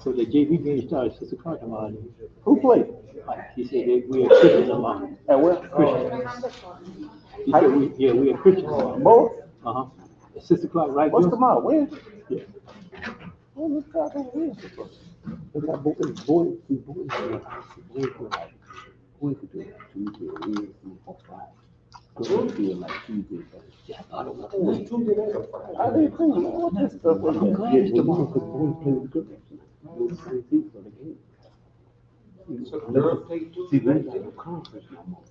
So the JV game started 6 o'clock tomorrow. Who played? He said that we are Christian tomorrow. At where? He said we are Christian tomorrow. Both? Uh-huh. At 6 o'clock, right? What's Bill? tomorrow? Wednesday? Yeah. What was that on Wednesday for? They got boys to do it Tuesday, Wednesday, or Friday. Go to it like Tuesday. Yeah, I thought it was Tuesday night or Friday. I didn't think, man, what this stuff was. I'm glad it's tomorrow because boys play with good. For the game. So the girls take See, Tuesday we night. got no conference no more.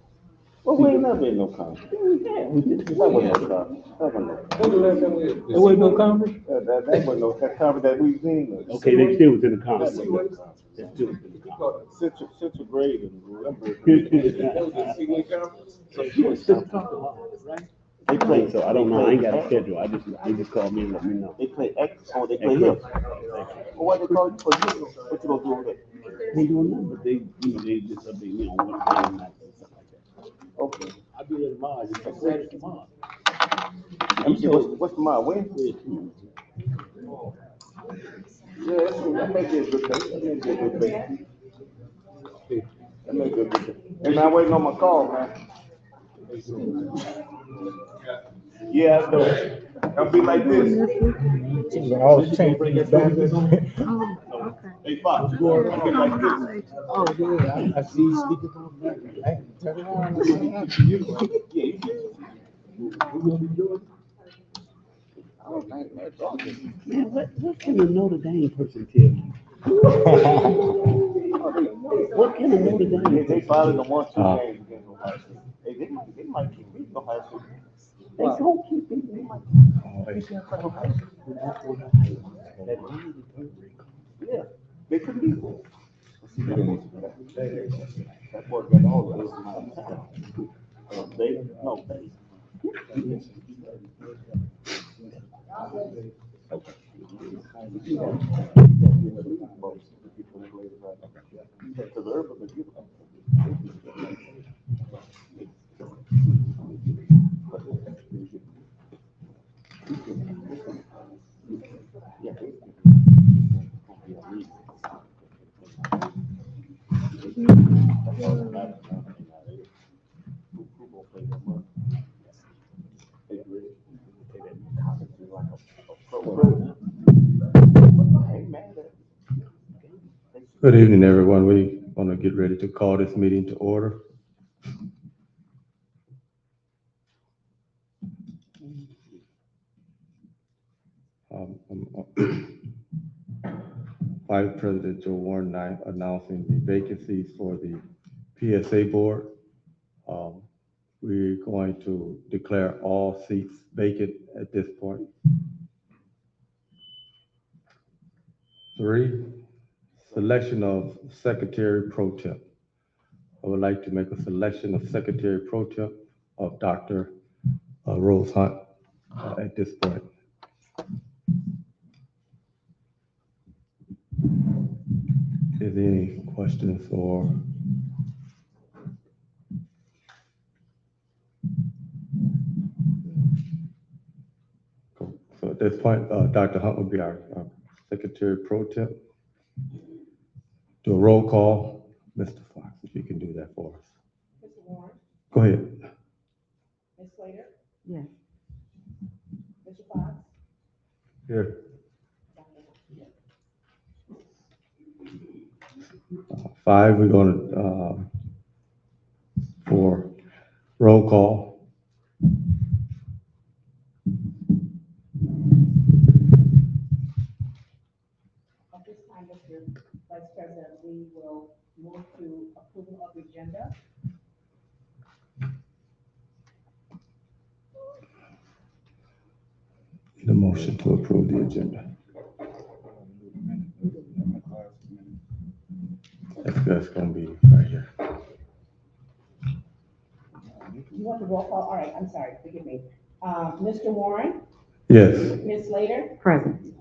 Well, we ain't never been no conference. Yeah, we did. That wasn't no conference. That wasn't no conference. When the last time we had? There wasn't no conference? That wasn't no, that conference that we seen. Okay, they still was in the conference. They still was in the conference. Central grade and That was the senior conference. So you was 6 o'clock tomorrow, right? they play. So I don't know, I ain't got a schedule, they just called me and let me know. They play X, or they play here. Well, what they call you for you? What you gonna do with it? They doing nothing, but they just update me on what game night and stuff like that. Okay. I'll be there tomorrow, just like Saturday tomorrow. Let me see, what's tomorrow, Wednesday? Yeah, that may be a good thing. That may be a good thing. That may be a good thing. And I'm waiting on my call, man. Yeah, I know. I'll be like this. All the change bring it back. Hey, Fox, I'll be like this. Oh, yeah, I see you speaking from back. Hey, turn around, let's see how you. Yeah, you can. I don't think they're talking. Man, what can a Notre Dame person tell you? What can a Notre Dame? They probably don't want 2 games against Ohio State. Hey, they might keep beating Ohio State. They don't keep beating. They might. Yeah, they could beat them. That boy got all of us. They no they. Good evening, everyone. We want to get ready to call this meeting to order. Vice President Joe Warren and I announcing the vacancies for the PSA board. We're going to declare all seats vacant at this point. 3, selection of Secretary Pro Temp. I would like to make a selection of Secretary Pro Temp of Dr. Rose Hunt at this point. Is there any questions or? Cool. So at this point, Dr. Hunt will be our Secretary Pro Temp. Do a roll call. Mr. Fox, if you can do that for us. Mr. Warren? Go ahead. Ms. Slater? Yes. Mr. Fox? Here. Dr. 5, we're going to, for roll call. At this time, Mr. Vice President, we will move to approval of the agenda. Need a motion to approve the agenda. That's going to be right here. You want the roll call? All right, I'm sorry, forgive me. Mr. Warren? Yes. Ms. Slater? Present.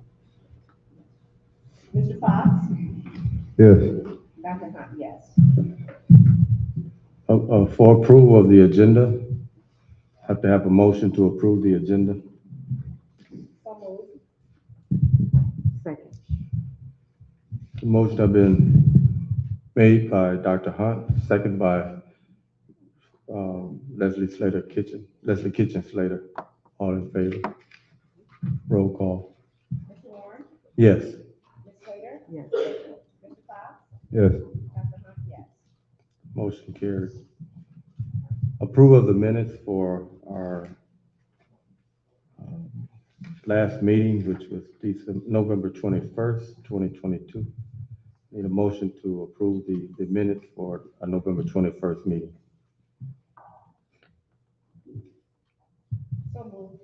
Mr. Fox? Yes. Dr. Hunt, yes. For approval of the agenda, have to have a motion to approve the agenda. So moved. Second. The motion have been made by Dr. Hunt, second by Leslie Kitchen Slater. All in favor? Roll call. Mr. Warren? Yes. Ms. Slater? Yes. Mr. Fox? Yes. Dr. Hunt, yes. Motion carried. Approval of the minutes for our last meeting, which was November 21st, 2022. Need a motion to approve the minutes for our November 21st meeting. So moved.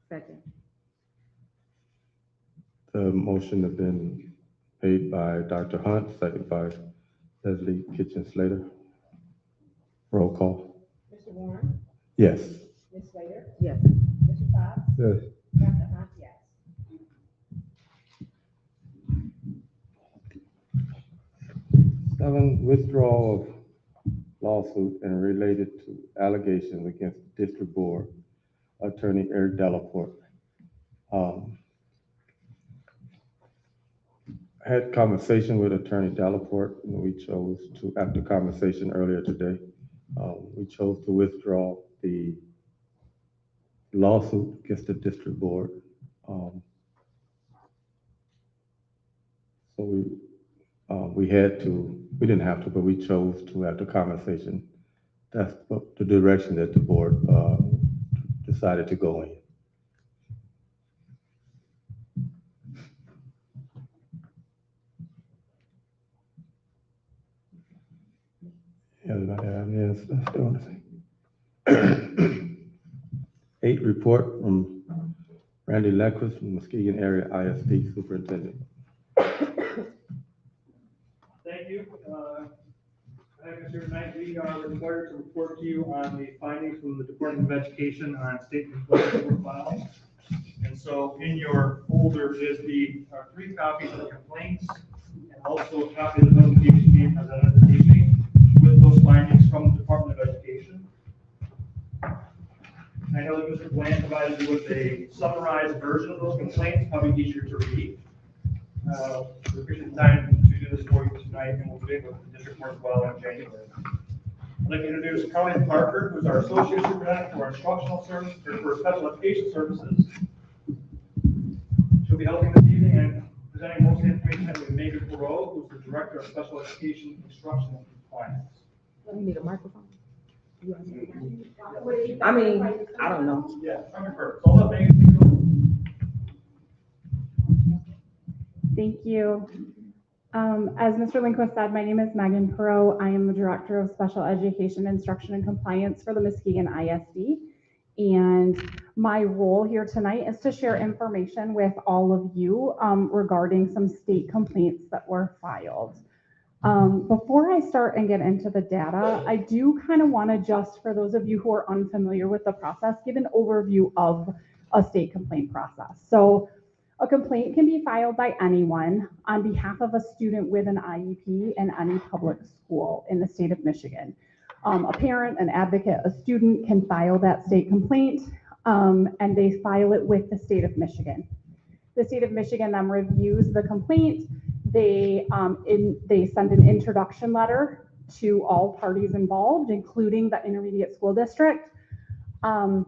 Second. The motion has been made by Dr. Hunt, second by Leslie Kitchen Slater. Roll call. Mr. Warren? Yes. Ms. Slater? Yes. Mr. Fox? Yes. Dr. Hunt, yes. Seven, withdrawal of lawsuit and related to allegations against District Board Attorney Eric Delaporte. I had conversation with Attorney Delaporte, and we chose to, after conversation earlier today, we chose to withdraw the lawsuit against the District Board. So we had to, we didn't have to, but we chose to, after conversation, that's the direction that the board decided to go in. Everybody have any stuff they want to say? 8, report from Randy Lecquist from Muskegon Area ISD Superintendent. Thank you. Here tonight, we are required to report to you on the findings from the Department of Education on state complaints that were filed. And so in your folder is the 3 copies of the complaints and also a copy of the notification being presented this evening with those findings from the Department of Education. I know that Mr. Bland provided you with a summarized version of those complaints, probably easier to read. We appreciate the time to do this for you tonight, and we'll do it with the district more as well in January. I'd like to introduce Colleen Parker, who's our associate superintendent for instructional services, or for special education services. She'll be helping this evening and presenting most of the information with Megan Perot, who's the director of special education instruction and compliance. You need a microphone? I mean, I don't know. Yeah, come first. So I'll let Megan speak. Thank you. As Mr. Lindquist said, my name is Megan Perot. I am the Director of Special Education Instruction and Compliance for the Muskegon ISD. And my role here tonight is to share information with all of you regarding some state complaints that were filed. Before I start and get into the data, I do kind of want to just, for those of you who are unfamiliar with the process, give an overview of a state complaint process. So a complaint can be filed by anyone on behalf of a student with an IEP in any public school in the state of Michigan. A parent, an advocate, a student can file that state complaint, and they file it with the state of Michigan. The state of Michigan then reviews the complaint. They send an introduction letter to all parties involved, including the intermediate school district. And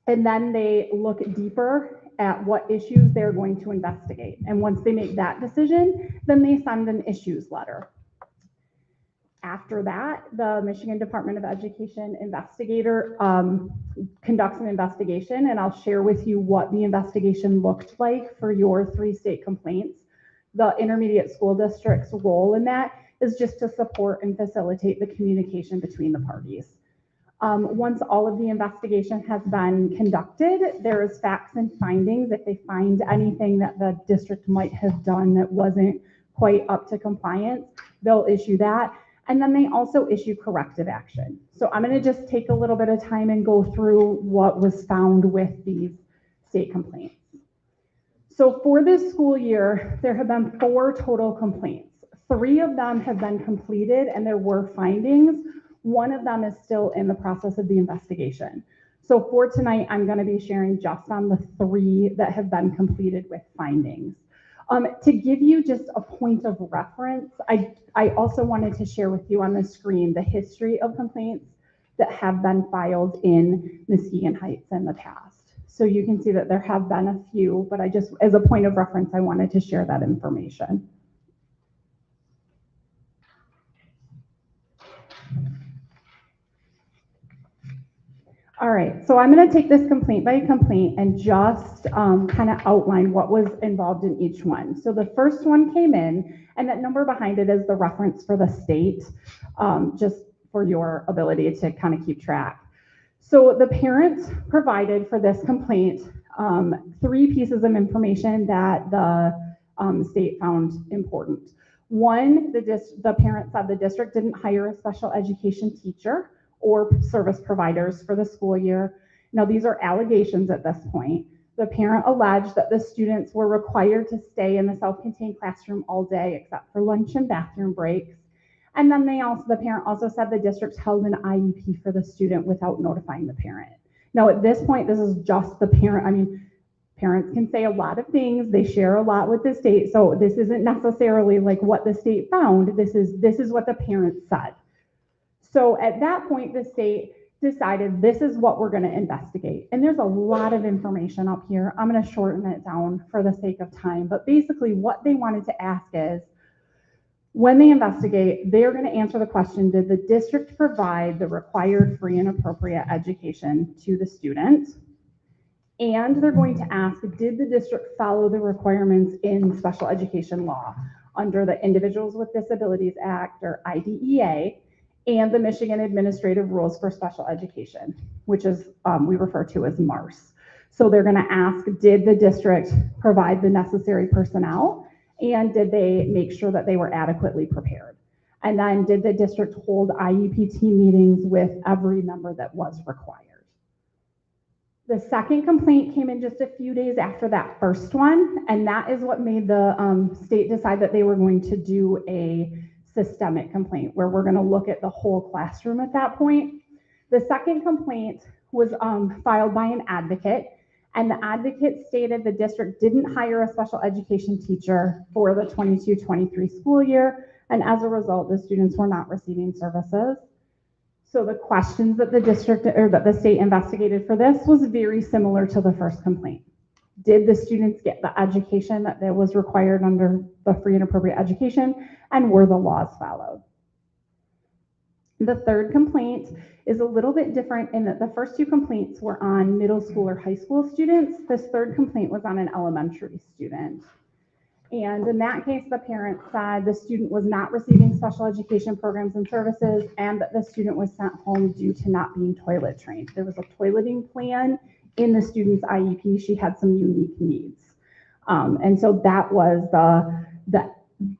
then they look deeper at what issues they're going to investigate. And once they make that decision, then they send an issues letter. After that, the Michigan Department of Education investigator conducts an investigation, and I'll share with you what the investigation looked like for your 3 state complaints. The intermediate school district's role in that is just to support and facilitate the communication between the parties. Once all of the investigation has been conducted, there is facts and findings. If they find anything that the district might have done that wasn't quite up to compliance, they'll issue that. And then they also issue corrective action. So I'm going to just take a little bit of time and go through what was found with these state complaints. So for this school year, there have been 4 total complaints. 3 of them have been completed and there were findings. One of them is still in the process of the investigation. So for tonight, I'm going to be sharing just on the 3 that have been completed with findings. To give you just a point of reference, I also wanted to share with you on the screen the history of complaints that have been filed in Muskegon Heights in the past. So you can see that there have been a few, but I just, as a point of reference, I wanted to share that information. All right, so I'm going to take this complaint by complaint and just kind of outline what was involved in each one. So the first one came in, and that number behind it is the reference for the state, just for your ability to kind of keep track. So the parents provided for this complaint 3 pieces of information that the state found important. One, the parent said the district didn't hire a special education teacher or service providers for the school year. Now, these are allegations at this point. The parent alleged that the students were required to stay in the self-contained classroom all day except for lunch and bathroom breaks. And then the parent also said the district held an IEP for the student without notifying the parent. Now, at this point, this is just the parent. I mean, parents can say a lot of things. They share a lot with the state. So this isn't necessarily like what the state found. This is what the parents said. So at that point, the state decided this is what we're going to investigate. And there's a lot of information up here. I'm going to shorten it down for the sake of time. But basically what they wanted to ask is, when they investigate, they're going to answer the question, did the district provide the required free and appropriate education to the student? And they're going to ask, did the district follow the requirements in special education law under the Individuals with Disabilities Act, or IDEA, and the Michigan Administrative Rules for Special Education, which is we refer to as MARS. So they're going to ask, did the district provide the necessary personnel, and did they make sure that they were adequately prepared? And then did the district hold IEP team meetings with every member that was required? The second complaint came in just a few days after that first one, and that is what made the state decide that they were going to do a systemic complaint, where we're going to look at the whole classroom at that point. The second complaint was filed by an advocate, and the advocate stated the district didn't hire a special education teacher for the 22-23 school year, and as a result, the students were not receiving services. So the questions that the district or that the state investigated for this was very similar to the first complaint. Did the students get the education that was required under the free and appropriate education, and were the laws followed? The third complaint is a little bit different in that the first 2 complaints were on middle school or high school students. This third complaint was on an elementary student. And in that case, the parent said the student was not receiving special education programs and services, and that the student was sent home due to not being toilet trained. There was a toileting plan in the student's IEP. She had some unique needs. And so that was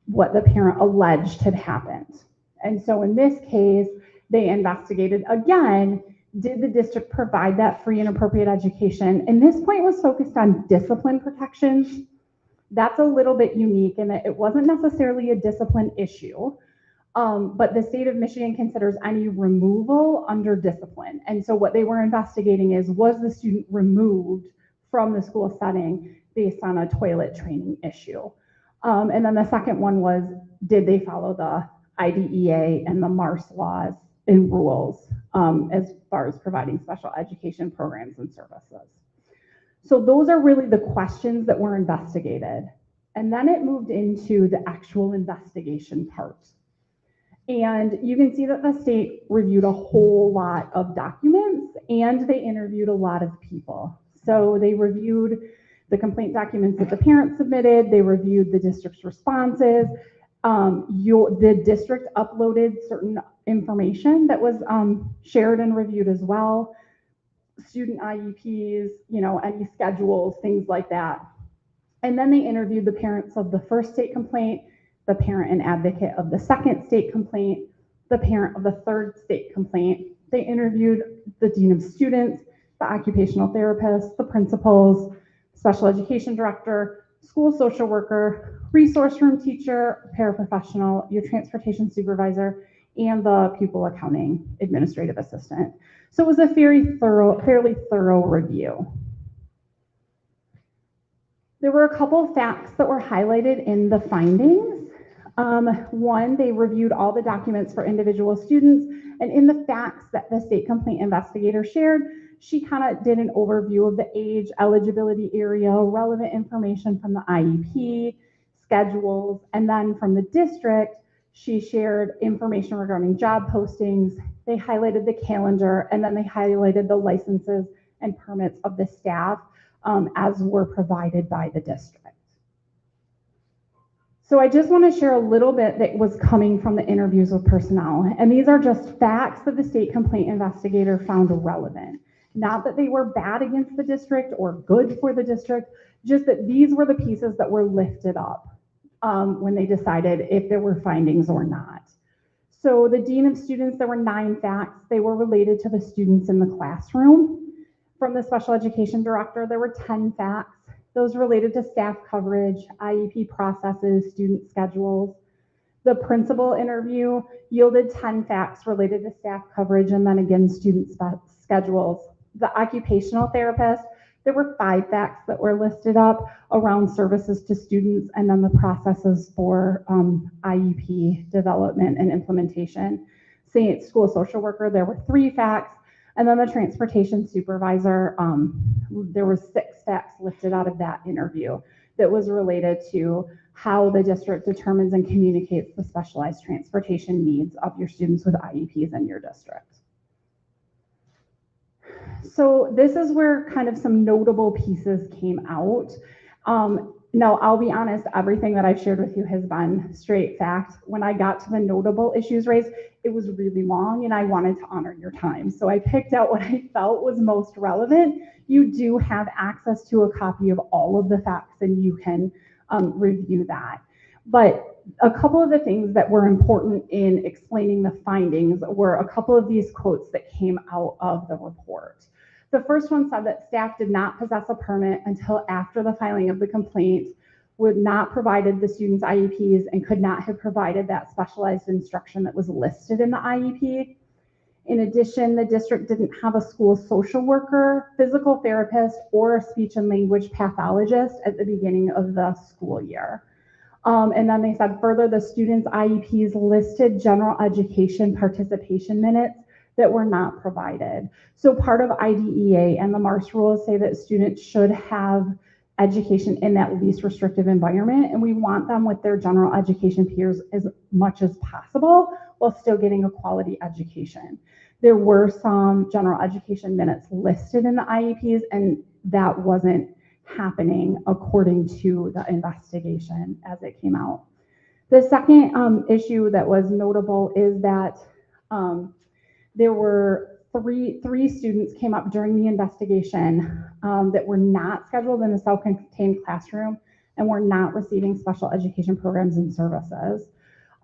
what the parent alleged had happened. And so in this case, they investigated again, did the district provide that free and appropriate education? And this point was focused on discipline protections. That's a little bit unique in that it wasn't necessarily a discipline issue, but the state of Michigan considers any removal under discipline. And so what they were investigating is, was the student removed from the school setting based on a toilet training issue? And then the second one was, did they follow the IDEA and the MARS laws and rules as far as providing special education programs and services? So those are really the questions that were investigated. And then it moved into the actual investigation part. And you can see that the state reviewed a whole lot of documents, and they interviewed a lot of people. So they reviewed the complaint documents that the parents submitted. They reviewed the district's responses. The district uploaded certain information that was shared and reviewed as well. Student IEPs, any schedules, things like that. And then they interviewed the parents of the first state complaint, the parent and advocate of the second state complaint, the parent of the third state complaint. They interviewed the dean of students, the occupational therapist, the principals, special education director, school social worker, resource room teacher, paraprofessional, your transportation supervisor, and the pupil accounting administrative assistant. So it was a fairly thorough review. There were a couple facts that were highlighted in the findings. One, they reviewed all the documents for individual students, and in the facts that the state complaint investigator shared, she kind of did an overview of the age, eligibility area, relevant information from the IEP, schedules, and then from the district, she shared information regarding job postings. They highlighted the calendar, and then they highlighted the licenses and permits of the staff as were provided by the district. So I just want to share a little bit that was coming from the interviews with personnel. And these are just facts that the state complaint investigator found relevant. Not that they were bad against the district or good for the district, just that these were the pieces that were lifted up when they decided if there were findings or not. So the dean of students, there were 9 facts. They were related to the students in the classroom. From the special education director, there were 10 facts. Those related to staff coverage, IEP processes, student schedules. The principal interview yielded 10 facts related to staff coverage and then again, student schedules. The occupational therapist, there were 5 facts that were listed up around services to students and then the processes for IEP development and implementation. St. School social worker, there were 3 facts. And then the transportation supervisor, there were 6 facts lifted out of that interview that was related to how the district determines and communicates the specialized transportation needs of your students with IEPs in your district. So this is where kind of some notable pieces came out. Now, I'll be honest, everything that I've shared with you has been straight fact. When I got to the notable issues raised, it was really long and I wanted to honor your time. So I picked out what I felt was most relevant. You do have access to a copy of all of the facts and you can review that. But a couple of the things that were important in explaining the findings were a couple of these quotes that came out of the report. The first one said that staff did not possess a permit until after the filing of the complaint, would not provided the students' IEPs, and could not have provided that specialized instruction that was listed in the IEP. In addition, the district didn't have a school social worker, physical therapist, or a speech and language pathologist at the beginning of the school year. And then they said further, the students' IEPs listed general education participation minutes that were not provided. So part of IDEA and the MARS rules say that students should have education in that least restrictive environment, and we want them with their general education peers as much as possible while still getting a quality education. There were some general education minutes listed in the IEPs, and that wasn't happening according to the investigation as it came out. The second issue that was notable is that there were three students came up during the investigation that were not scheduled in a self-contained classroom and were not receiving special education programs and services.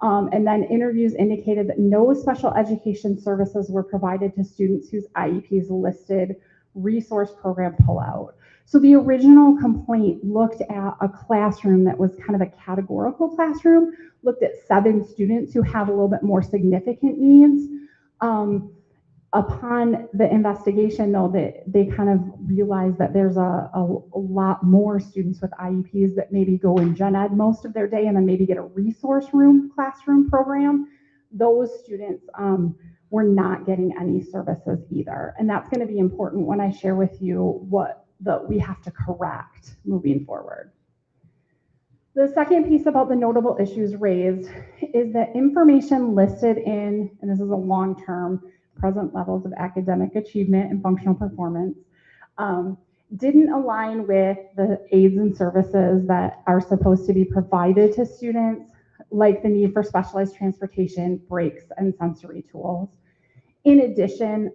And then interviews indicated that no special education services were provided to students whose IEPs listed resource program pullout. So the original complaint looked at a classroom that was kind of a categorical classroom, looked at 7 students who have a little bit more significant needs. Upon the investigation, though, they kind of realized that there's a lot more students with IEPs that maybe go in gen ed most of their day and then maybe get a resource room classroom program. Those students were not getting any services either. And that's going to be important when I share with you what we have to correct moving forward. The second piece about the notable issues raised is that information listed in, and this is a long-term, present levels of academic achievement and functional performance, didn't align with the aids and services that are supposed to be provided to students, like the need for specialized transportation, breaks, and sensory tools. In addition,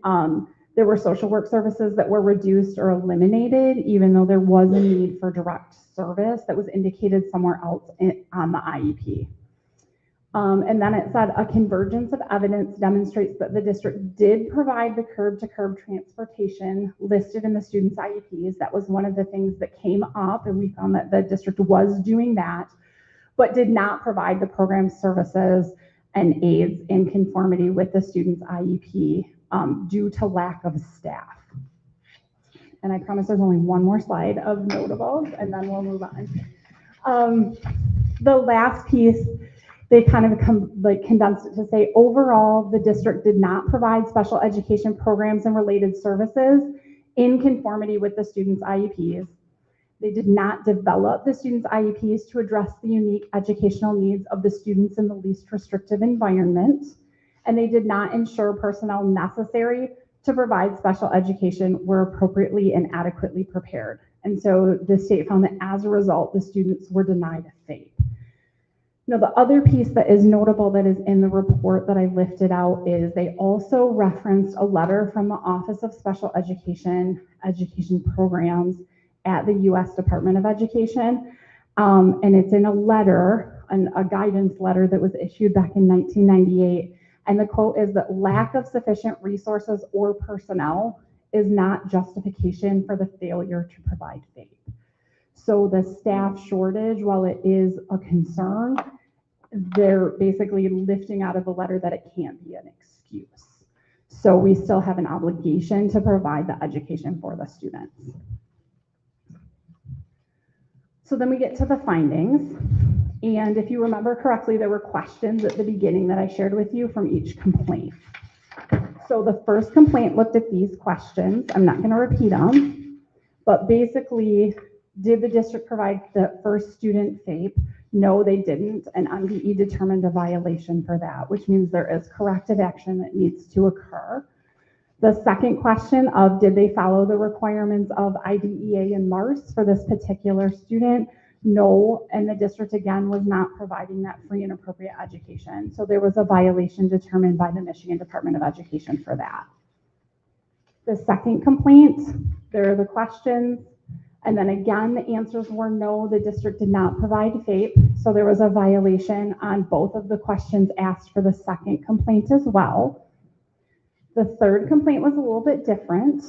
there were social work services that were reduced or eliminated, even though there was a need for direct service that was indicated somewhere else on the IEP. And then it said a convergence of evidence demonstrates that the district did provide the curb-to-curb transportation listed in the students' IEPs. That was one of the things that came up, and we found that the district was doing that, but did not provide the program services and aides in conformity with the student's IEP due to lack of staff. And I promise there's only one more slide of notables, and then we'll move on. The last piece, they kind of condensed it to say, overall, the district did not provide special education programs and related services in conformity with the student's IEPs. They did not develop the students' IEPs to address the unique educational needs of the students in the least restrictive environment. And they did not ensure personnel necessary to provide special education were appropriately and adequately prepared. And so the state found that as a result, the students were denied a FAPE. Now, the other piece that is notable that is in the report that I lifted out is they also referenced a letter from the Office of Special Education Programs at the U.S. Department of Education. And it's in a letter, a guidance letter that was issued back in 1998. And the quote is that lack of sufficient resources or personnel is not justification for the failure to provide FAPE. So the staff shortage, while it is a concern, they're basically lifting out of the letter that it can't be an excuse. So we still have an obligation to provide the education for the students. So then we get to the findings. And if you remember correctly, there were questions at the beginning that I shared with you from each complaint. So the first complaint looked at these questions. I'm not going to repeat them, but basically, did the district provide the first student FAPE? No, they didn't, and MDE determined a violation for that, which means there is corrective action that needs to occur. The second question of did they follow the requirements of IDEA and MARS for this particular student? No, and the district again was not providing that free and appropriate education. So there was a violation determined by the Michigan Department of Education for that. The second complaint, there are the questions. And then again, the answers were no, the district did not provide FAPE. So there was a violation on both of the questions asked for the second complaint as well. The third complaint was a little bit different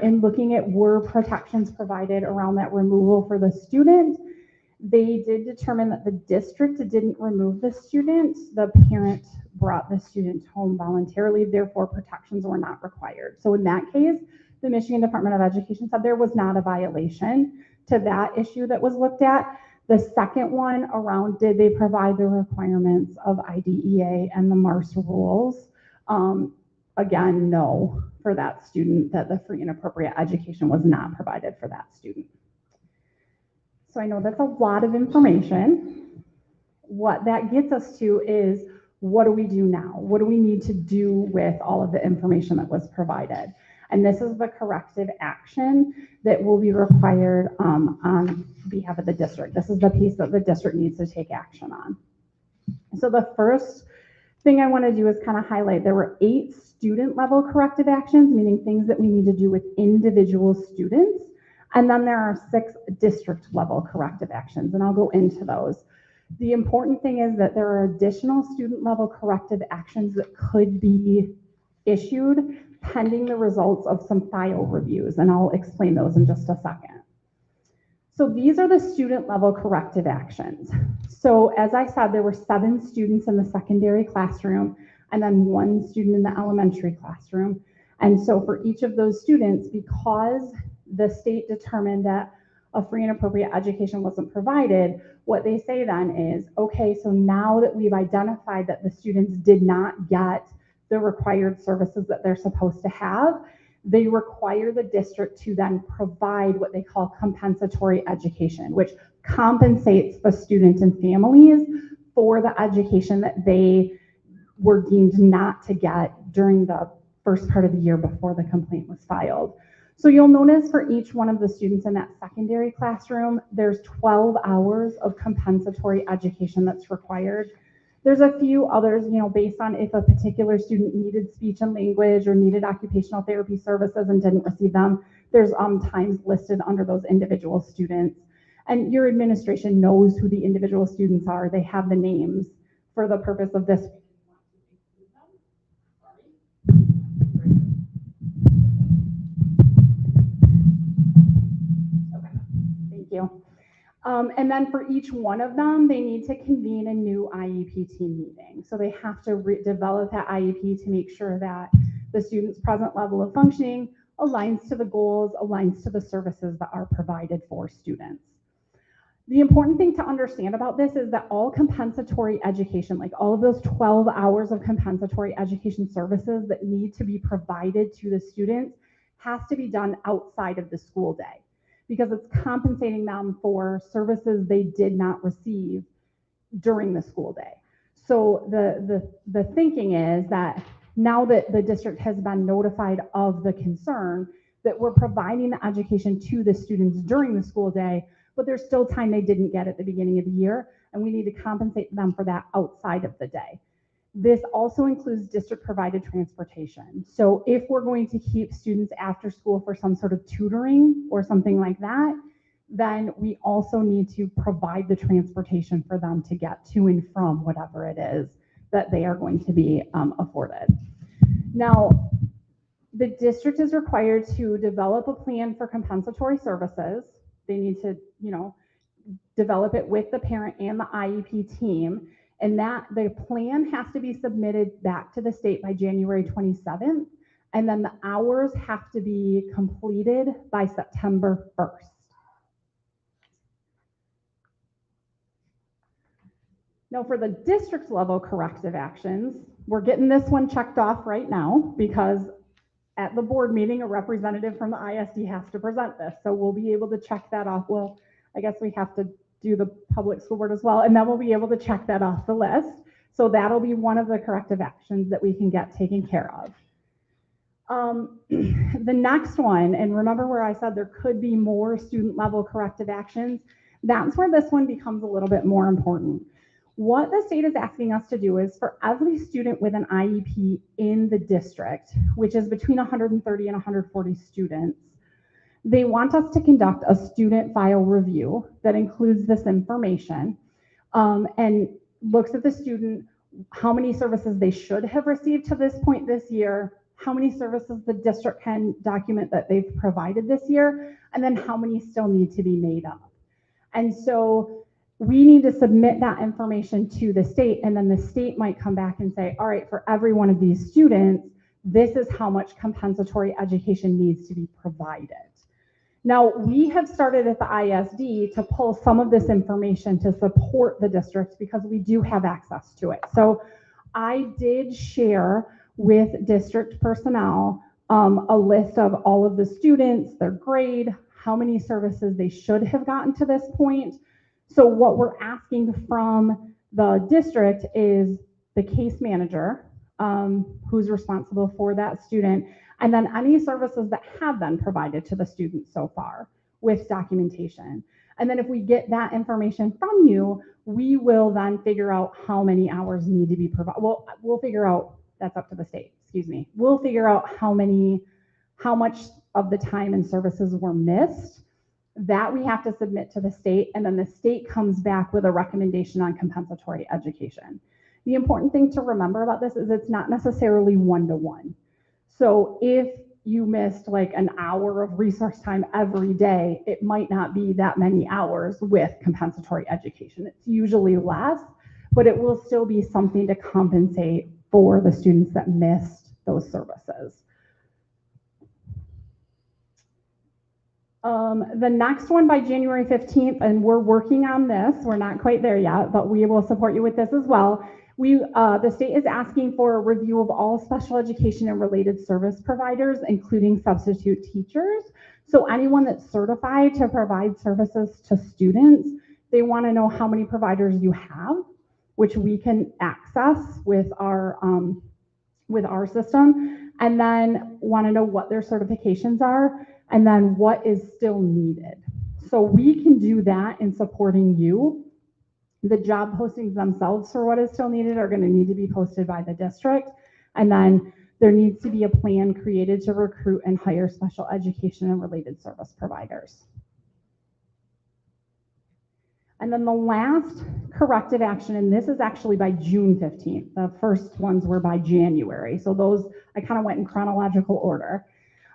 in looking at were protections provided around that removal for the student. They did determine that the district didn't remove the student. The parent brought the student home voluntarily, therefore protections were not required. So in that case, the Michigan Department of Education said there was not a violation to that issue that was looked at. The second one around did they provide the requirements of IDEA and the MARS rules? Again, no, for that student, that the free and appropriate education was not provided for that student. So I know that's a lot of information. What that gets us to is, what do we do now? What do we need to do with all of the information that was provided? And this is the corrective action that will be required on behalf of the district. This is the piece that the district needs to take action on. So the first thing I want to do is kind of highlight, there were 8 student level corrective actions, meaning things that we need to do with individual students. And then there are 6 district level corrective actions, and I'll go into those. The important thing is that there are additional student level corrective actions that could be issued pending the results of some file reviews, and I'll explain those in just a second. So these are the student level corrective actions. So as I said, there were 7 students in the secondary classroom and then 1 student in the elementary classroom. And so for each of those students, because the state determined that a free and appropriate education wasn't provided, what they say then is, okay, so now that we've identified that the students did not get the required services that they're supposed to have, they require the district to then provide what they call compensatory education, which compensates the student and families for the education that they were deemed not to get during the first part of the year before the complaint was filed. So you'll notice for each one of the students in that secondary classroom, there's 12 hours of compensatory education that's required. There's a few others, based on if a particular student needed speech and language or needed occupational therapy services and didn't receive them, there's times listed under those individual students. And your administration knows who the individual students are. They have the names for the purpose of this. Okay, thank you. And then for each one of them, they need to convene a new IEP team meeting. So they have to develop that IEP to make sure that the student's present level of functioning aligns to the goals, aligns to the services that are provided for students. The important thing to understand about this is that all compensatory education, like all of those 12 hours of compensatory education services that need to be provided to the students, has to be done outside of the school day, because it's compensating them for services they did not receive during the school day. So the thinking is that now that the district has been notified of the concern, that we're providing the education to the students during the school day, but there's still time they didn't get at the beginning of the year, and we need to compensate them for that outside of the day. This also includes district-provided transportation. So if we're going to keep students after school for some sort of tutoring or something like that, then we also need to provide the transportation for them to get to and from whatever it is that they are going to be afforded. Now, the district is required to develop a plan for compensatory services. They need to, develop it with the parent and the IEP team, and that the plan has to be submitted back to the state by January 27th, and then the hours have to be completed by September 1st. Now for the district level corrective actions, we're getting this one checked off right now because at the board meeting, a representative from the ISD has to present this. So we'll be able to check that off. Well, I guess we have to do the public school board as well, and then we'll be able to check that off the list. So that'll be one of the corrective actions that we can get taken care of. The next one, and remember where I said there could be more student level corrective actions, that's where this one becomes a little bit more important. What the state is asking us to do is for every student with an IEP in the district, which is between 130 and 140 students, they want us to conduct a student file review that includes this information and looks at the student, how many services they should have received to this point this year, how many services the district can document that they've provided this year, and then how many still need to be made up. And so we need to submit that information to the state, and then the state might come back and say, all right, for every one of these students, this is how much compensatory education needs to be provided. Now, we have started at the ISD to pull some of this information to support the districts because we do have access to it. So I did share with district personnel a list of all of the students, their grade, how many services they should have gotten to this point. So what we're asking from the district is the case manager, who's responsible for that student, and then any services that have been provided to the student so far with documentation. And then if we get that information from you, we will then figure out how many hours need to be provided. Well, we'll figure out, that's up to the state, excuse me. We'll figure out how much of the time and services were missed. That we have to submit to the state, and then the state comes back with a recommendation on compensatory education. The important thing to remember about this is it's not necessarily one-to-one. So if you missed like an hour of resource time every day, it might not be that many hours with compensatory education. It's usually less, but it will still be something to compensate for the students that missed those services. The next one by January 15th, and we're working on this, we're not quite there yet, but we will support you with this as well. The state is asking for a review of all special education and related service providers, including substitute teachers. So anyone that's certified to provide services to students, they want to know how many providers you have, which we can access with our system, and then want to know what their certifications are, and then what is still needed. So we can do that in supporting you. The job postings themselves for what is still needed are going to need to be posted by the district. And then there needs to be a plan created to recruit and hire special education and related service providers. And then the last corrective action, and this is actually by June 15th. The first ones were by January. So those, I kind of went in chronological order.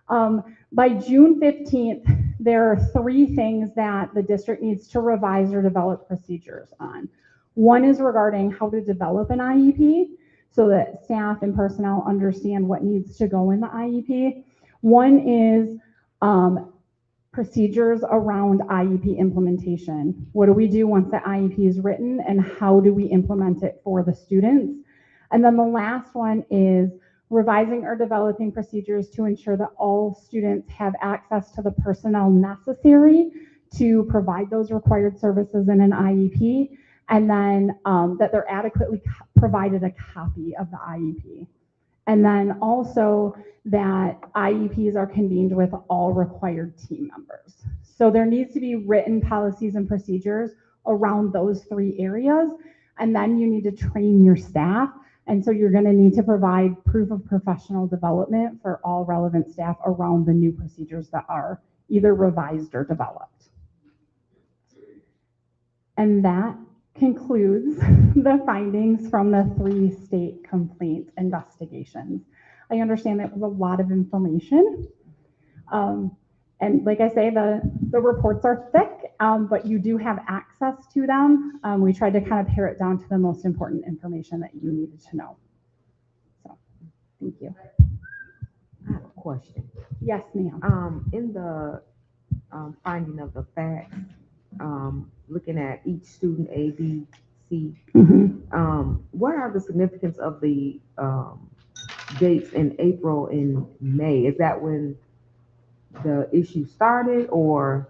By June 15th, there are 3 things that the district needs to revise or develop procedures on. One is regarding how to develop an IEP so that staff and personnel understand what needs to go in the IEP. One is procedures around IEP implementation. What do we do once the IEP is written, and how do we implement it for the students? And then the last one is revising or developing procedures to ensure that all students have access to the personnel necessary to provide those required services in an IEP, and then that they're adequately provided a copy of the IEP. And then also that IEPs are convened with all required team members. So there needs to be written policies and procedures around those 3 areas. And then you need to train your staff. And so you're going to need to provide proof of professional development for all relevant staff around the new procedures that are either revised or developed. And that concludes the findings from the 3 state complaint investigations. I understand that was a lot of information. And like I say, the reports are thick, but you do have access to them. We tried to kind of pare it down to the most important information that you needed to know. So, thank you. I have a question. Yes, ma'am. In the finding of the facts, looking at each student A, B, C, what are the significance of the dates in April and May? Is that when the issue started, or?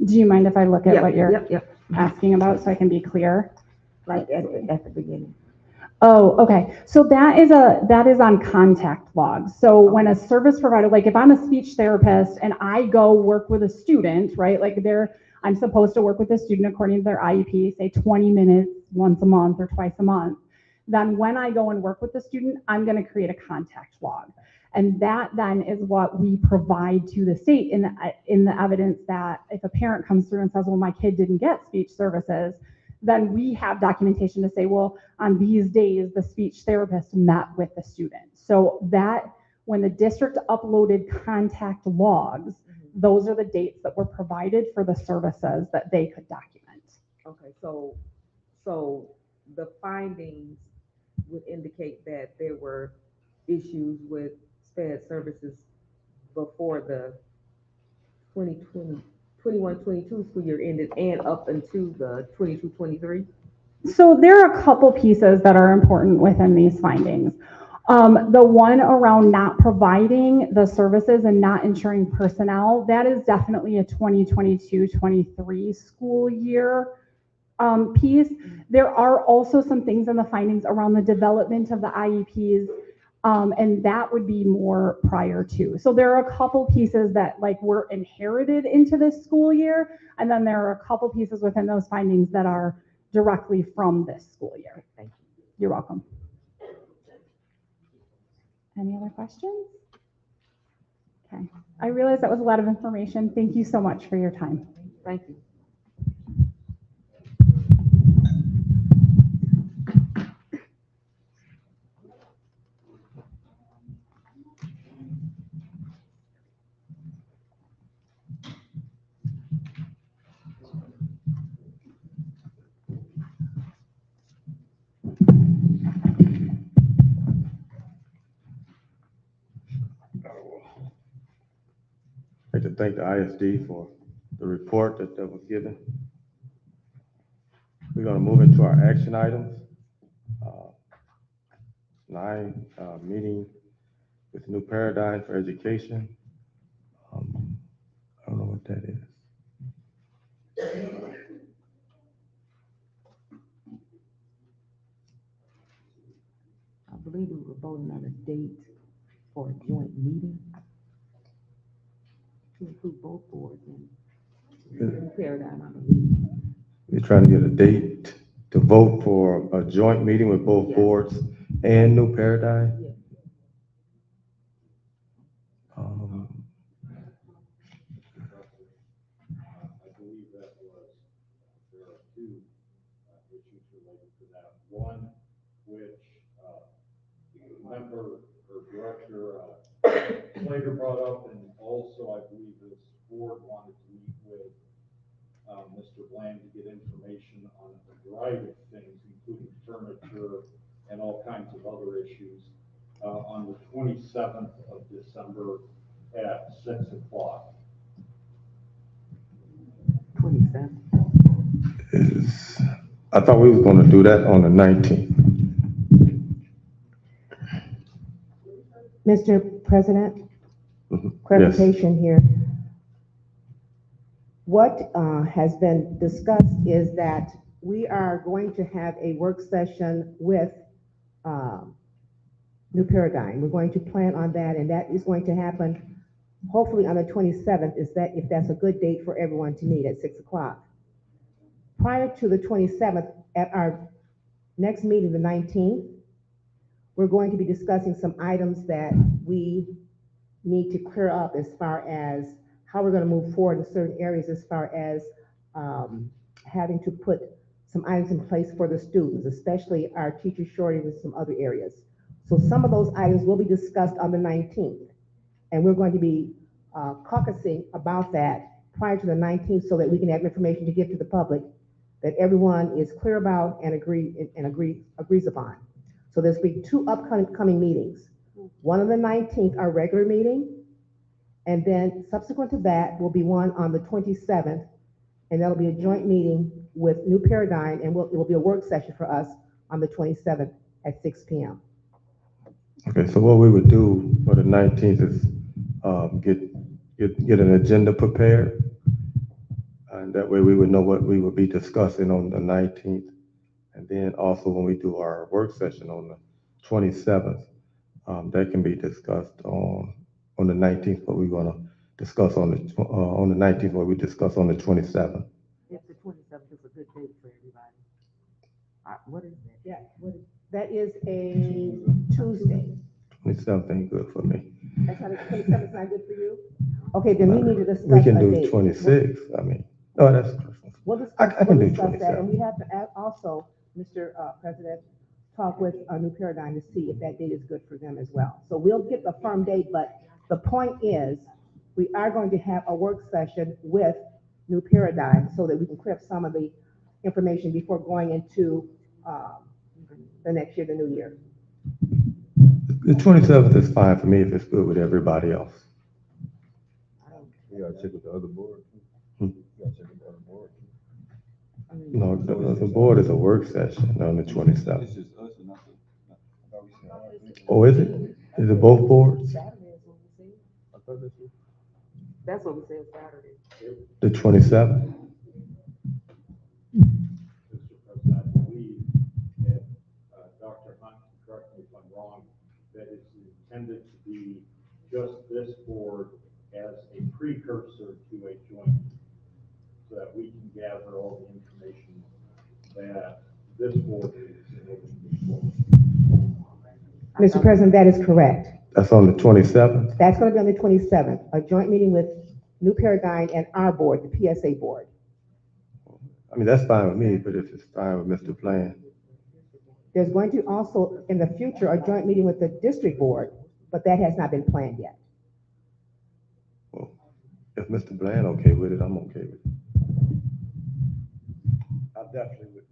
Do you mind if I look at what you're Yep. asking about so I can be clear? Like at the beginning. Oh, okay. So that is on contact logs. So when a service provider, like if I'm a speech therapist and I go work with a student, right? Like I'm supposed to work with a student according to their IEP, say 20 minutes once a month or twice a month. Then when I go and work with the student, I'm going to create a contact log. And that then is what we provide to the state in the evidence that if a parent comes through and says, well, my kid didn't get speech services, then we have documentation to say, well, on these days, the speech therapist met with the student. So that when the district uploaded contact logs, those are the dates that were provided for the services that they could document. Okay, so the findings would indicate that there were issues with SPED services before the 21-22 school year ended and up until the 22-23? So there are a couple pieces that are important within these findings. The one around not providing the services and not ensuring personnel, that is definitely a 2022-23 school year piece. There are also some things in the findings around the development of the IEPs, and that would be more prior to. So there are a couple pieces that like were inherited into this school year, and then there are a couple pieces within those findings that are directly from this school year. Thank you. You're welcome. Any other questions? Okay. I realize that was a lot of information. Thank you so much for your time. Thank you. I'd like to thank the ISD for the report that was given. We're going to move into our action items. 9, meeting with new paradigm for education. I don't know what that is. I believe we were voting on a date for a joint meeting to include both boards and paradigm, I believe. We're trying to get a date to vote for a joint meeting with both boards and new paradigm. Yeah. I believe that there are 2 issues related to that. One, which the member or director Slater brought up, and also I believe this board wanted to meet with Mr. Bland to get information on a variety of things, including furniture and all kinds of other issues, on the 27th of December at 6 o'clock. 27. I thought we was gonna do that on the 19th. Mr. President, Yes. clarification here. What has been discussed is that we are going to have a work session with New Paradigm. We're going to plan on that, and that is going to happen hopefully on the 27th, if that's a good date for everyone to meet at 6 o'clock. Prior to the 27th, at our next meeting, the 19th, we're going to be discussing some items that we need to clear up as far as how we're going to move forward in certain areas, as far as having to put some items in place for the students, especially our teacher shortage and some other areas. So some of those items will be discussed on the 19th, and we're going to be caucusing about that prior to the 19th so that we can have information to give to the public that everyone is clear about and agrees upon. So there's be two upcoming meetings. One on the 19th, our regular meeting, and then subsequent to that will be one on the 27th, and that'll be a joint meeting with New Paradigm, and it will be a work session for us on the 27th at 6 p.m. Okay, so what we would do for the 19th is get an agenda prepared, and that way we would know what we would be discussing on the 19th. And then also when we do our work session on the 27th, that can be discussed on the 19th, but we're gonna discuss on the 19th, what we discuss on the 27th. If the 27th is a good date for everybody. What is that? Yeah, that is a Tuesday. 27th ain't good for me. That's not, 27th is not good for you? Okay, then we need to discuss We can a do date. 26th, I mean, no, that's Christmas. We'll discuss, I can we'll do discuss that, 27th. and we have to also, Mr. President, talk with New Paradigm to see if that date is good for them as well. So we'll get a firm date, but the point is, we are going to have a work session with New Paradigm so that we can clear up some of the information before going into the next year, the new year. The 27th is fine for me if it's good with everybody else. You gotta check with the other board. Hmm. You gotta check with the other board. No, the board is a work session on the 27th. It's just us and not the. Oh, is it? Is it both boards? Saturday is what we said. I thought this was. That's what we said Saturday. The 27th? Mr. President, I believe that Dr. Hunt, correct me if I'm wrong, that it's intended to be just this board as a precursor to a joint, so that we can gather all the information that this board is in order to move forward. Mr. President, that is correct. That's on the 27th? That's going to be on the 27th, a joint meeting with New Paradigm and our board, the PSA board. I mean, that's fine with me, but if it's fine with Mr. Plan. There's going to also, in the future, a joint meeting with the district board, but that has not been planned yet. Well, if Mr. Bland okay with it, I'm okay with it. I definitely would.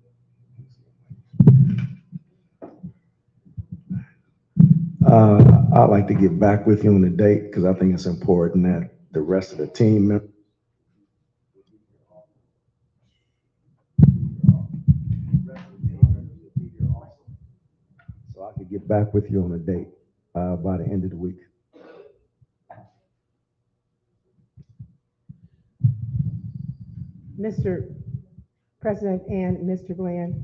I'd like to get back with you on the date because I think it's important that the rest of the team so I could get back with you on a date by the end of the week. Mr. President and Mr. Bland,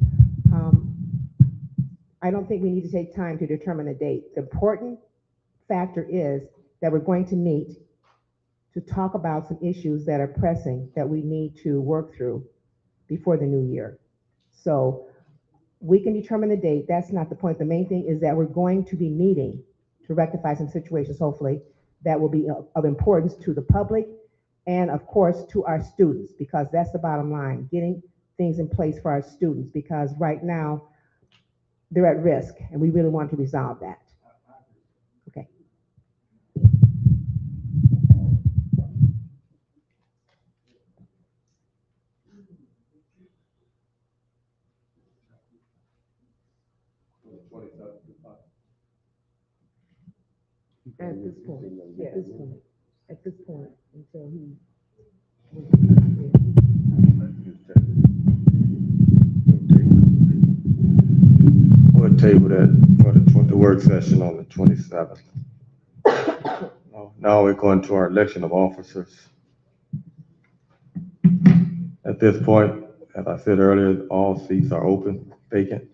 I don't think we need to take time to determine a date. The important factor is that we're going to meet to talk about some issues that are pressing that we need to work through before the new year. So we can determine the date. That's not the point. The main thing is that we're going to be meeting to rectify some situations, hopefully, that will be of importance to the public and, of course, to our students, because that's the bottom line, getting things in place for our students, because right now they're at risk and we really want to resolve that. Okay. At this point, until he. We'll table that for the work session on the 27th. Now we're going to our election of officers. At this point, as I said earlier, all seats are open, vacant.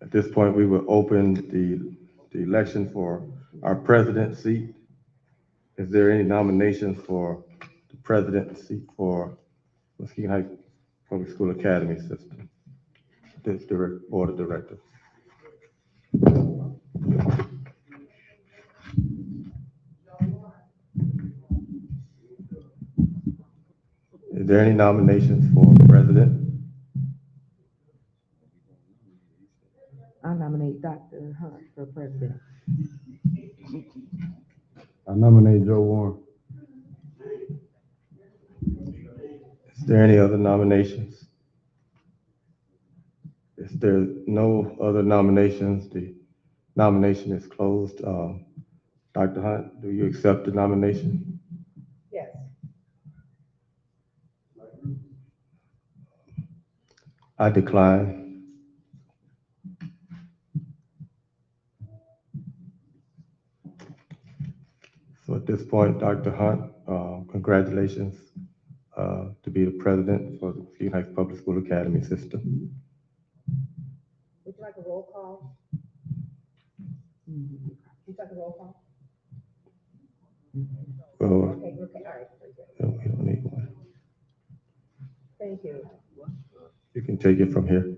At this point, we will open the election for our president seat. Is there any nominations for the president seat for Muskegon Heights Public School Academy System? This board of directors. Is there any nominations for president? I nominate Dr. Hunt for president. I nominate Joe Warren. Is there any other nominations? If there's no other nominations, the nomination is closed. Dr. Hunt, do you accept the nomination? Yes. I decline. So at this point, Dr. Hunt, congratulations to be the president for the Muskegon Heights Public School Academy System. Would you like a roll call? Would you like a roll call? Well, Okay, all right. no, we don't need one. Thank you. You can take it from here.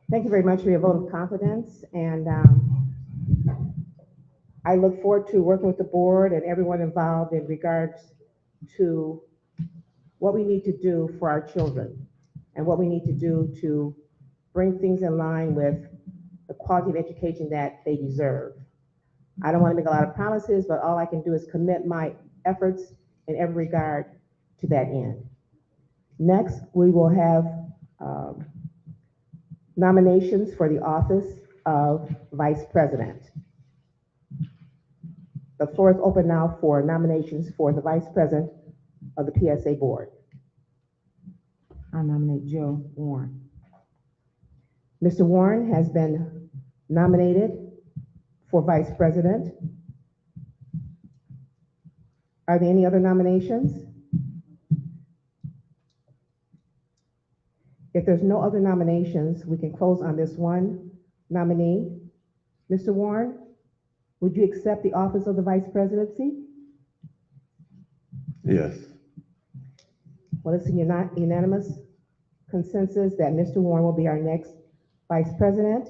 Thank you very much for your vote of confidence, and I look forward to working with the board and everyone involved in regards to what we need to do for our children and what we need to do to bring things in line with the quality of education that they deserve. I don't want to make a lot of promises, but all I can do is commit my efforts in every regard to that end. Next, we will have nominations for the office of vice president. The floor is open now for nominations for the vice president of the PSA board. I nominate Joe Warren. Mr. Warren has been nominated for vice president. Are there any other nominations? If there's no other nominations, we can close on this one nominee. Mr. Warren, would you accept the office of the vice presidency? Yes. Well, it's a unanimous consensus that Mr. Warren will be our next vice president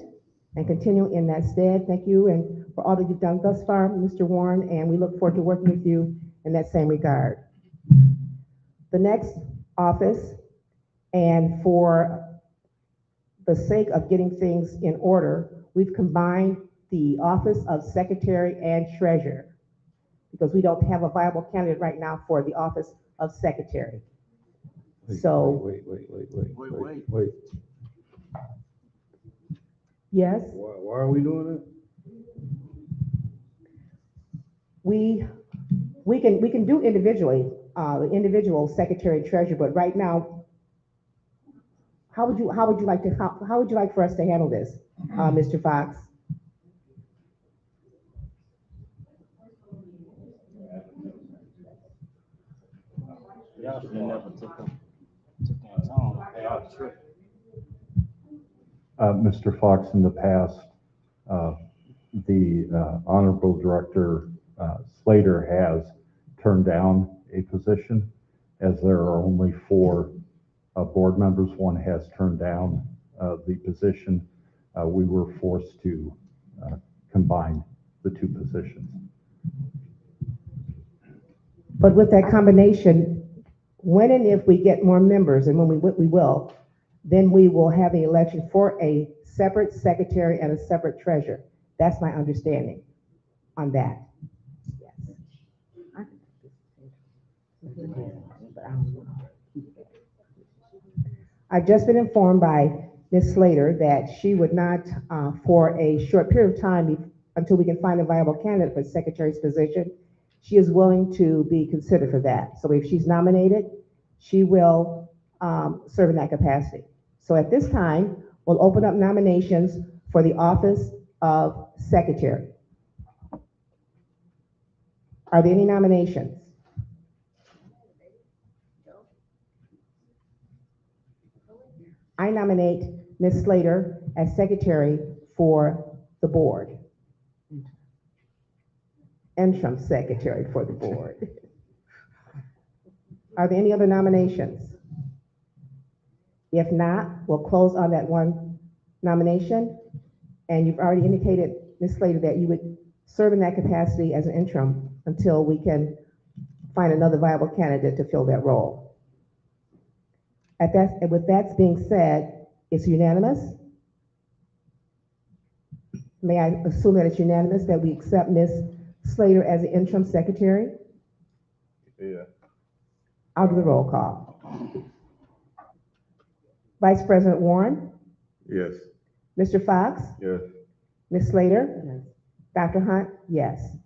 and continue in that stead. Thank you and for all that you've done thus far, Mr. Warren, and we look forward to working with you in that same regard. The next office, and for the sake of getting things in order, we've combined the office of secretary and treasurer because we don't have a viable candidate right now for the office of secretary. Wait. Yes? Why are we doing it? We can do individually, the individual secretary and treasurer, but right now, how would you like for us to handle this, Mr. Fox? Mr. Fox, in the past, the Honorable Director Slater has turned down a position, as there are only 4 board members. One has turned down the position. We were forced to combine the 2 positions. But with that combination, when and if we get more members, and when we will, then we will have an election for a separate secretary and a separate treasurer. That's my understanding on that. Yes. I've just been informed by Ms. Slater that she would not, for a short period of time, until we can find a viable candidate for the secretary's position, she is willing to be considered for that. So if she's nominated, she will serve in that capacity. So at this time, we'll open up nominations for the office of secretary. Are there any nominations? I nominate Ms. Slater as secretary for the board. Interim secretary for the board. Are there any other nominations? If not, we'll close on that one nomination. And you've already indicated, Ms. Slater, that you would serve in that capacity as an interim until we can find another viable candidate to fill that role. With that being said, it's unanimous. May I assume that it's unanimous that we accept Ms. Slater as the interim secretary? Yeah. I'll do the roll call. Vice President Warren? Yes. Mr. Fox? Yes. Ms. Slater? Yes. Dr. Hunt? Yes.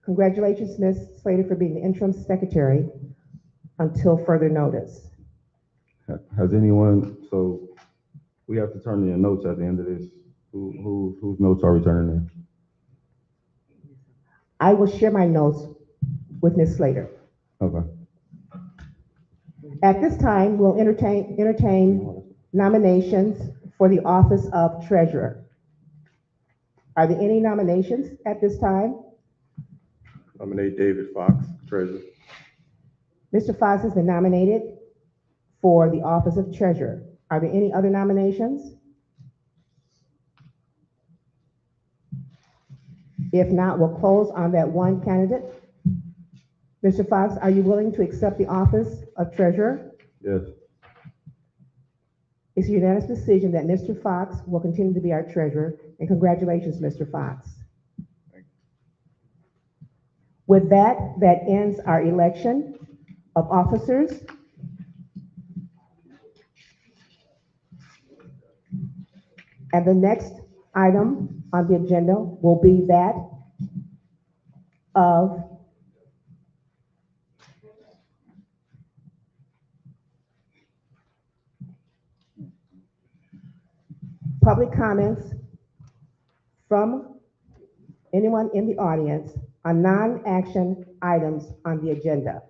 Congratulations, Ms. Slater, for being the interim secretary until further notice. Has anyone, so we have to turn in notes at the end of this. Whose notes are we turning in? I will share my notes with Ms. Slater. Okay. At this time, we'll entertain nominations for the office of treasurer. Are there any nominations at this time? Nominate David Fox, treasurer. Mr. Fox has been nominated for the office of treasurer. Are there any other nominations? If not, we'll close on that one candidate. Mr. Fox, are you willing to accept the office of treasurer? Yes. It's a unanimous decision that Mr. Fox will continue to be our treasurer, and congratulations, Mr. Fox. With that, that ends our election of officers. And the next item on the agenda will be that of public comments from anyone in the audience on non-action items on the agenda.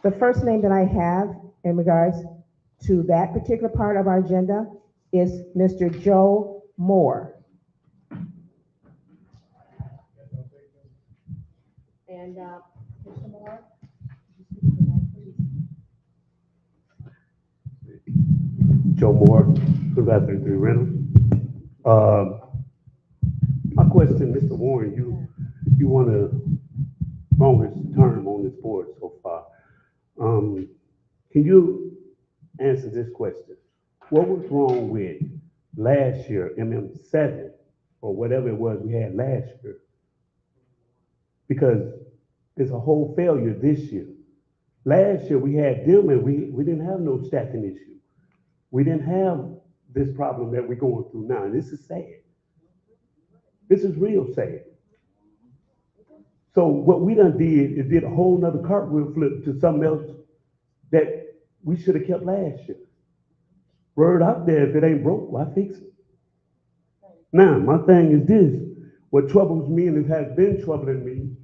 The first name that I have in regards to that particular part of our agenda is Mr. Joe Moore. And Mr. Moore? Joe Moore, Professor through Reynolds. My question, Mr. Warren, you won a longest term on this board so far. Can you answer this question? What was wrong with last year, MM7, or whatever it was we had last year? Because there's a whole failure this year. Last year we had them and we didn't have no staffing issue. We didn't have this problem that we're going through now, and this is sad. This is real sad. So what we done did a whole nother cartwheel flip to something else that we should have kept last year. Word out there, if it ain't broke, why fix it? Now, my thing is this. What troubles me, and it has been troubling me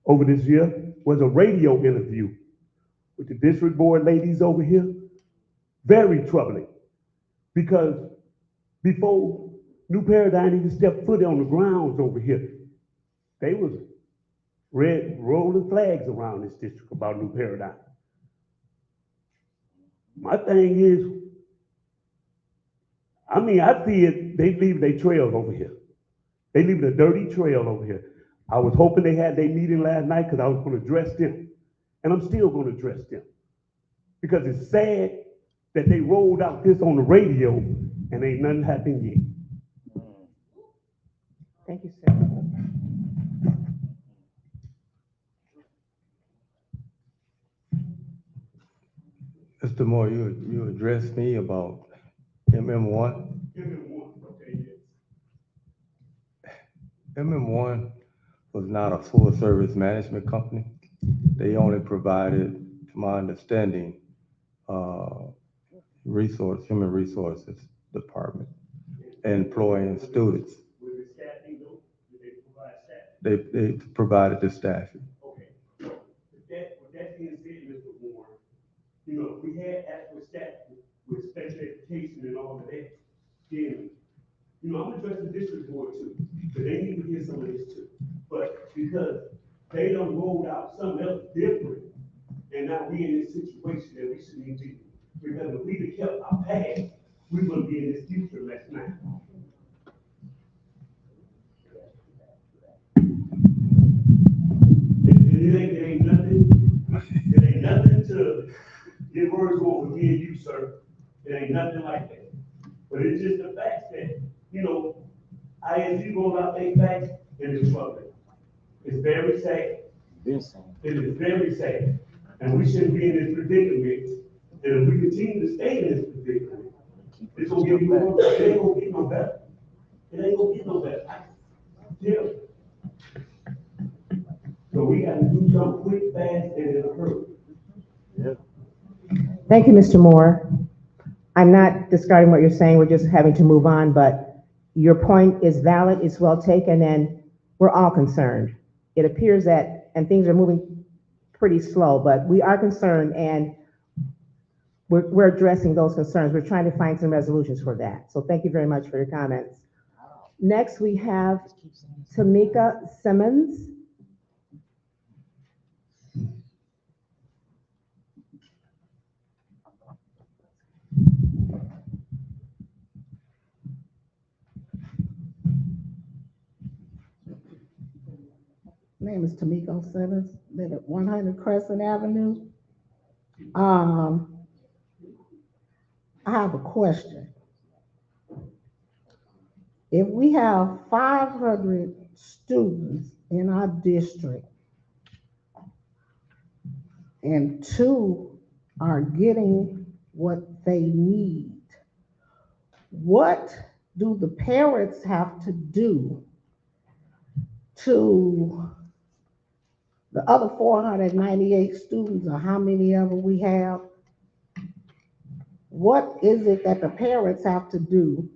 over this year, was a radio interview with the district board ladies over here. Very troubling, because before New Paradigm even stepped foot on the grounds over here, they was red rolling flags around this district about New Paradigm. My thing is, I see it, they leave their trails over here. They leave a dirty trail over here. I was hoping they had their meeting last night because I was going to address them. And I'm still going to address them. Because it's sad that they rolled out this on the radio and ain't nothing happened yet. Thank you, sir. Mr. Moore, you addressed me about MM1. Okay, yes. MM1 was not a full service management company. They only provided, to my understanding, human resources department, employing students. With the staffing though, do they provide staff? They provided the staffing. Okay. With that being said, Mr. Warren, you know, if we had adequate staff with special education and all of that, then, you know, I'm addressing the district board too, but they need to hear some of this too. But because they done rolled out something else different, and now we in this situation that we shouldn't be. Because if we'd have kept our past, we wouldn't be in this future last night. It ain't nothing to get words on with me and you, sir. It ain't nothing like that. But it's just the fact that, you know, ISD rolls out their facts and it's troubling. It's very sad. It is very sad. And we shouldn't be in this predicament. And if we continue to stay in this predicament, it's gonna get even worse. It ain't gonna get no better. It ain't gonna get no better. Yeah. So we gotta do something quick, fast, and in a hurry. Thank you, Mr. Moore. I'm not discarding what you're saying, we're just having to move on, but your point is valid, it's well taken, and we're all concerned. It appears that, and things are moving pretty slow, but we are concerned, and we're addressing those concerns. We're trying to find some resolutions for that. So thank you very much for your comments. Next, we have Tamika Simmons. My name is Tamiko Simmons, live at 100 Crescent Avenue. I have a question. If we have 500 students in our district and 2 are getting what they need, what do the parents have to do to the other 498 students, or how many of them we have? What is it that the parents have to do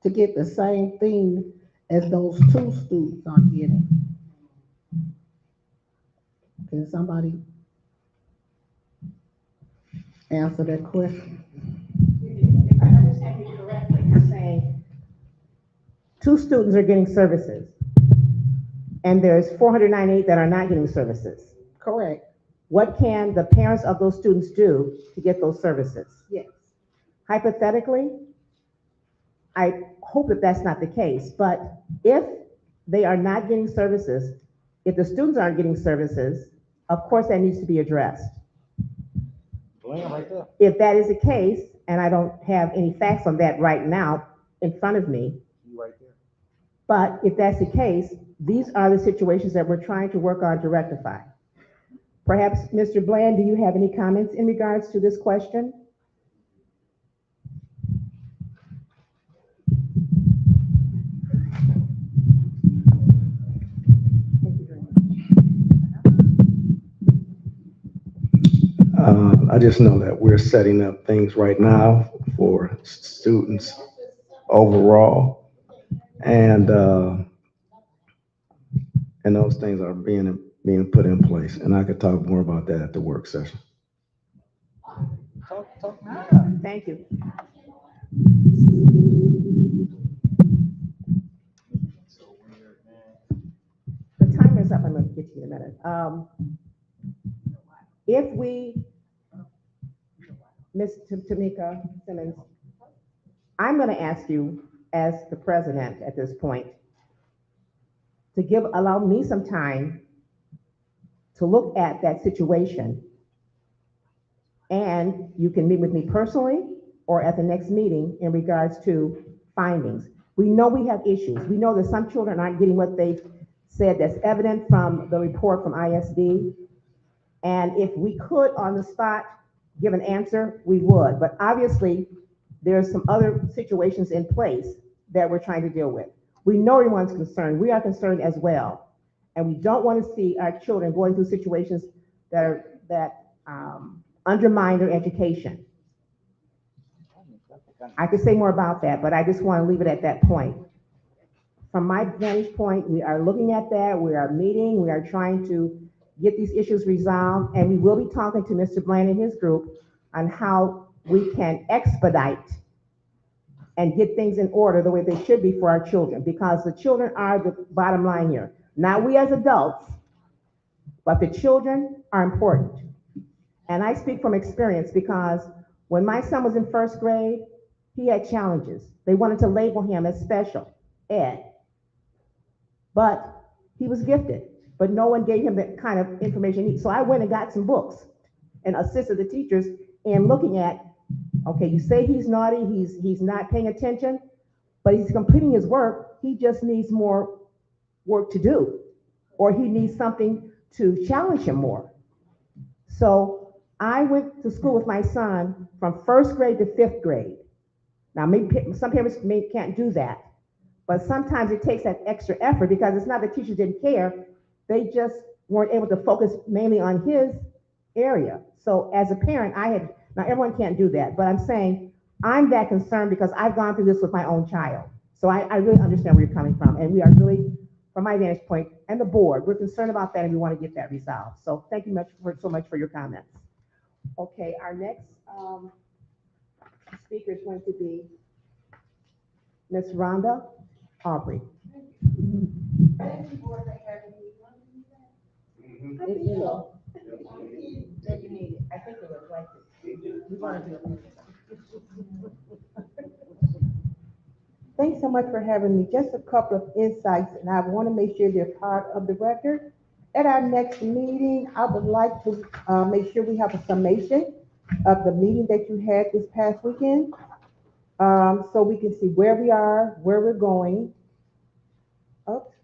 to get the same thing as those 2 students are getting? Can somebody answer that question? If I understand you correctly, you're saying 2 students are getting services, and there's 498 that are not getting services. Correct. What can the parents of those students do to get those services? Yes. Hypothetically, I hope that that's not the case, but if they are not getting services, if the students aren't getting services, of course that needs to be addressed. If that is the case, and I don't have any facts on that right now in front of me, but if that's the case, these are the situations that we're trying to work on to rectify. Perhaps, Mr. Bland, do you have any comments in regards to this question? I just know that we're setting up things right now for students overall, and those things are being put in place. And I could talk more about that at the work session. Thank you. The timer's up. I'm going to get to you in a minute. If we, Ms. Tamika Simmons, I'm going to ask you as the president at this point to allow me some time to look at that situation, and you can meet with me personally or at the next meeting in regards to findings. We know we have issues. We know that some children aren't getting what they've said. That's evident from the report from ISD. And if we could on the spot give an answer, we would. But obviously, there's some other situations in place that we're trying to deal with. We know everyone's concerned. We are concerned as well. And we don't want to see our children going through situations that undermine their education. I could say more about that, but I just want to leave it at that point. From my vantage point, we are looking at that. We are meeting. We are trying to get these issues resolved. And we will be talking to Mr. Bland and his group on how we can expedite and get things in order the way they should be for our children, because the children are the bottom line here. Not we as adults, but the children are important. And I speak from experience because when my son was in first grade, he had challenges. They wanted to label him as special ed, but he was gifted, but no one gave him the kind of information he needed. So I went and got some books and assisted the teachers in looking at, okay, you say he's naughty, he's not paying attention, but he's completing his work. He just needs more work to do, or he needs something to challenge him more. So I went to school with my son from first grade to fifth grade. Now, maybe some parents can't do that, but sometimes it takes that extra effort because it's not that teachers didn't care. They just weren't able to focus mainly on his area. So as a parent, now everyone can't do that, but I'm saying I'm that concerned because I've gone through this with my own child. So I really understand where you're coming from. And we are really, from my vantage point and the board, we're concerned about that and we want to get that resolved. So thank you so much for your comments. Okay, our next speaker is going to be Ms. Rhonda Aubrey. Thank you for having me. I think so. That you need it. I think it was like this. We want to do it. Thanks so much for having me. Just a couple of insights, and I want to make sure they're part of the record. At our next meeting, I would like to make sure we have a summation of the meeting that you had this past weekend, so we can see where we are, where we're going. Oops.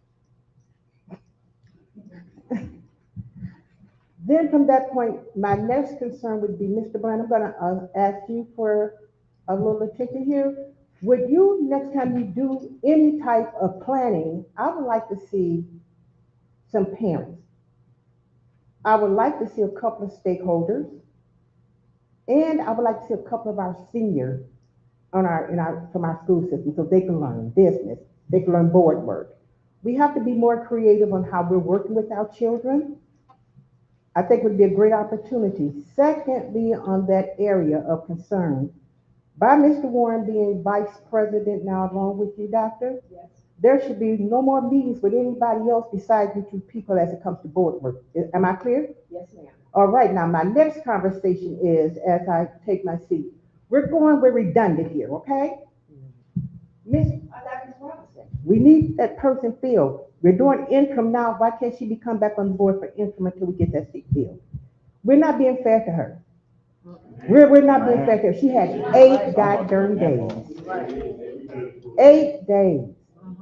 Then from that point, my next concern would be, Mr. Bland, I'm gonna ask you for a little attention here. Would you, next time you do any type of planning, I would like to see some parents. I would like to see a couple of stakeholders, and I would like to see a couple of our seniors from our school system so they can learn business, they can learn board work. We have to be more creative on how we're working with our children. I think it would be a great opportunity. Secondly, on that area of concern, by Mr. Warren being vice president now along with you, Doctor, Yes. there should be no more meetings with anybody else besides you two people as it comes to board work. Am I clear? Yes, ma'am. All right, now my next conversation is, as I take my seat, we're redundant here, okay? Miss Robinson, we need that person filled. We're doing interim now. Why can't she come back on board for interim until we get that seat filled? We're not being fair to her. We're not being fair to her. She had 8 goddamn days. 8 days.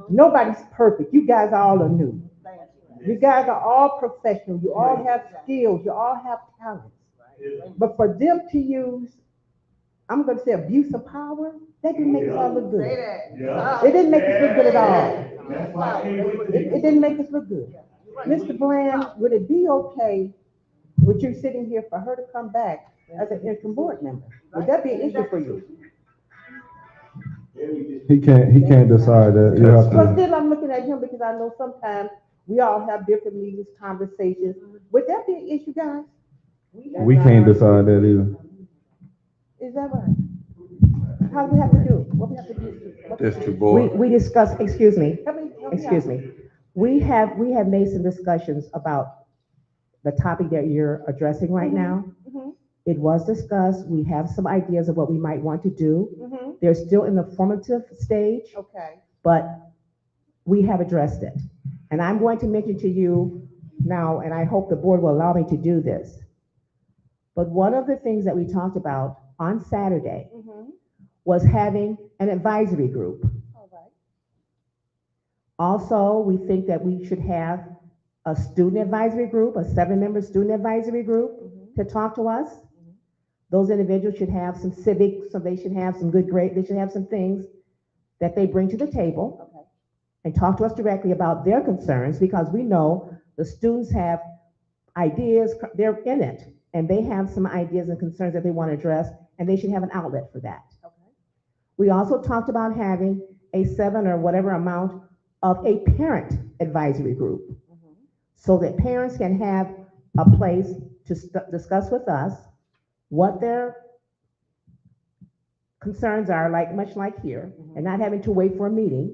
Nobody's perfect. You guys all are new. You guys are all professional. You all have skills. You all have talents. But for them to use, I'm going to say, abuse of power, that didn't make us all look good. It didn't make us look good at all. It didn't make us look good. Mr. Bland, would it be okay with you sitting here for her to come back as an interim board member? Would that be an issue for you? He can't decide that. You have But to. still, I'm looking at him because I know sometimes we all have different meetings, conversations. Would that be an issue, guys? We can't decide that either. Is that right? How do we have to do it? What we have to do? District board. We discussed, excuse me, Help me excuse out. me. We have made some discussions about the topic that you're addressing right now. Mhm, It was discussed. We have some ideas of what we might want to do. mhm. They're still in the formative stage, Okay. but we have addressed it. And I'm going to mention to you now, and I hope the board will allow me to do this. But one of the things that we talked about on Saturday Mhm. was having an advisory group. All right. Also, we think that we should have a student advisory group, a 7-member student advisory group to talk to us. Those individuals should have some civics, so they should have some good grade, they should have some things that they bring to the table and talk to us directly about their concerns, because we know the students have ideas, they're in it, and they have some ideas and concerns that they want to address, and they should have an outlet for that. We also talked about having a 7 or whatever amount of a parent advisory group, so that parents can have a place to discuss with us what their concerns are, like much like here, and not having to wait for a meeting,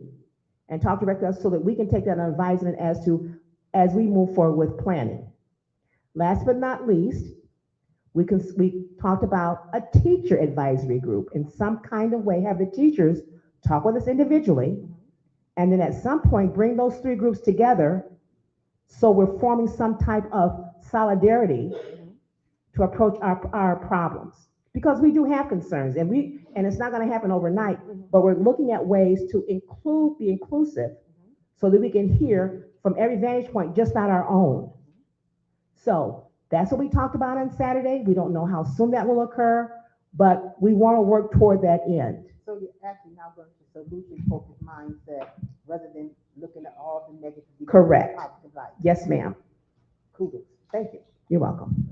and talk directly to us so that we can take that advisement as we move forward with planning. Last but not least, we talked about a teacher advisory group in some kind of way, have the teachers talk with us individually, and then at some point bring those 3 groups together so we're forming some type of solidarity to approach our problems. Because we do have concerns, and it's not going to happen overnight, but we're looking at ways to be inclusive so that we can hear from every vantage point, just not our own. So that's what we talked about on Saturday. We don't know how soon that will occur, but we want to work toward that end. So you're actually now going to solution-focused mindset rather than looking at all the negative. Correct. Positive light. Yes, ma'am. Kudos. Thank you. You're welcome.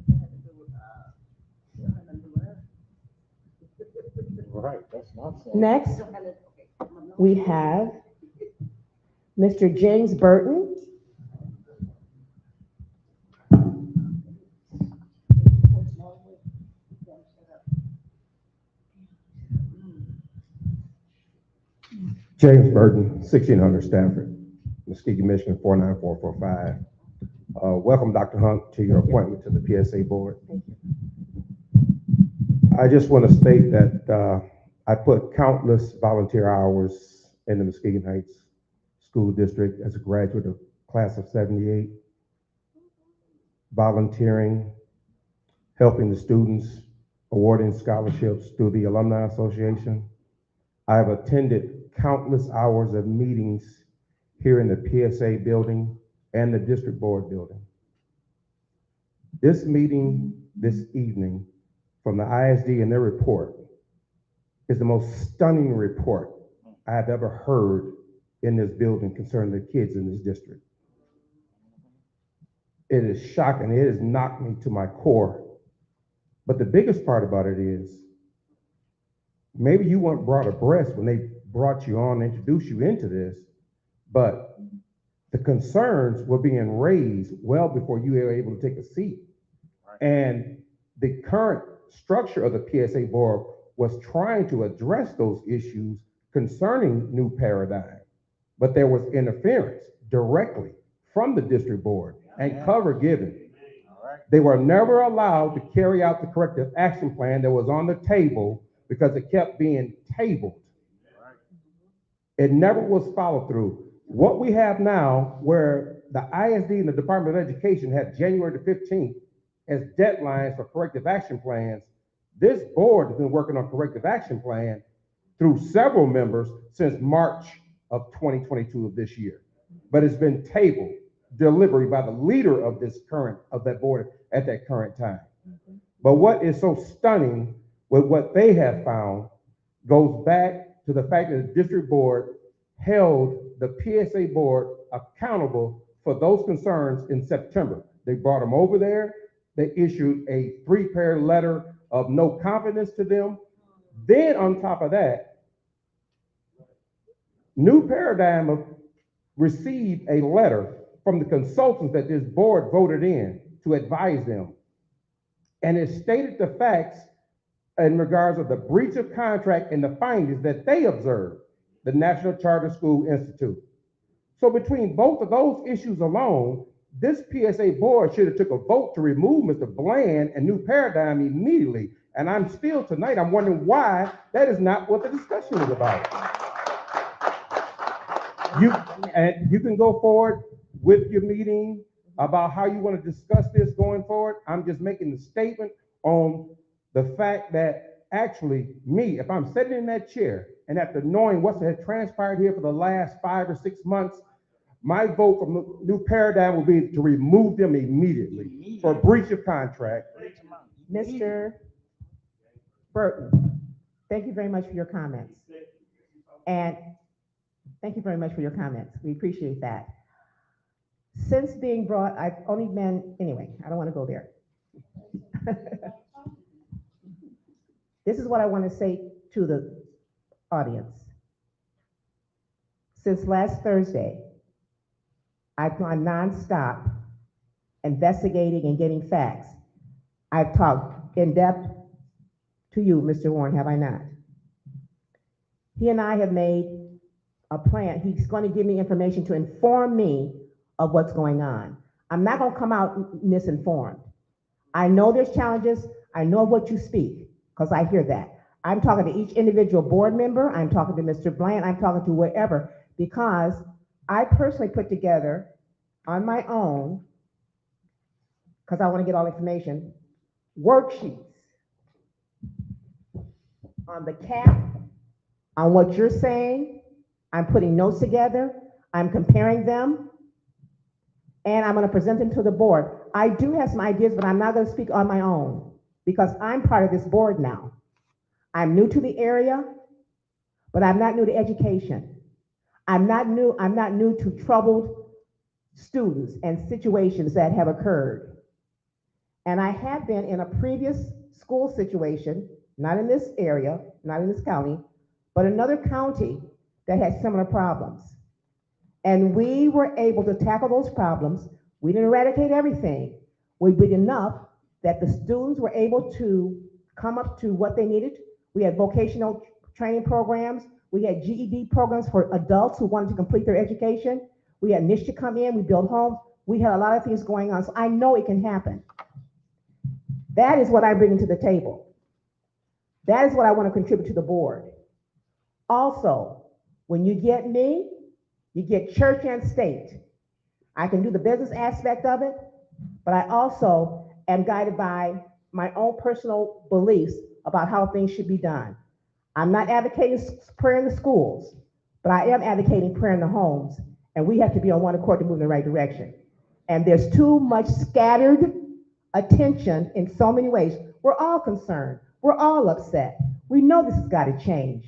Right, that's not so. Next, we have Mr. James Burton. James Burton, 1600 Stafford, Muskegon, Michigan, 49445. Welcome, Dr. Hunt, to your appointment to the PSA board. Thank you. I just want to state that I put countless volunteer hours in the Muskegon Heights School District as a graduate of class of 78, volunteering, helping the students, awarding scholarships through the Alumni Association. I have attended countless hours of meetings here in the PSA building and the district board building. This meeting this evening from the ISD and their report is the most stunning report I have ever heard in this building concerning the kids in this district. It is shocking. It has knocked me to my core. But the biggest part about it is, maybe you weren't brought abreast when they brought you on and introduced you into this, but the concerns were being raised well before you were able to take a seat. And the current structure of the PSA board was trying to address those issues concerning new paradigm, but there was interference directly from the district board and cover given. They were never allowed to carry out the corrective action plan that was on the table because it kept being tabled. It never was followed through. What we have now, where the ISD and the Department of Education had January the 15th as deadlines for corrective action plans, this board has been working on corrective action plan through several members since March of 2022 of this year. But it's been tabled deliberately by the leader of that board at that current time. But what is so stunning with what they have found goes back to the fact that the district board held the PSA board accountable for those concerns in September. They brought them over there. They issued a 3-pair letter of no confidence to them. Then on top of that, New Paradigm received a letter from the consultants that this board voted in to advise them. And it stated the facts in regards of the breach of contract and the findings that they observed, the National Charter School Institute. So between both of those issues alone, this PSA board should have took a vote to remove Mr. Bland and New Paradigm immediately. And I'm wondering why that is not what the discussion is about. You can go forward with your meeting about how you want to discuss this going forward. I'm just making the statement on the fact that actually if I'm sitting in that chair and after knowing what has transpired here for the last 5 or 6 months, my vote from the New Paradigm will be to remove them immediately for breach of contract. Mr. Burton, thank you very much for your comments. And thank you very much for your comments. We appreciate that. Since being brought, I've only been, anyway, I don't want to go there. This is what I want to say to the audience. Since last Thursday, I've gone nonstop investigating and getting facts. I've talked in depth to you, Mr. Warren, have I not? He and I have made a plan. He's going to give me information to inform me of what's going on. I'm not going to come out misinformed. I know there's challenges. I know what you speak, because I hear that. I'm talking to each individual board member. I'm talking to Mr. Bland. I'm talking to wherever, because I personally put together on my own, because I want to get all the information, worksheets on the cap, on what you're saying. I'm putting notes together. I'm comparing them, and I'm going to present them to the board. I do have some ideas, but I'm not going to speak on my own because I'm part of this board now. I'm new to the area, but I'm not new to education. I'm not new to troubled students and situations that have occurred. And I have been in a previous school situation, not in this area, not in this county, but another county that had similar problems. And we were able to tackle those problems. We didn't eradicate everything. We did enough that the students were able to come up to what they needed. We had vocational training programs. We had GED programs for adults who wanted to complete their education. We had NISHA come in, we built homes. We had a lot of things going on, so I know it can happen. That is what I bring to the table. That is what I want to contribute to the board. Also, when you get me, you get church and state. I can do the business aspect of it, but I also am guided by my own personal beliefs about how things should be done. I'm not advocating prayer in the schools, but I am advocating prayer in the homes, and we have to be on one accord to move in the right direction. And there's too much scattered attention in so many ways. We're all concerned. We're all upset. We know this has got to change.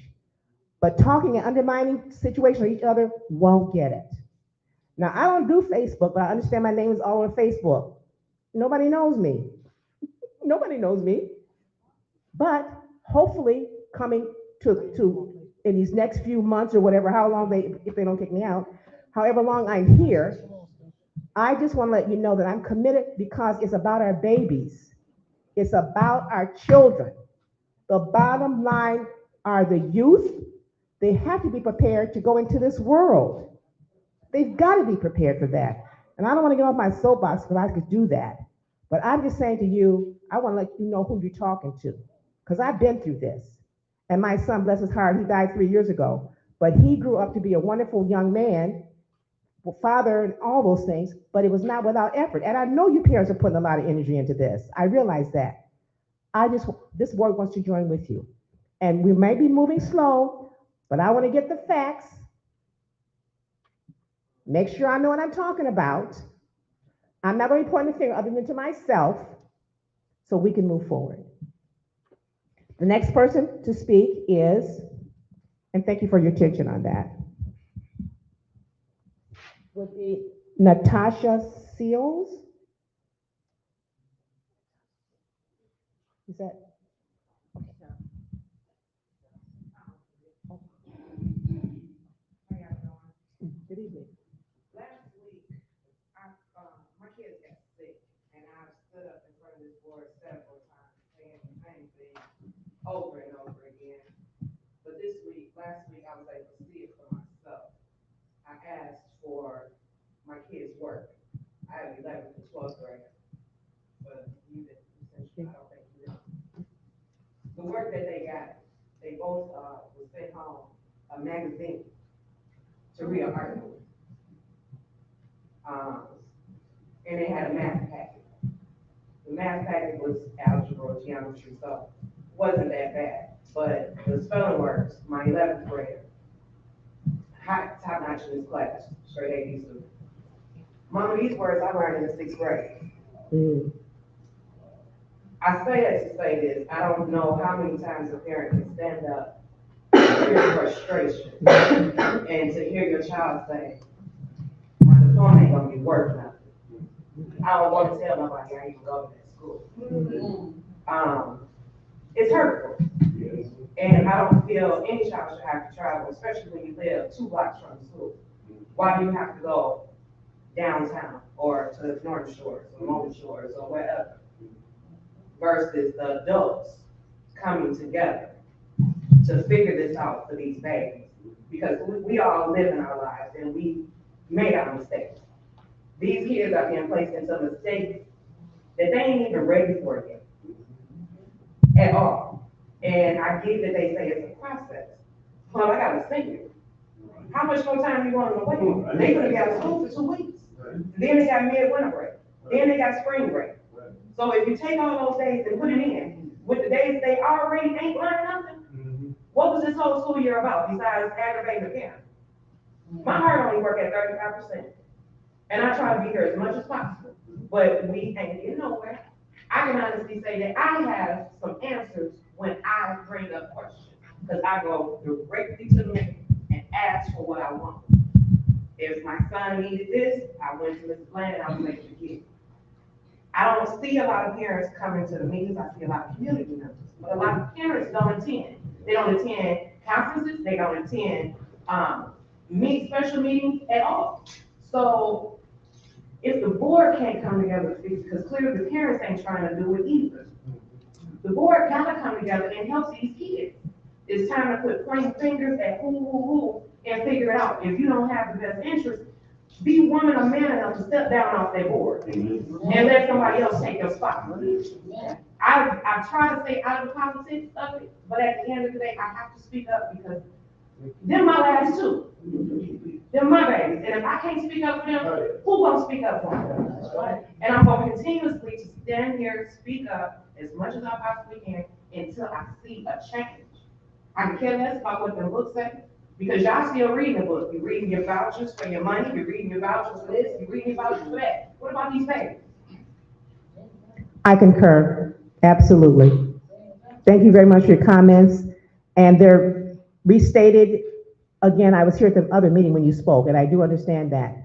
But talking and undermining situations with each other won't get it. Now, I don't do Facebook, but I understand my name is all over Facebook. Nobody knows me. Nobody knows me. But hopefully, coming to in these next few months or whatever, how long if they don't kick me out, however long I'm here, I just want to let you know that I'm committed because it's about our babies. It's about our children. The bottom line are the youth. They have to be prepared to go into this world. They've got to be prepared for that. And I don't want to get off my soapbox because I could do that. But I'm just saying to you, I want to let you know who you're talking to, because I've been through this. And my son, bless his heart, he died 3 years ago. But he grew up to be a wonderful young man, father, and all those things, but it was not without effort. And I know you parents are putting a lot of energy into this. I realize that. This board wants to join with you. And we may be moving slow, but I want to get the facts, make sure I know what I'm talking about. I'm not going to be pointing the finger other than to myself, so we can move forward. The next person to speak is, and thank you for your attention on that, would be Natasha Seals. Is that? Good evening. Last week, my kids got sick, and I stood up in front of this board several times saying the same thing over and over again. But last week, I was able to see it for myself. I asked for my kids' work. I have 11th and 12th grade, but you didn't, I don't think you did. The work that they got, they both was sent home a magazine to read an article. And they had a math packet. The math packet was algebra, geometry, so it wasn't that bad. But the spelling words, my 11th grader, top notch in his class, straight A student. Mama, these words I learned in the 6th grade. I say that to say this, I don't know how many times a parent can stand up and hear frustration and to hear your child say, my diploma ain't gonna be worth nothing. I don't want to tell nobody I even go to that school. It's hurtful. And I don't feel any child should have to travel, especially when you live 2 blocks from the school. Why do you have to go downtown or to the North Shores or Mobile Shores or wherever? Versus the adults coming together to figure this out for these babies. Because we all live in our lives and we made our mistakes. These kids are being placed into mistakes that they ain't even ready for yet at all. And I get that they say it's a process. Well, I got a senior. How much more time do you want them to wait? They could have got school for 2 weeks. Then they got midwinter break. Then they got spring break. So if you take all those days and put it in, with the days they already ain't learning nothing, what was this whole school year about besides aggravating the parent? My heart only work at 35%. And I try to be here as much as possible. But we ain't getting nowhere. I can honestly say that I have some answers when I bring up questions. Because I go directly to the man and ask for what I want. If my son needed this, I went to Mrs. Bland and I was able to get it. I don't see a lot of parents coming to the meetings. I see a lot of community members. But a lot of parents don't attend. They don't attend conferences. They don't attend special meetings at all. So if the board can't come together to fix, because clearly the parents ain't trying to do it either. The board gotta come together and help these kids. It's time to put pointing fingers at who, and figure it out. If you don't have the best interest, be woman or man enough to step down off that board and let somebody else take your spot. I try to stay out of the politics of it, but at the end of the day, I have to speak up because they're my last two. They're my babies. And if I can't speak up for them, who gonna speak up for them? And I'm gonna continuously to stand here, speak up as much as I possibly can until I see a change. I can care less about what the book says, because y'all still reading the book. You're reading your vouchers for your money, you're reading your vouchers for this, you're reading your vouchers for that. What about these babies? I concur, absolutely. Thank you very much for your comments. And they're restated, again, I was here at the other meeting when you spoke, and I do understand that.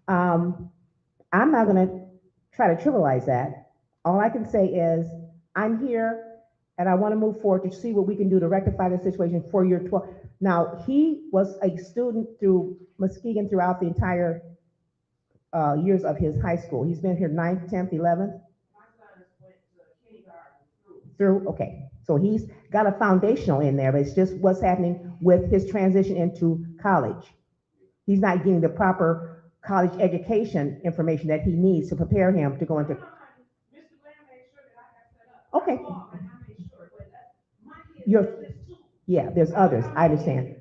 I'm not gonna try to trivialize that. All I can say is, I'm here and I wanna move forward to see what we can do to rectify the situation for year 12. Now, he was a student through Muskegon throughout the entire years of his high school. He's been here 9th, 10th, 11th? Through, okay. So he's got a foundational in there, but it's just what's happening with his transition into college. He's not getting the proper college education information that he needs to prepare him to go into. Okay. Yeah, there's others, I understand.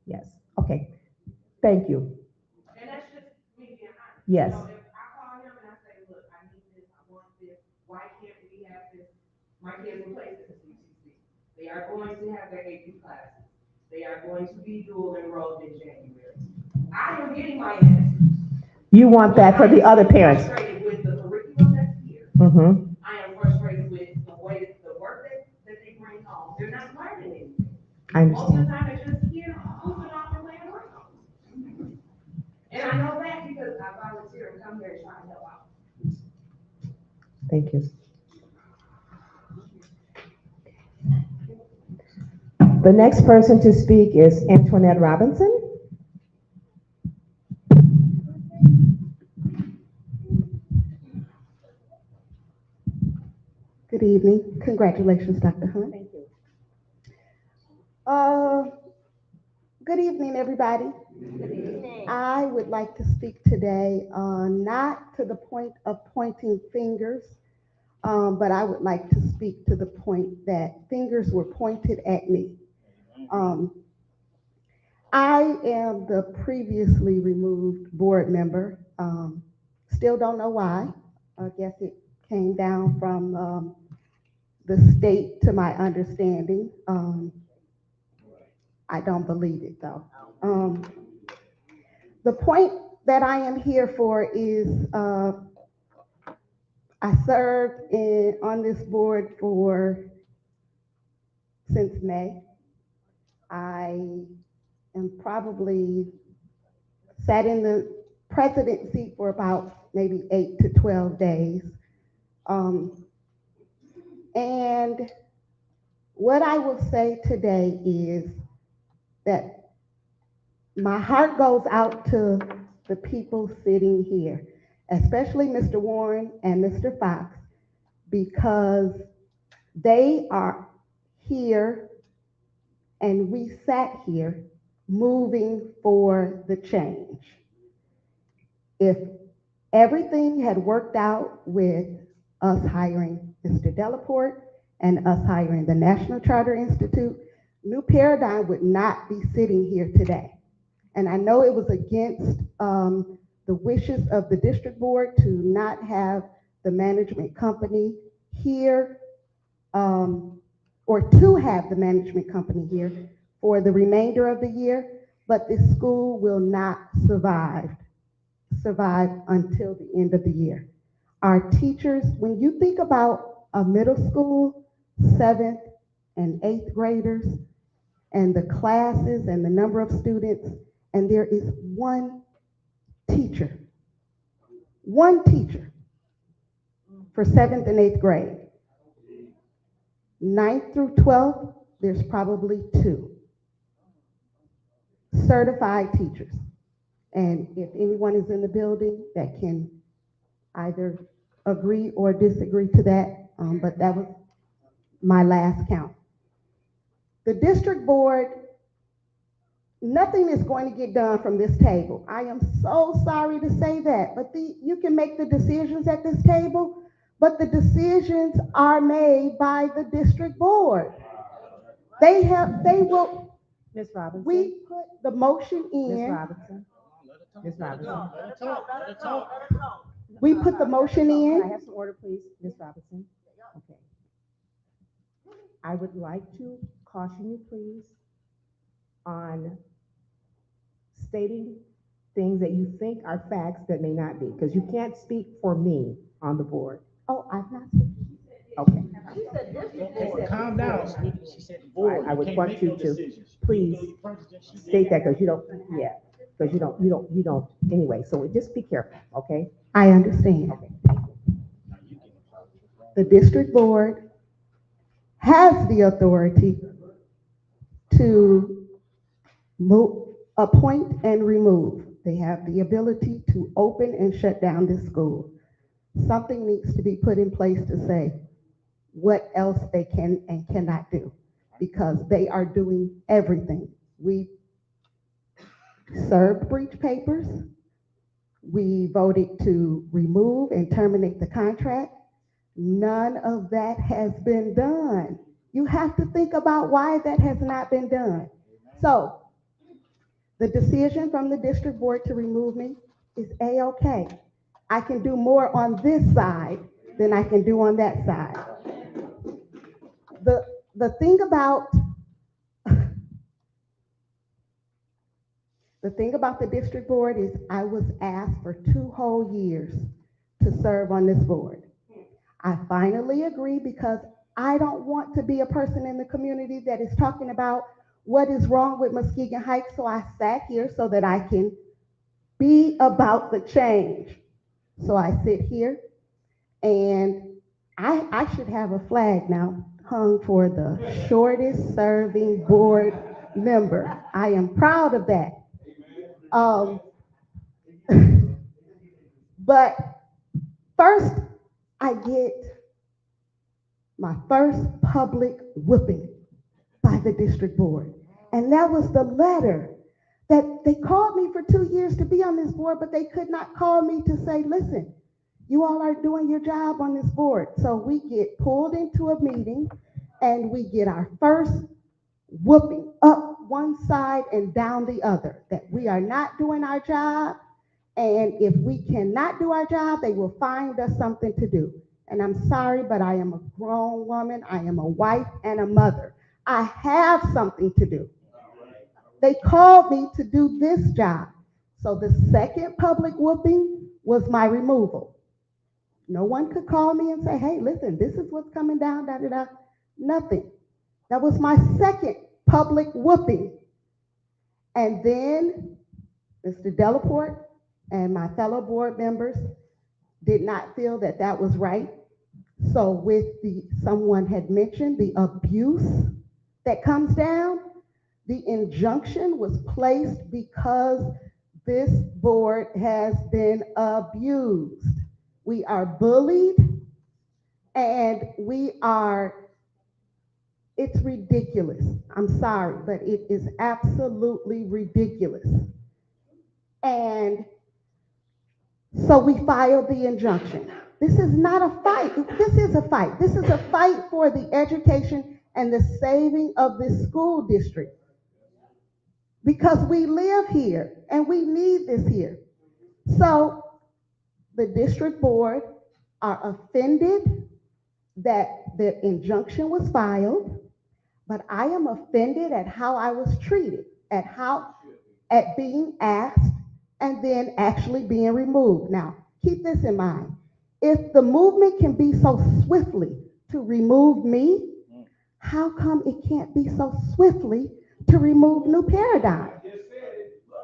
Yes, okay. Thank you. And that's just me being honest. Yes. So if I call him and I say, look, I need this, I want this, why can't we have this? My kids will place at CCC. They are going to have their AP classes. They are going to be dual enrolled in January. I am getting my answers. You want that for the other parents? I'm frustrated with the curriculum that's here. Mm-hmm. I am frustrated with the way, the work that they bring home. They're not learning anything. I understand. Most of the time, they're just here, hooping off and playing around. And I know that because I volunteer and come here and try to help out. Thank you. The next person to speak is Antoinette Robinson. Good evening. Congratulations, Dr. Hunt. Thank you. Good evening, everybody. Good evening. I would like to speak today not to the point of pointing fingers, but I would like to speak to the point that fingers were pointed at me. I am the previously removed board member. Still don't know why. I guess it came down from the state, to my understanding. I don't believe it though. The point that I am here for is I served on this board since May. I am probably sat in the president seat for about maybe 8 to 12 days. And what I will say today is that my heart goes out to the people sitting here, especially Mr. Warren and Mr. Fox, because they are here and we sat here moving for the change. If everything had worked out with us hiring Mr. Delaporte and us hiring the National Charter Institute, New Paradigm would not be sitting here today. And I know it was against the wishes of the district board to not have the management company here, or to have the management company here for the remainder of the year, but this school will not survive until the end of the year. Our teachers, when you think about a middle school, 7th and 8th graders, and the classes and the number of students, and there is one teacher for 7th and 8th grade. 9th through 12th, there's probably 2 certified teachers. And if anyone is in the building that can either agree or disagree to that, but that was my last count. The district board, nothing is going to get done from this table. I am so sorry to say that, but you can make the decisions at this table, but the decisions are made by the district board. They will. Ms. Robinson. We put the motion in. Ms. Robinson. Ms. Robinson. We put the motion in. Can I have some order, please, Ms. Robinson? Okay. I would like to caution you, please, on stating things that you think are facts that may not be, because you can't speak for me on the board. Oh, I'm not speaking. Okay. Calm down. She said the board. I would can't want make you no to decisions. please state that, because you don't, because you don't, anyway, so just be careful, okay? I understand. Okay. The district board has the authority to appoint and remove. They have the ability to open and shut down this school. Something needs to be put in place to say what else they can and cannot do, because they are doing everything. We served breach papers. We voted to remove and terminate the contract. None of that has been done. You have to think about why that has not been done. So the decision from the district board to remove me is A-okay. I can do more on this side than I can do on that side. The thing about the district board is I was asked for 2 whole years to serve on this board. I finally agree, because I don't want to be a person in the community that is talking about what is wrong with Muskegon Heights, so I sat here so that I can be about the change. So I sit here, and I should have a flag now hung for the shortest serving board member. I am proud of that. But first, I get my first public whooping by the district board. And that was the letter that they called me for 2 years to be on this board, but they could not call me to say, listen, you all are doing your job on this board. So we get pulled into a meeting and we get our first whooping up one side and down the other, that we are not doing our job. And if we cannot do our job, they will find us something to do. And I'm sorry, but I am a grown woman. I am a wife and a mother. I have something to do. They called me to do this job. So the second public whooping was my removal. No one could call me and say, hey, listen, this is what's coming down, da, da, da. Nothing. That was my second public whooping. And then Mr. Delaporte and my fellow board members did not feel that that was right. So with someone had mentioned the abuse that comes down, the injunction was placed because this board has been abused. We are bullied and it's ridiculous. I'm sorry, but it is absolutely ridiculous. And so we filed the injunction. This is not a fight. This is a fight. This is a fight for the education and the saving of this school district. Because we live here and we need this here. So the district board are offended that the injunction was filed, but I am offended at how I was treated, at being asked and then actually being removed. Now, keep this in mind. If the movement can be so swiftly to remove me, how come it can't be so swiftly to remove New Paradigm?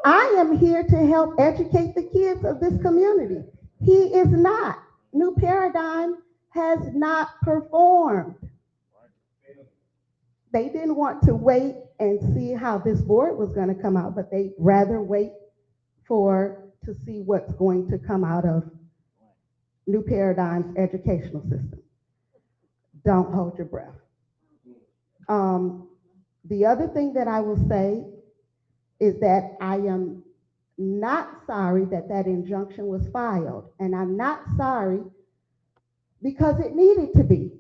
I am here to help educate the kids of this community. He is not. New Paradigm has not performed. They didn't want to wait and see how this board was going to come out, but they'd rather wait to see what's going to come out of New Paradigm's educational system. Don't hold your breath. The other thing that I will say is that I am not sorry that that injunction was filed, and I'm not sorry because it needed to be.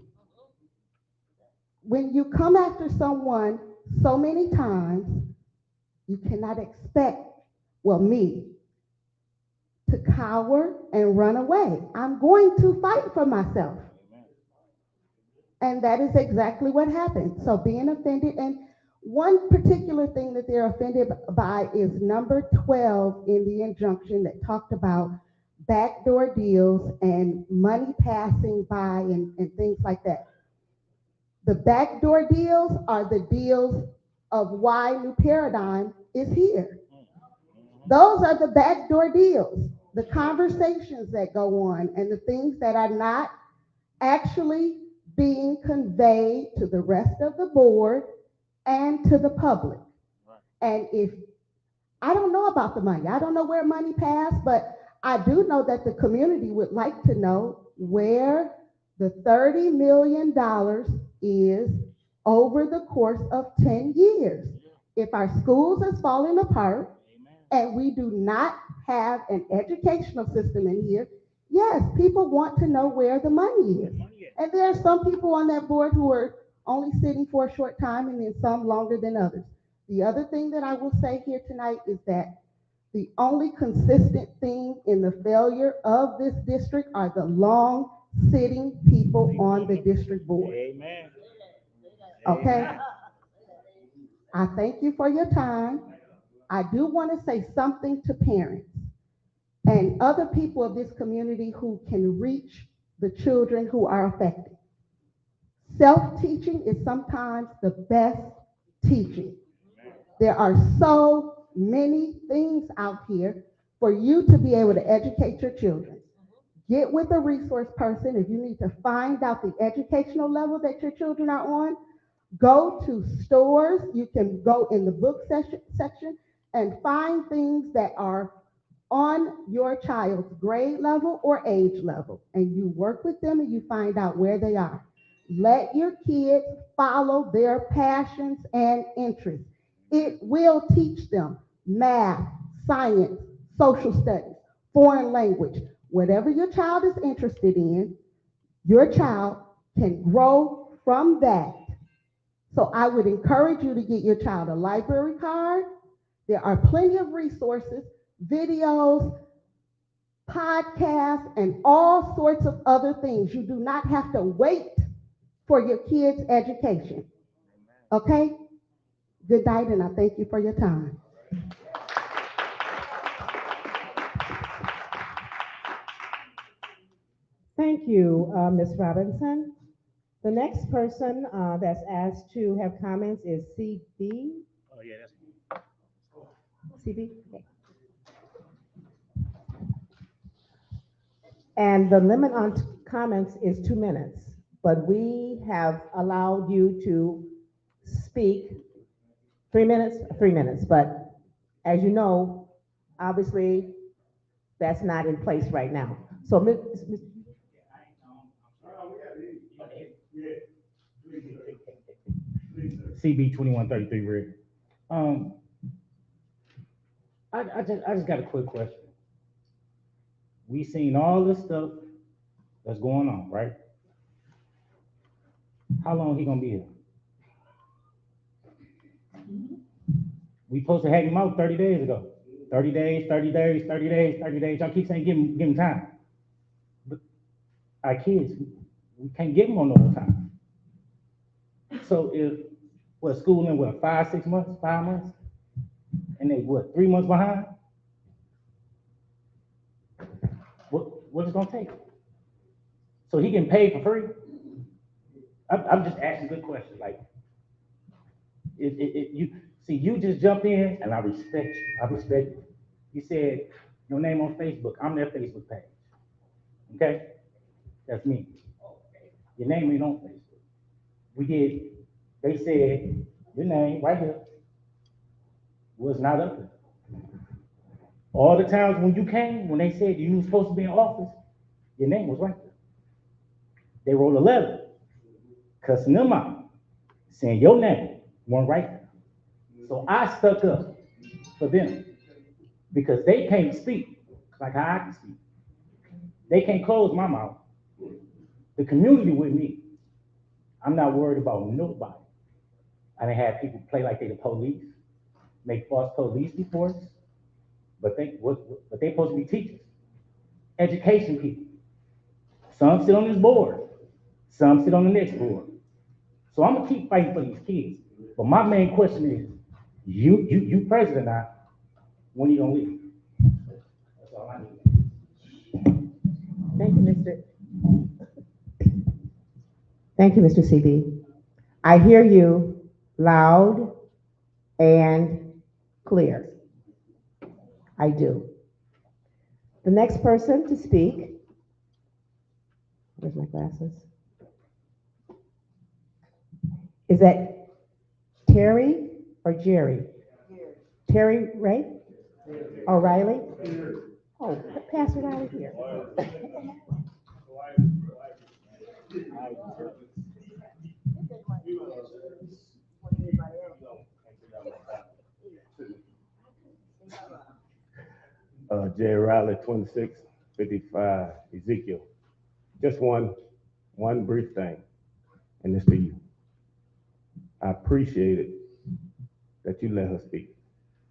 When you come after someone so many times, you cannot expect, me, to cower and run away. I'm going to fight for myself. And that is exactly what happened. So being offended, and one particular thing that they're offended by is number 12 in the injunction that talked about backdoor deals and money passing by and things like that. The backdoor deals are the deals of why New Paradigm is here. Those are the backdoor deals, the conversations that go on and the things that are not actually being conveyed to the rest of the board and to the public. And if I don't know about the money, I don't know where money passed, but I do know that the community would like to know where the $30 million is over the course of 10 years. If our schools is falling apart and we do not have an educational system in here, yes, people want to know where the money is. And there are some people on that board who are only sitting for a short time and then some longer than others. The other thing that I will say here tonight is that the only consistent thing in the failure of this district are the long-sitting people on the district board. Amen. Okay? I thank you for your time. I do want to say something to parents and other people of this community who can reach the children who are affected. Self-teaching is sometimes the best teaching. There are so many things out here for you to be able to educate your children. Get with a resource person. If you need to find out the educational level that your children are on, go to stores. You can go in the book section and find things that are on your child's grade level or age level. And you work with them and you find out where they are. Let your kids follow their passions and interests. It will teach them math, science, social studies, foreign language. Whatever your child is interested in, your child can grow from that. So I would encourage you to get your child a library card. There are plenty of resources, videos, podcasts, and all sorts of other things. You do not have to wait for your kids' education. Okay? Good night, and I thank you for your time. Thank Thank you, Ms. Robinson. The next person that's asked to have comments is CB. Oh, yeah, that's. CB? Okay. And the limit on comments is 2 minutes, but we have allowed you to speak 3 minutes, 3 minutes. But as you know, obviously, that's not in place right now. So, CB 2133 Red. I just got a quick question. We seen all this stuff that's going on, right? How long he gonna be here? We supposed to have him out 30 days ago. 30 days, 30 days, 30 days, 30 days. Y'all keep saying give him time. But our kids, we can't give them on no time. So if what school in what 5, 6 months, 5 months, and they what 3 months behind? What it's gonna take? So he getting paid for free? I'm just asking good questions. Like, you see, you just jumped in, and I respect you. I respect you. You said your name on Facebook. I'm their Facebook page. Okay, that's me. Your name ain't on Facebook. We did. They said your name right here was not up there. All the times when you came, when they said you were supposed to be in office, your name was right there. They wrote a letter cussing them out, saying your name wasn't right there. So I stuck up for them because they can't speak like how I can speak. They can't close my mouth. The community with me, I'm not worried about nobody. I done had people play like they the police, make false police reports, but they supposed to be teachers, education people. Some sit on this board, some sit on the next board. So I'm gonna keep fighting for these kids. But my main question is, you president now, when you gonna leave? That's all I need. Thank you, Mr. CB. I hear you loud and clear. I do. The next person to speak, where's my glasses? Is that Terry or Jerry? Terry Ray? O'Reilly? Oh, Pastor Riley here. J. Riley, 2655 Ezekiel. Just one brief thing, and it's to you. I appreciate it that you let her speak.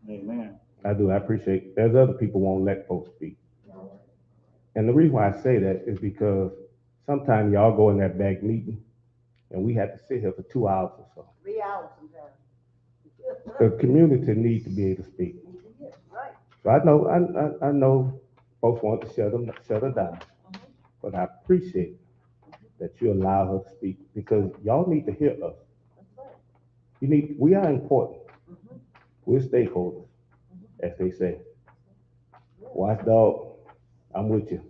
Amen. I do. I appreciate it. There's other people won't let folks speak. And the reason why I say that is because sometimes y'all go in that back meeting and we have to sit here for 2 hours or so. 3 hours sometimes. The community needs to be able to speak. So I know folks want to shut her down, but I appreciate that you allow her to speak because y'all need to hear us. We are important. We're stakeholders, as they say. Watchdog, I'm with you.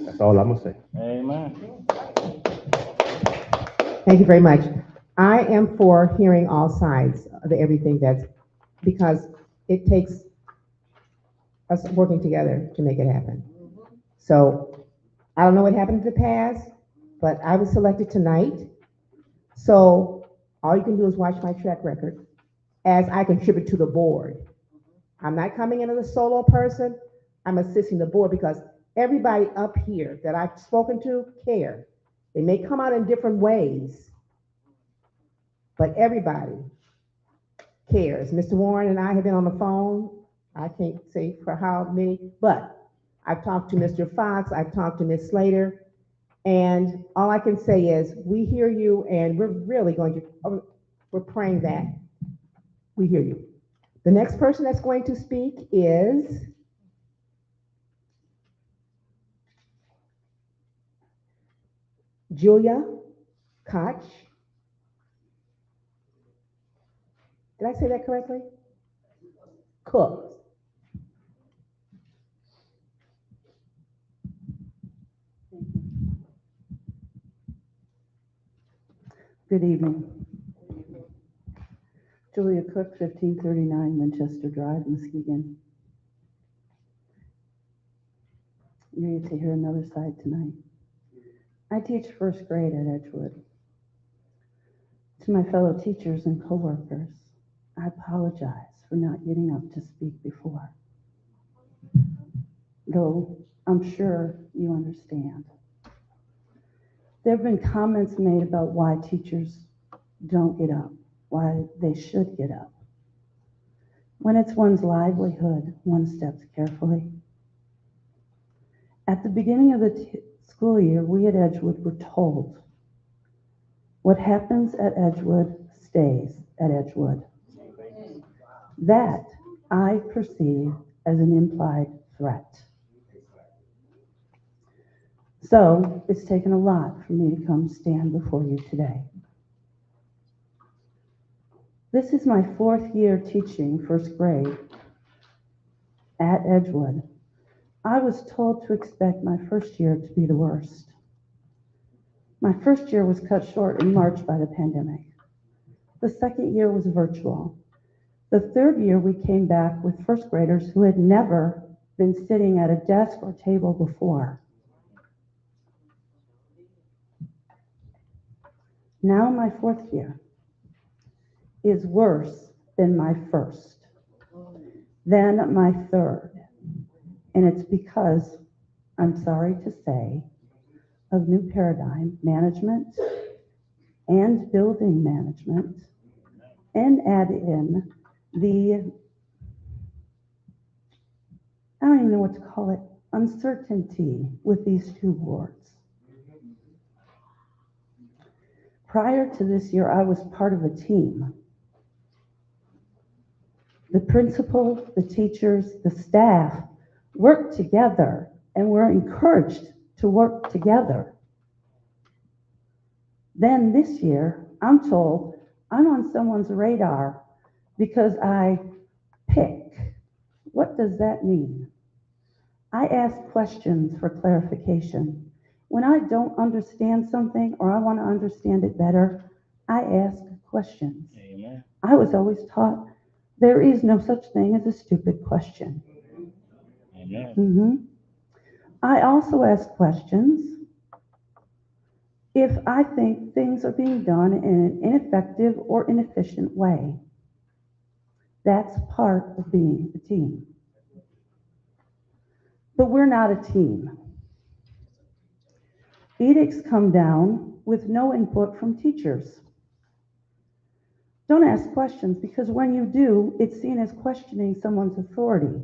That's all I'm gonna say. Amen. Thank you very much. I am for hearing all sides of everything because it takes us working together to make it happen. So I don't know what happened in the past, but I was selected tonight. So all you can do is watch my track record as I contribute to the board. I'm not coming in as a solo person. I'm assisting the board because everybody up here that I've spoken to care. They may come out in different ways, but everybody cares. Mr. Warren and I have been on the phone. I can't say for how many, but I've talked to Mr. Fox, I've talked to Ms. Slater, and all I can say is we hear you and we're really we're praying that we hear you. The next person that's going to speak is Julia Koch. Did I say that correctly? Cook. Good evening. Julia Cook, 1539 Winchester Drive, Muskegon. You get to hear another side tonight. I teach first grade at Edgewood. To my fellow teachers and coworkers, I apologize for not getting up to speak before, though I'm sure you understand. There have been comments made about why teachers don't get up, why they should get up. When it's one's livelihood, one steps carefully. At the beginning of the school year, we at Edgewood were told, what happens at Edgewood stays at Edgewood. That I perceive as an implied threat. So it's taken a lot for me to come stand before you today. This is my 4th year teaching first grade at Edgewood. I was told to expect my first year to be the worst. My first year was cut short in March by the pandemic. The second year was virtual. The third year we came back with first graders who had never been sitting at a desk or table before. Now my 4th year is worse than my first, then my third. And it's because, I'm sorry to say, of new paradigm management and building management, and add in the, I don't even know what to call it, uncertainty with these 2 boards. Prior to this year, I was part of a team. The principal, the teachers, the staff worked together and were encouraged to work together. Then this year, I'm told I'm on someone's radar because I pick. What does that mean? I ask questions for clarification. When I don't understand something or I want to understand it better, I ask questions. Amen. I was always taught there is no such thing as a stupid question. Amen. I also ask questions if I think things are being done in an ineffective or inefficient way. That's part of being a team. But we're not a team. Edicts come down with no input from teachers. Don't ask questions, because when you do, it's seen as questioning someone's authority.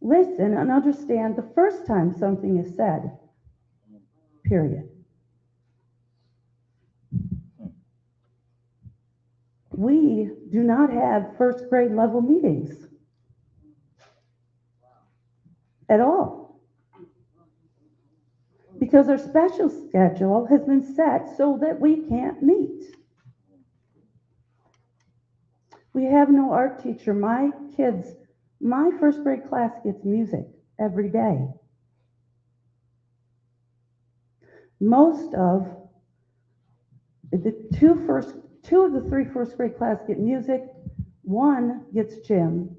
Listen and understand the first time something is said, period. We do not have first grade level meetings at all, because our special schedule has been set so that we can't meet. We have no art teacher. My first grade class gets music every day. Most of the two of the 3 first grade class get music, 1 gets gym.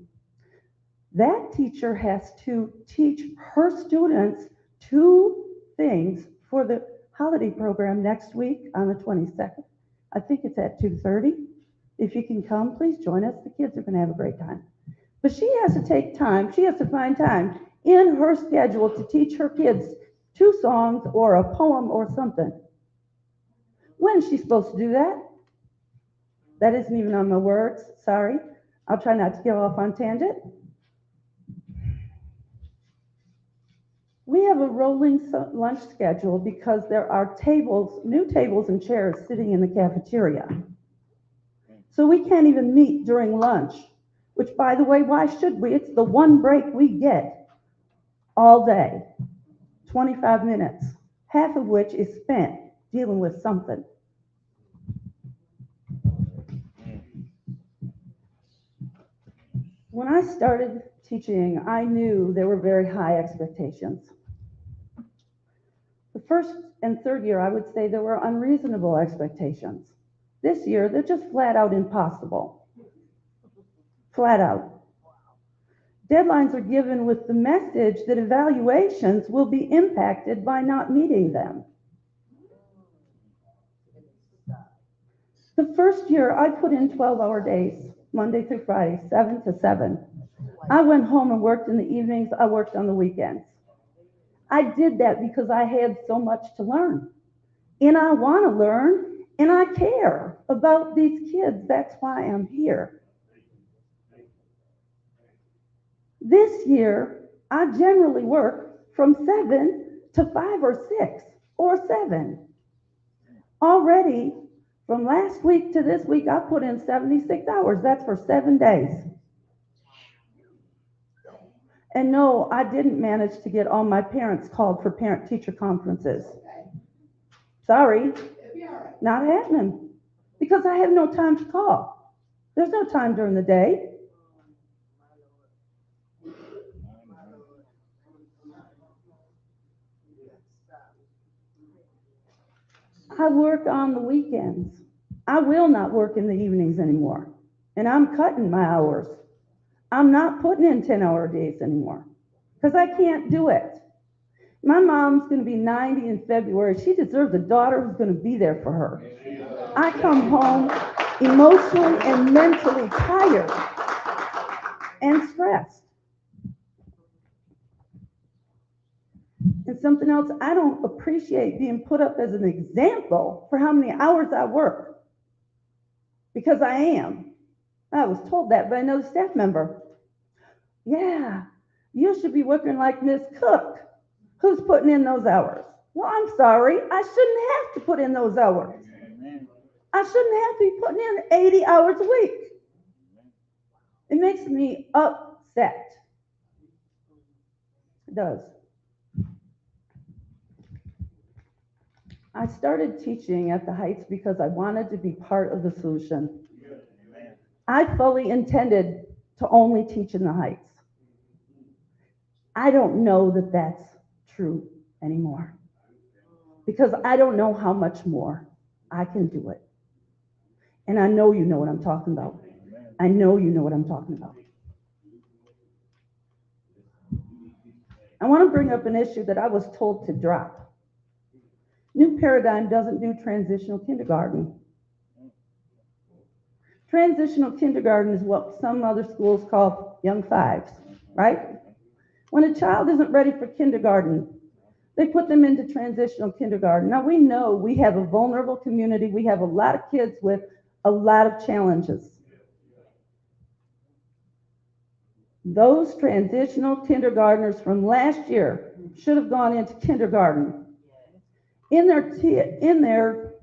That teacher has to teach her students 2 things for the holiday program next week on the 22nd. I think it's at 2:30. If you can come, please join us. The kids are going to have a great time. But she has to take time, she has to find time in her schedule to teach her kids 2 songs or a poem or something. When is she supposed to do that? That isn't even on my words, sorry. I'll try not to get off on tangent. We have a rolling lunch schedule because there are new tables and chairs sitting in the cafeteria. So we can't even meet during lunch, which, by the way, why should we? It's the one break we get all day, 25 minutes, half of which is spent dealing with something. When I started teaching, I knew there were very high expectations. The first and third year, I would say there were unreasonable expectations. This year, they're just flat out impossible. Flat out. Deadlines are given with the message that evaluations will be impacted by not meeting them. The first year, I put in 12-hour days, Monday through Friday, 7 to 7. I went home and worked in the evenings. I worked on the weekends. I did that because I had so much to learn. And I want to learn, and I care about these kids. That's why I'm here. This year, I generally work from 7 to 5 or 6 or 7. Already, from last week to this week, I put in 76 hours. That's for 7 days. And no, I didn't manage to get all my parents called for parent-teacher conferences. Sorry, not happening. Because I have no time to call. There's no time during the day. I work on the weekends. I will not work in the evenings anymore. And I'm cutting my hours. I'm not putting in 10-hour days anymore because I can't do it. My mom's going to be 90 in February. She deserves a daughter who's going to be there for her. I come home emotionally and mentally tired and stressed. And something else, I don't appreciate being put up as an example for how many hours I work. Because I am. I was told that by another staff member. Yeah, you should be working like Miss Cook. Who's putting in those hours? Well, I'm sorry, I shouldn't have to put in those hours. I shouldn't have to be putting in 80 hours a week. It makes me upset. It does. I started teaching at the Heights because I wanted to be part of the solution. I fully intended to only teach in the Heights. I don't know that that's true anymore because I don't know how much more I can do it. And I know you know what I'm talking about. I know you know what I'm talking about. I want to bring up an issue that I was told to drop. New Paradigm doesn't do transitional kindergarten. Transitional kindergarten is what some other schools call young fives, right? When a child isn't ready for kindergarten, they put them into transitional kindergarten. Now we know we have a vulnerable community. We have a lot of kids with a lot of challenges. Those transitional kindergartners from last year should have gone into kindergarten. In their,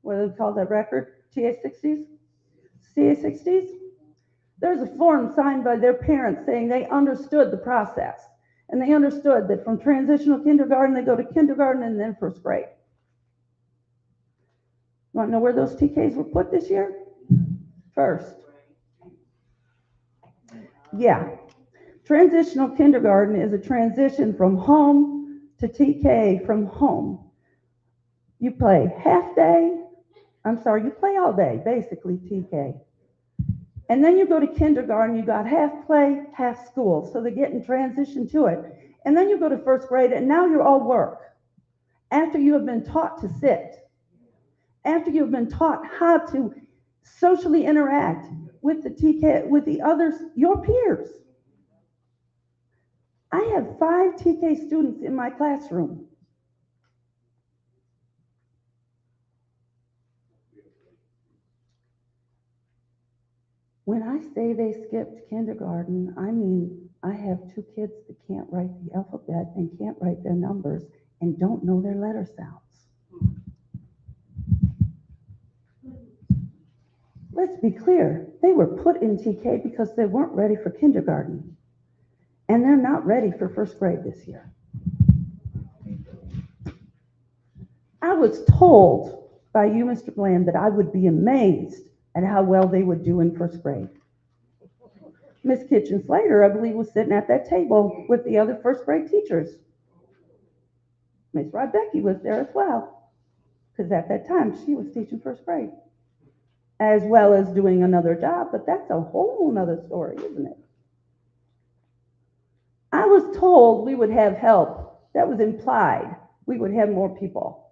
what do they call that record? TA60s? CA60s? There's a form signed by their parents saying they understood the process. And they understood that from transitional kindergarten, they go to kindergarten and then first grade. You want to know where those TKs were put this year? First. Yeah. Transitional kindergarten is a transition from home to TK from home. You play you play all day, basically TK. And then you go to kindergarten, you got half play, half school. So they're getting transition to it. And then you go to first grade, and now you're all work. After you have been taught to sit, after you have been taught how to socially interact with the TK, with the others, your peers. I have 5 TK students in my classroom. When I say they skipped kindergarten, I mean I have 2 kids that can't write the alphabet and can't write their numbers and don't know their letter sounds. Let's be clear, they were put in TK because they weren't ready for kindergarten. And they're not ready for first grade this year. was told by you, Mr. Bland, that I would be amazed at how well they would do in first grade. Miss Kitchen Slater, I believe, was sitting at that table with the other first grade teachers. Miss Rodbecky was there as well, because at that time she was teaching first grade, as well as doing another job, but that's a whole nother story, isn't it? I was told we would have help. That was implied. We would have more people.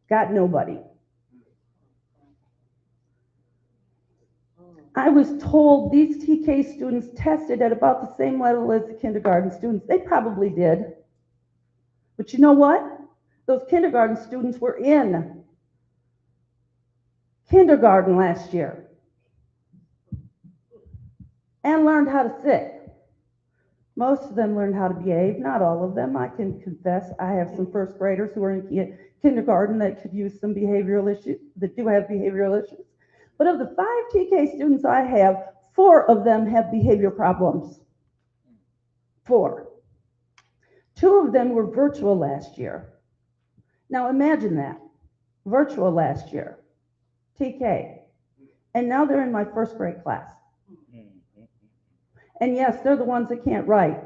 Got nobody. I was told these TK students tested at about the same level as the kindergarten students. They probably did. But you know what? Those kindergarten students were in kindergarten last year and learned how to sit. Most of them learned how to behave, not all of them. I can confess I have some first graders who are in kindergarten that could use some behavioral issues, that do have behavioral issues. But of the 5 TK students I have, 4 of them have behavior problems. 4. 2 of them were virtual last year. Now imagine that, virtual last year, TK. And now they're in my first grade class. And yes, they're the ones that can't write.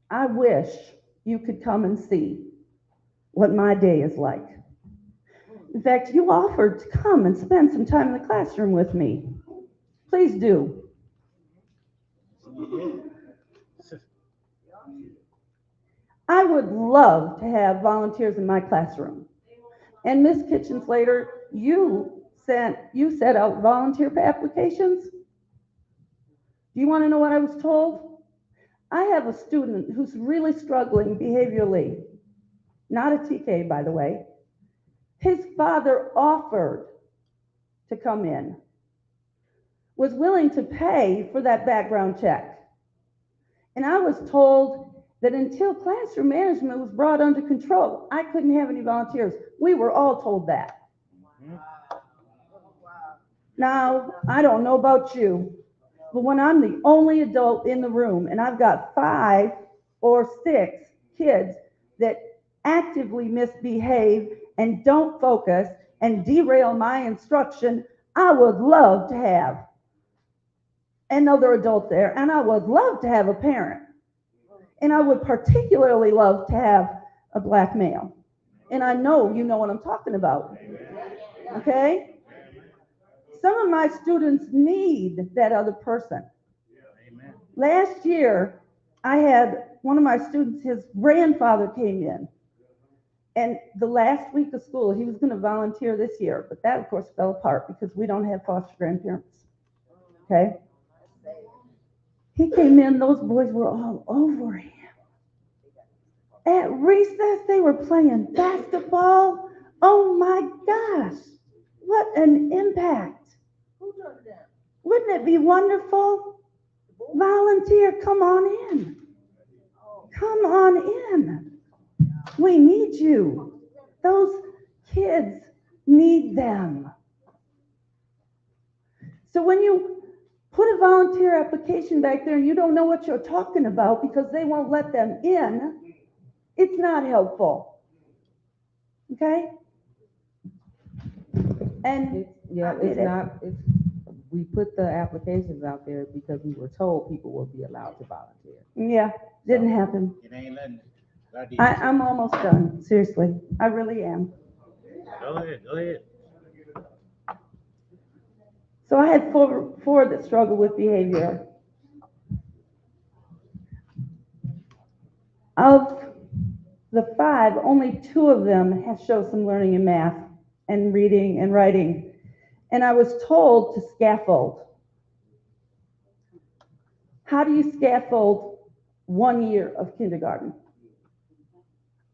I wish you could come and see what my day is like. In fact, you offered to come and spend some time in the classroom with me. Please do. I would love to have volunteers in my classroom. And Miss Kitchen Slater, you set out volunteer applications. Do you want to know what I was told? I have a student who's really struggling behaviorally. Not a TK, by the way. His father offered to come in, was willing to pay for that background check. And I was told that until classroom management was brought under control, I couldn't have any volunteers. We were all told that. Now, I don't know about you, but when I'm the only adult in the room and I've got 5 or 6 kids that actively misbehave and don't focus and derail my instruction, I would love to have another adult there, and I would love to have a parent. And I would particularly love to have a black male. And I know you know what I'm talking about. Okay? Some of my students need that other person. Last year, I had one of my students, his grandfather came in. And the last week of school, he was going to volunteer this year, but that, of course, fell apart because we don't have foster grandparents. Okay? He came in, those boys were all over him. At recess, they were playing basketball. Oh my gosh, what an impact. Wouldn't it be wonderful? Volunteer, come on in. Come on in. We need you. Those kids need them. So when you put a volunteer application back there and you don't know what you're talking about because they won't let them in, it's not helpful. Okay? And we put the applications out there because we were told people would be allowed to volunteer. Yeah, didn't happen. It ain't letting. I'm almost done, seriously. I really am. Go ahead. So I had four that struggled with behavior. Of the 5, only 2 of them have shown some learning in math and reading and writing. And I was told to scaffold. How do you scaffold 1 year of kindergarten?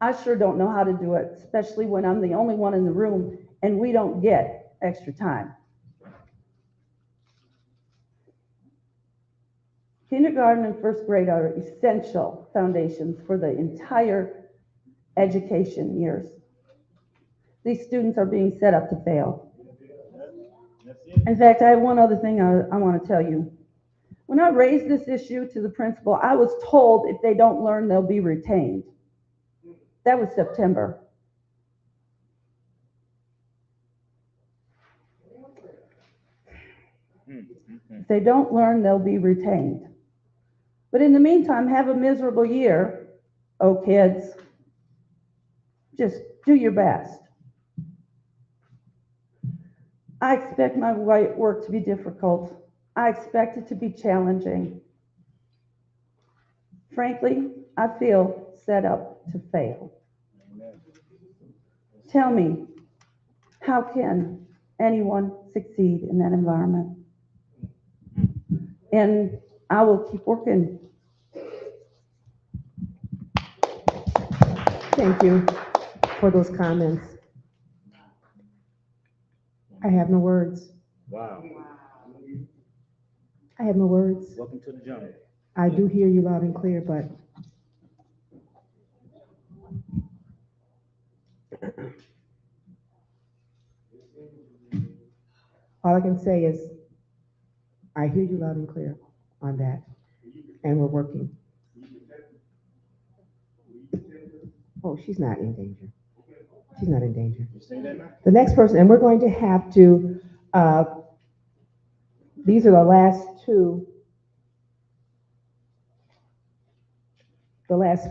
I sure don't know how to do it, especially when I'm the only one in the room and we don't get extra time. Kindergarten and first grade are essential foundations for the entire education years. These students are being set up to fail. In fact, I have one other thing I want to tell you. When I raised this issue to the principal, I was told if they don't learn, they'll be retained. That was September. If they don't learn, they'll be retained. But in the meantime, have a miserable year, oh kids. Just do your best. I expect my work to be difficult. I expect it to be challenging. Frankly, I feel set up to fail. Tell me, how can anyone succeed in that environment? And I will keep working. Thank you for those comments. I have no words. Wow. I have no words. Welcome to the jungle. I do hear you loud and clear, but all I can say is I hear you loud and clear on that, and we're working. Oh, she's not in danger. She's not in danger. The next person, and we're going to have to, these are the last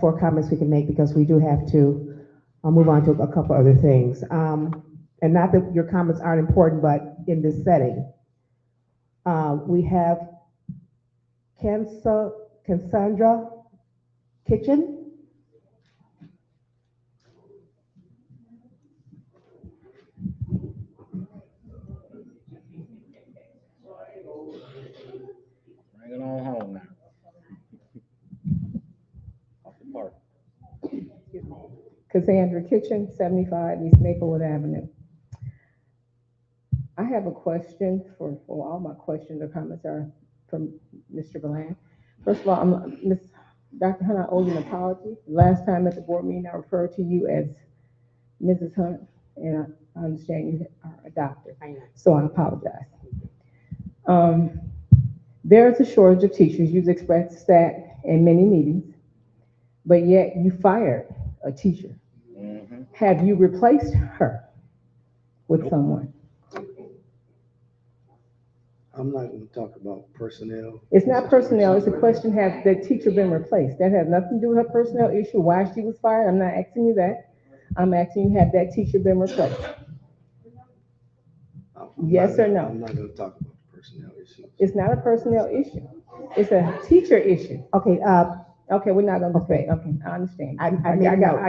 four comments we can make because we do have to move on to a couple other things. And not that your comments aren't important, but in this setting, we have Cassandra Kitchen. Bring it on home now. Off the park. Cassandra Kitchen, 75 East Maplewood Avenue. I have a question all my questions or comments are from Mr. Bland. First of all, Dr. Hunt, I owe you an apology. Last time at the board meeting, I referred to you as Mrs. Hunt, and I understand you are a doctor, so I apologize. There is a shortage of teachers. You've expressed that in many meetings, but yet you fired a teacher. Mm-hmm. Have you replaced her with someone? I'm not going to talk about personnel. It's not personnel. It's a question, has the teacher been replaced? That has nothing to do with her personnel issue, why she was fired. I'm not asking you that. I'm asking you, have that teacher been replaced? Yes or no? I'm not going to talk about personnel issues. It's not a personnel issue. It's a teacher issue. Okay, okay, we're not going to say, okay, I understand. I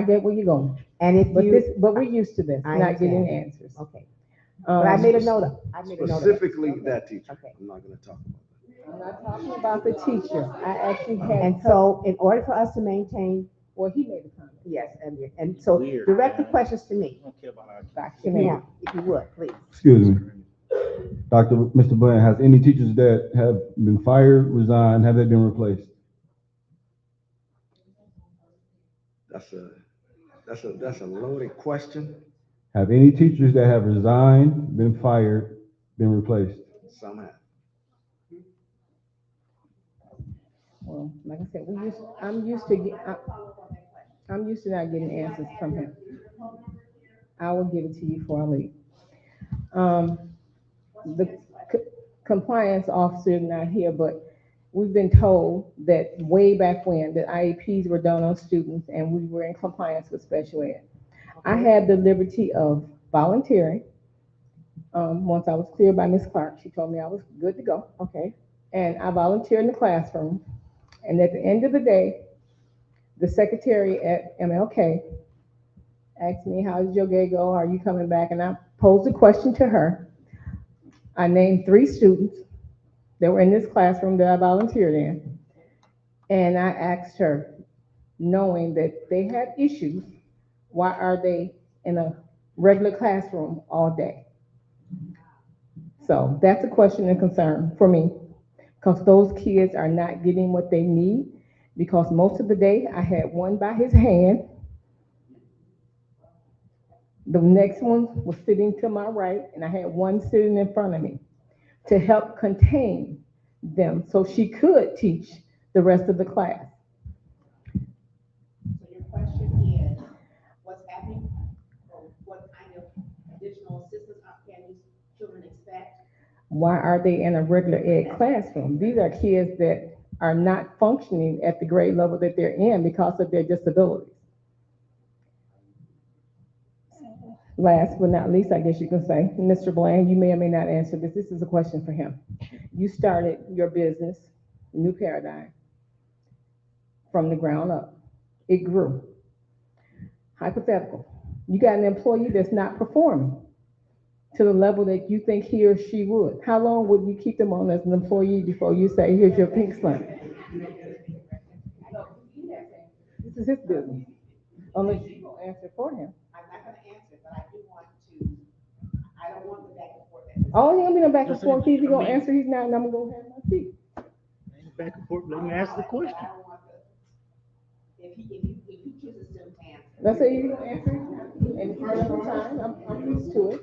get where you're going. And if but we're used to this, not getting answers. Okay. But I made a note of Specifically that teacher. Okay. I'm not going to talk about that. I'm not talking about the teacher. I actually had. And so in order for us to maintain, well, he made a comment. Yes, and so direct the questions to me. I don't care about our If you would, please. Excuse me. Mr. Bland, has any teachers that have been fired, resigned, have they been replaced? That's a loaded question. Have any teachers that have resigned, been fired, been replaced? Some have. Well, like I said, I'm used to not getting answers from him. I will give it to you before I leave. The compliance officer is not here, but we've been told that way back when that IEPs were done on students and we were in compliance with special ed. I had the liberty of volunteering. Once I was cleared by Ms. Clark, she told me I was good to go. Okay. And I volunteered in the classroom. And at the end of the day, the secretary at MLK asked me, how did your day go? Are you coming back? And I posed a question to her. I named 3 students that were in this classroom that I volunteered in. And I asked her, knowing that they had issues, why are they in a regular classroom all day? So that's a question and concern for me, because those kids are not getting what they need, because most of the day I had one by his hand. The next one was sitting to my right, and I had one sitting in front of me to help contain them so she could teach the rest of the class. So your question is, what's happening, or what kind of additional assistance can these children expect? Why are they in a regular ed classroom? These are kids that are not functioning at the grade level that they're in because of their disabilities. Last but not least, I guess you can say, Mr. Bland, you may or may not answer this. This is a question for him. You started your business, New Paradigm, from the ground up. It grew. Hypothetical. You got an employee that's not performing to the level that you think he or she would. How long would you keep them on as an employee before you say, here's your pink slip? This is his business. Unless you don't answer for him. I'm not gonna answer, but I do want to, I don't want the back and forth. Oh, he gonna be no back and forth. He's gonna answer, he's not, and I'm gonna go have my seat. Back and forth, let me ask the question. If he chooses to answer. Let's say you're gonna answer, and for some time, I'm used to it.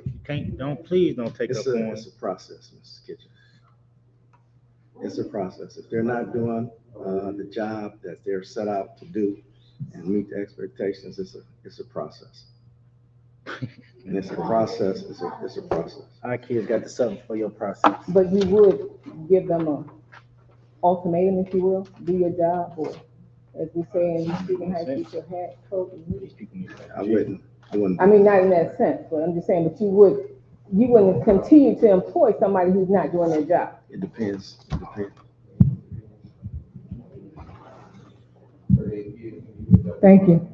Please don't take up on. It's a process, Mrs. Kitchen. It's a process. If they're not doing the job that they're set out to do and meet the expectations, it's a process. And it's a process, it's a process. Our kids got to suffer for your process. But you would give them a ultimatum, if you will, do your job, or as we say in Stephen High, keep your hat, coat, and boots. I wouldn't. I mean, not in that sense, but I'm just saying, but you wouldn't continue to employ somebody who's not doing their job. It depends. It depends. Thank you.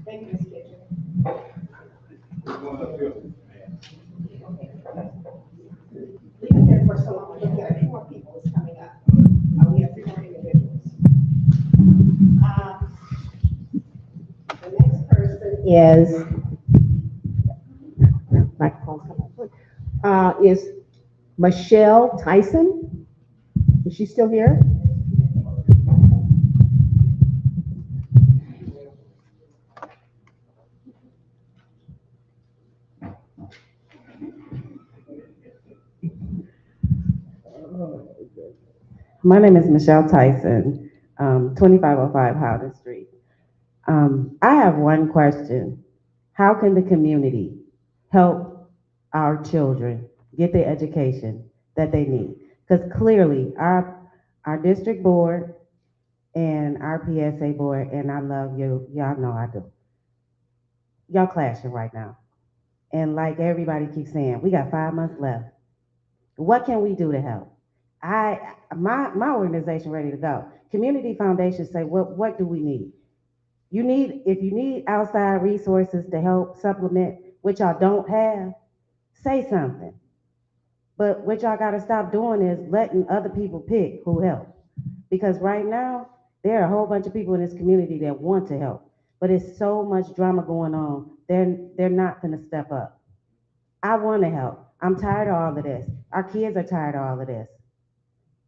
Thank you, Ms. Kitchen. Leaving here for so long, we've got a few more people that's coming up. We have 3 more individuals. The next person is, is Michelle Tyson. Is she still here? My name is Michelle Tyson, 2505 Howden Street. I have one question. How can the community help our children get the education that they need? Because clearly our district board and our PSA board, and I love you, y'all know I do. Y'all clashing right now. And like everybody keeps saying, we got 5 months left. What can we do to help? My organization ready to go. Community foundations say, what do we need? If you need outside resources to help supplement what y'all don't have, say something. But what y'all gotta stop doing is letting other people pick who help. Because right now, there are a whole bunch of people in this community that want to help, but it's so much drama going on, they're not gonna step up. I wanna help. I'm tired of all of this. Our kids are tired of all of this.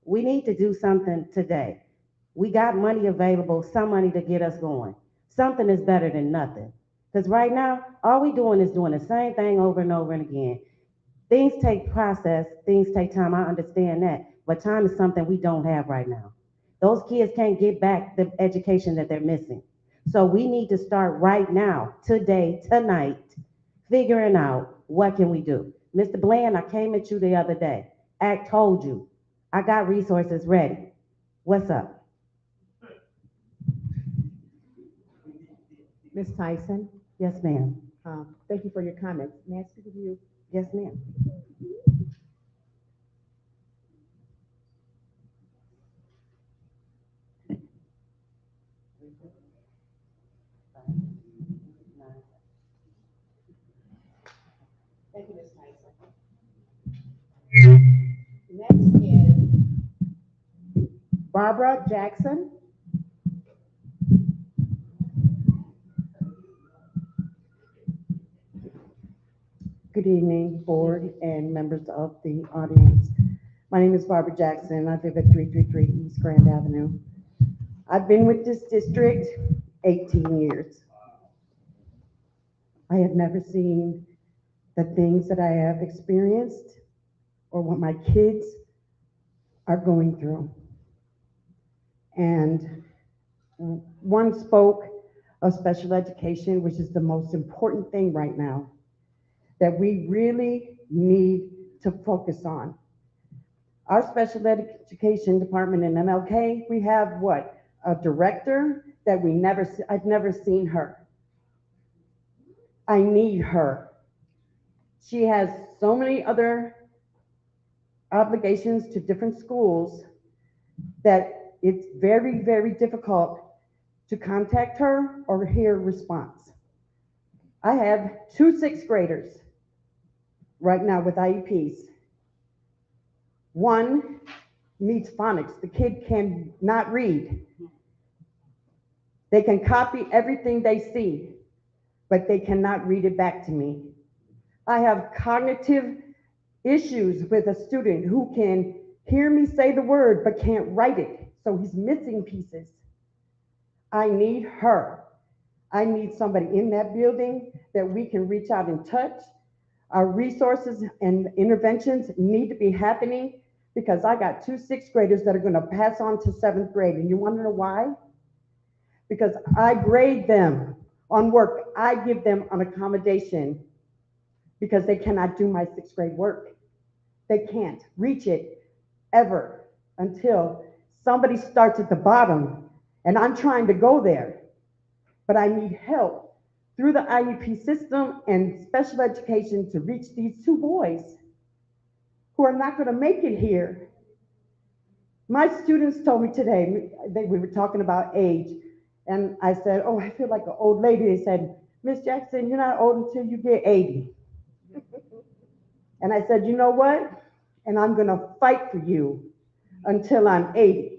We need to do something today. We got money available, some money to get us going. Something is better than nothing. Because right now, all we doing is doing the same thing over and over and again. Things take process, things take time, I understand that. But time is something we don't have right now. Those kids can't get back the education that they're missing. So we need to start right now, today, tonight, figuring out what can we do. Mr. Bland, I came at you the other day. I told you, I got resources ready. What's up? Ms. Tyson? Yes, ma'am. Thank you for your comments. May I speak with you? Yes, ma'am. Thank you, Ms. Tyson. Next is Barbara Jackson. Good evening, board and members of the audience. My name is Barbara Jackson. I live at 333 East Grand Avenue. I've been with this district 18 years. I have never seen the things that I have experienced or what my kids are going through. And one spoke of special education, which is the most important thing right now that we really need to focus on. Our special education department in MLK, we have what? A director that I've never seen her. I need her. She has so many other obligations to different schools that it's very, very difficult to contact her or hear a response. I have 2 6th graders right now with IEPs. One needs phonics. The kid cannot read. They can copy everything they see, but they cannot read it back to me. I have cognitive issues with a student who can hear me say the word but can't write it, so he's missing pieces. I need her. I need somebody in that building that we can reach out and touch. Our resources and interventions need to be happening because I got 2 6th graders that are going to pass on to 7th grade. And you want to know why? Because I grade them on work. I give them an accommodation because they cannot do my 6th grade work. They can't reach it ever until somebody starts at the bottom, and I'm trying to go there. But I need help through the IEP system and special education to reach these 2 boys who are not going to make it here. My students told me today, we were talking about age, and I said, oh, I feel like an old lady. They said, Miss Jackson, you're not old until you get 80. And I said, you know what? And I'm going to fight for you until I'm 80.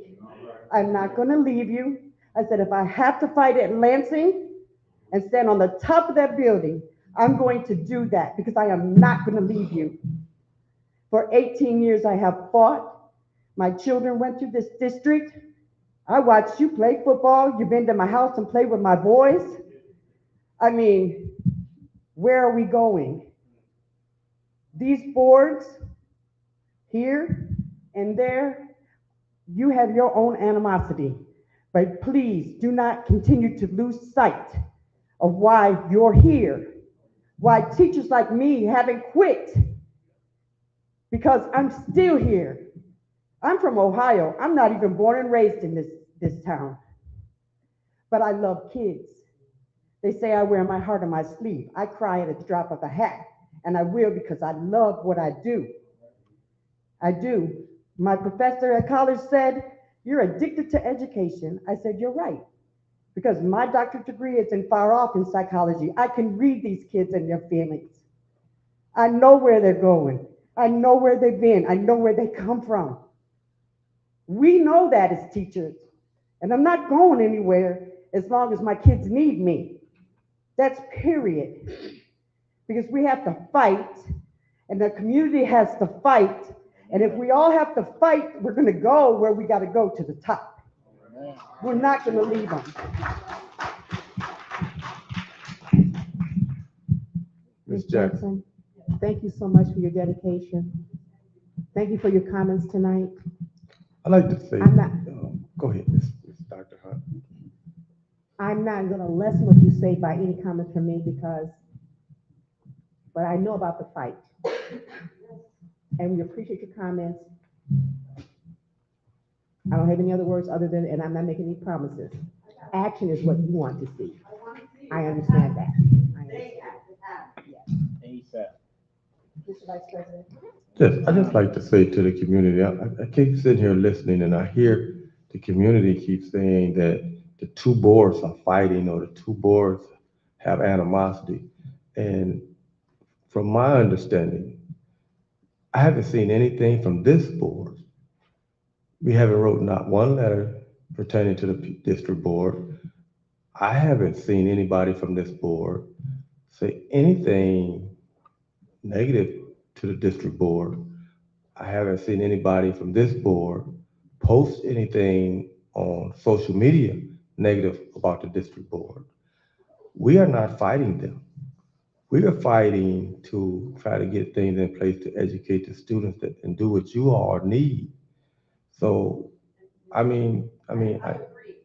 I'm not going to leave you. I said, if I have to fight at Lansing and stand on the top of that building, I'm going to do that because I am not going to leave you. For 18 years, I have fought. My children went through this district. I watched you play football. You've been to my house and played with my boys. I mean, where are we going? These boards here and there, you have your own animosity, but please do not continue to lose sight of why you're here, why teachers like me haven't quit, because I'm still here. I'm from Ohio. I'm not even born and raised in this town, but I love kids. They say I wear my heart on my sleeve. I cry at the drop of a hat, and I will because I love what I do. I do. My professor at college said, you're addicted to education. I said, you're right, because my doctorate degree isn't far off in psychology. I can read these kids and their feelings. I know where they're going. I know where they've been. I know where they come from. We know that as teachers, and I'm not going anywhere as long as my kids need me. That's period. Because we have to fight, and the community has to fight, and if we all have to fight, we're going to go where we got to go, to the top. We're not going to leave them. Ms. Jackson. Thank you so much for your dedication. Thank you for your comments tonight. I'd like to say, go ahead, Ms. Dr. Hunt. I'm not going to lessen what you say by any comments from me but I know about the fight. And we appreciate your comments. I don't have any other words other than, and I'm not making any promises. Action is what you want to see. I understand that. Mr. Vice President. Yes, I just like to say to the community, I keep sitting here listening and I hear the community keep saying that the 2 boards are fighting or the 2 boards have animosity. And from my understanding, I haven't seen anything from this board. We haven't wrote not one letter pertaining to the district board. I haven't seen anybody from this board say anything negative to the district board. I haven't seen anybody from this board post anything on social media negative about the district board. We are not fighting them. We are fighting to try to get things in place to educate the students that, and do what you all need. So, I mean, I agree.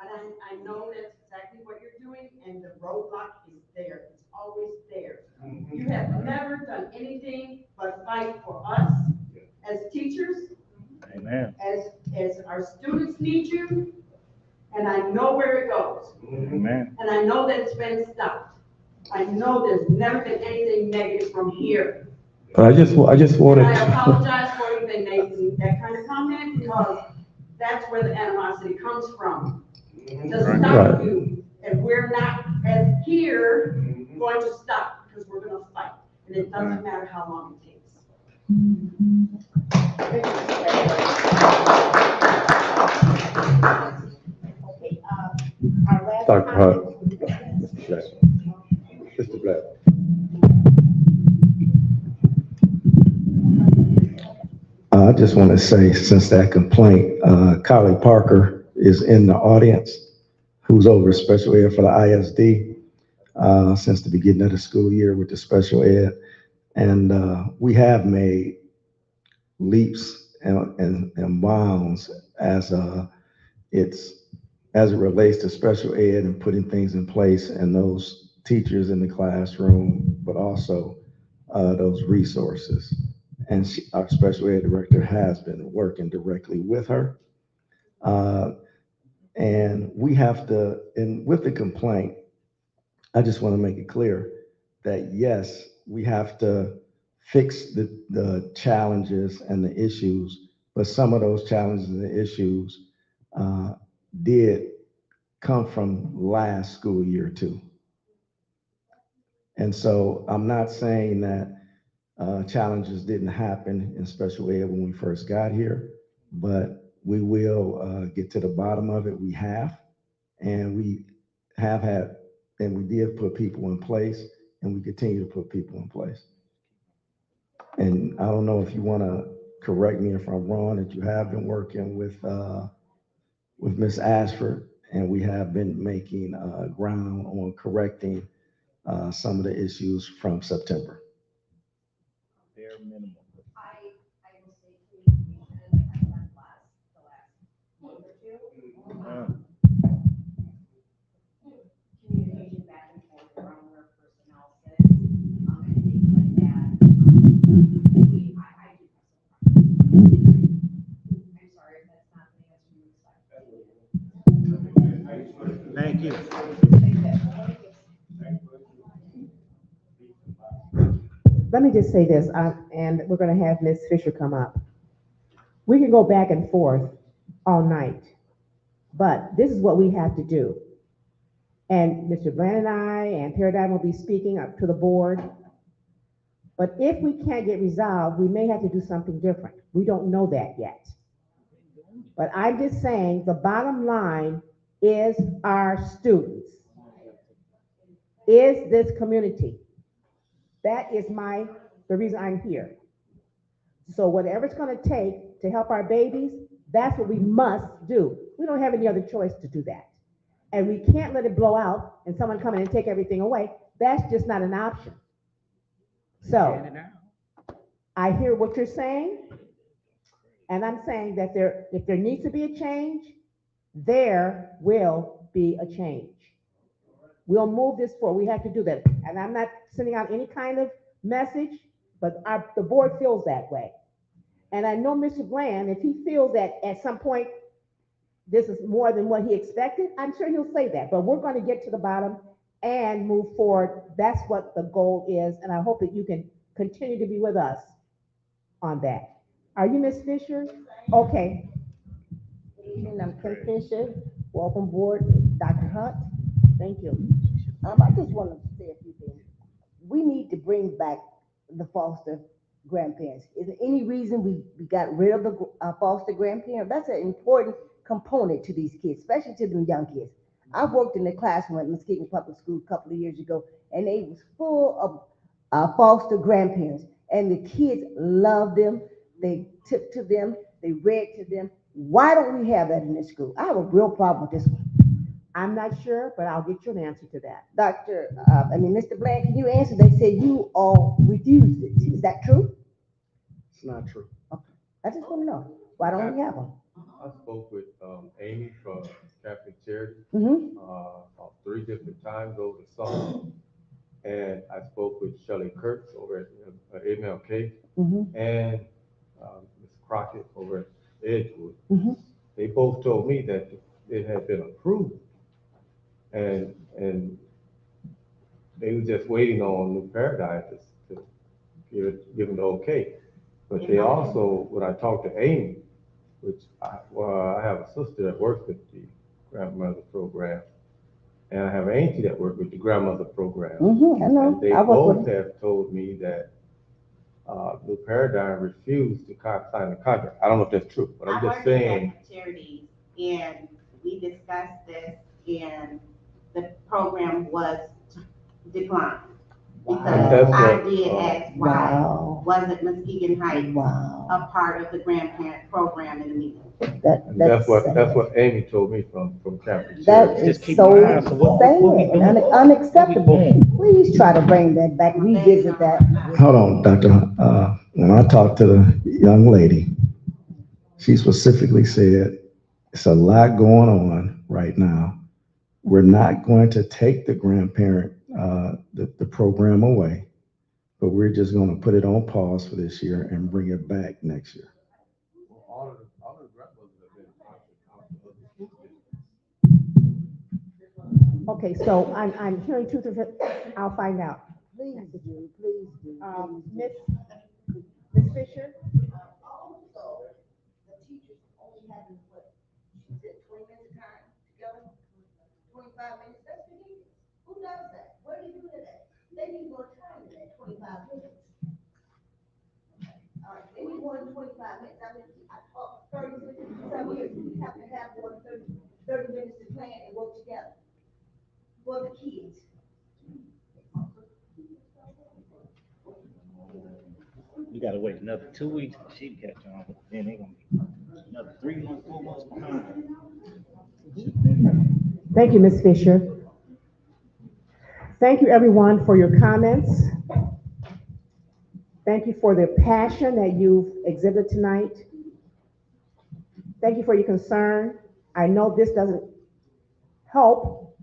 And I know that's exactly what you're doing, and the roadblock is there. It's always there. You have never done anything but fight for us as teachers, Amen. as our students need you, and I know where it goes. Amen. And I know that it's been stopped. I know there's never been anything negative from here. but I just wanted. And I apologize for even making that kind of comment, because that's where the animosity comes from. To stop you, and we're not, as here, going to stop, because we're gonna fight, and it doesn't matter how long it takes. Okay, our last Dr. Hunt. comment. Mr. Black. Mr. Black. I just want to say, since that complaint, Kylie Parker is in the audience, who's over special ed for the ISD since the beginning of the school year with the special ed. And we have made leaps and bounds as it relates to special ed and putting things in place and those teachers in the classroom, but also those resources. And our special ed director has been working directly with her. And we have to, and with the complaint, I just want to make it clear that yes, we have to fix the challenges and the issues, but some of those challenges and the issues did come from last school year too. And so I'm not saying that challenges didn't happen in special ed when we first got here, but we will get to the bottom of it. We have, and we have had, and we did put people in place, and we continue to put people in place. And I don't know if you want to correct me if I'm wrong, that you have been working with Ms. Ashford, and we have been making ground on correcting some of the issues from September. Bare minimum. I will say communication has been less the last month or two. Communication back and forth around where personnel sits, and things like that. I do have some. I'm sorry if that's not the answer you expected. Thank you. Let me just say this, and we're gonna have Ms. Fisher come up. We can go back and forth all night, but this is what we have to do. And Mr. Bland and I and Paradigm will be speaking up to the board. But if we can't get resolved, we may have to do something different. We don't know that yet. But I'm just saying the bottom line is our students, is this community. That is the reason I'm here. So whatever it's gonna take to help our babies, that's what we must do. We don't have any other choice to do that. And we can't let it blow out and someone come in and take everything away. That's just not an option. So I hear what you're saying, and I'm saying that if there needs to be a change, there will be a change. We'll move this forward. We have to do that. And I'm not sending out any kind of message, but the board feels that way. And I know Mr. Bland, if he feels that at some point this is more than what he expected, I'm sure he'll say that. But we're going to get to the bottom and move forward. That's what the goal is. And I hope that you can continue to be with us on that. Are you Ms. Fisher? Okay. Good evening, I'm Kim Fisher. Welcome board, Dr. Hunt. Thank you. I just want to say a few things. We need to bring back the foster grandparents. Is there any reason we got rid of the foster grandparent? That's an important component to these kids, especially to them young kids. I worked in the classroom at Muskegon Public School a couple of years ago, and it was full of foster grandparents, and the kids loved them. they took to them, they read to them. Why don't we have that in this school? I have a real problem with this one. I'm not sure, but I'll get you an answer to that. Mr. Bland, can you answer? They said you all refused it. Is that true? It's not true. I just want to know. Why don't we have them? I spoke with Amy from Catholic Charity Mm-hmm. on 3 different times over the summer. And I spoke with Shelley Kurtz over at MLK Mm-hmm. and Ms. Crockett over at Edgewood. Mm-hmm. They both told me that it had been approved. And they were just waiting on New Paradigm to give them the okay. But they also, when I talked to Amy, which I have a sister that works with the grandmother program, and I have an auntie that works with the grandmother program. Mm-hmm. I know. And they both have told me that New Paradigm refused to sign the contract. I don't know if that's true, but I'm just saying. Charities, and we discussed this, and the program was declined. Because I did ask why wasn't Muskegon Heights a part of the grandparent program in the meeting? That's what Amy told me from Catholic That Charity. is so sad and unacceptable. Please try to bring that back, revisit that. Hold on, Doctor. When I talked to the young lady, she specifically said, it's a lot going on right now. We're not going to take the grandparent, the program away, but we're just going to put it on pause for this year and bring it back next year. All of the grandmothers have been Okay, so I'm hearing two things. I'll find out. Please do, please do. Ms. Fisher? Also, the teachers only having what, she said 20 minutes of time together, 25 minutes, that's ridiculous. Who does that? What do you do today? They need more time than that, 25 minutes. All right, they need more than 25 minutes. I mean, I taught 30 minutes, some years, we have to have more than 30 minutes to plan and work together for the kids. You gotta wait another 2 weeks for she to catch on, then they gonna be another 3 months, 4 months behind. Thank you, Ms. Fisher. Thank you, everyone, for your comments. Thank you for the passion that you've exhibited tonight. Thank you for your concern. I know this doesn't help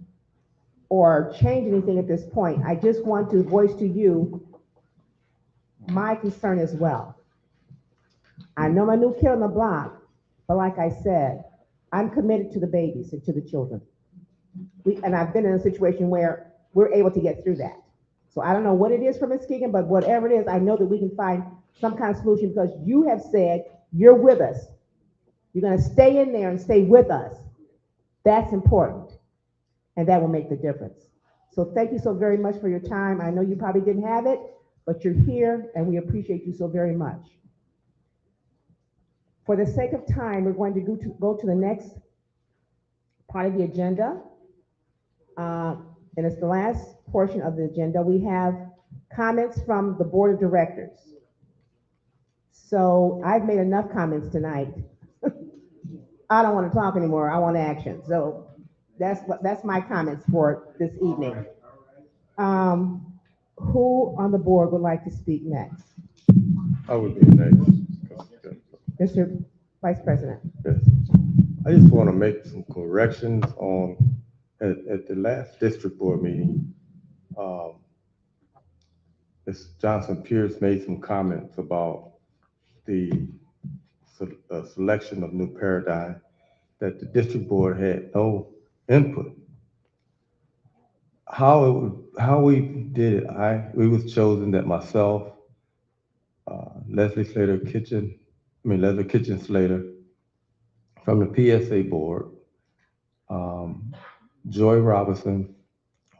or change anything at this point. I just want to voice to you my concern as well. I know my new kid on the block, but like I said, I'm committed to the babies and to the children. And I've been in a situation where we're able to get through that. So I don't know what it is for Muskegon, but whatever it is, I know that we can find some kind of solution because you have said you're with us. You're gonna stay in there and stay with us. That's important, and that will make the difference. So thank you so very much for your time. I know you probably didn't have it, but you're here, and we appreciate you so very much. For the sake of time, we're going to go to the next part of the agenda. And it's the last portion of the agenda. We have comments from the board of directors. So I've made enough comments tonight. I don't want to talk anymore. I want action. So that's my comments for this evening. Who on the board would like to speak next? I would be next. Mr. Vice President. Yes. I just want to make some corrections on at the last district board meeting. Ms. Johnson Pierce made some comments about the selection of New Paradigm, that the district board had no input. How we did it, we was chosen that myself, Leslie Kitchen Slater from the PSA board, Joy Robinson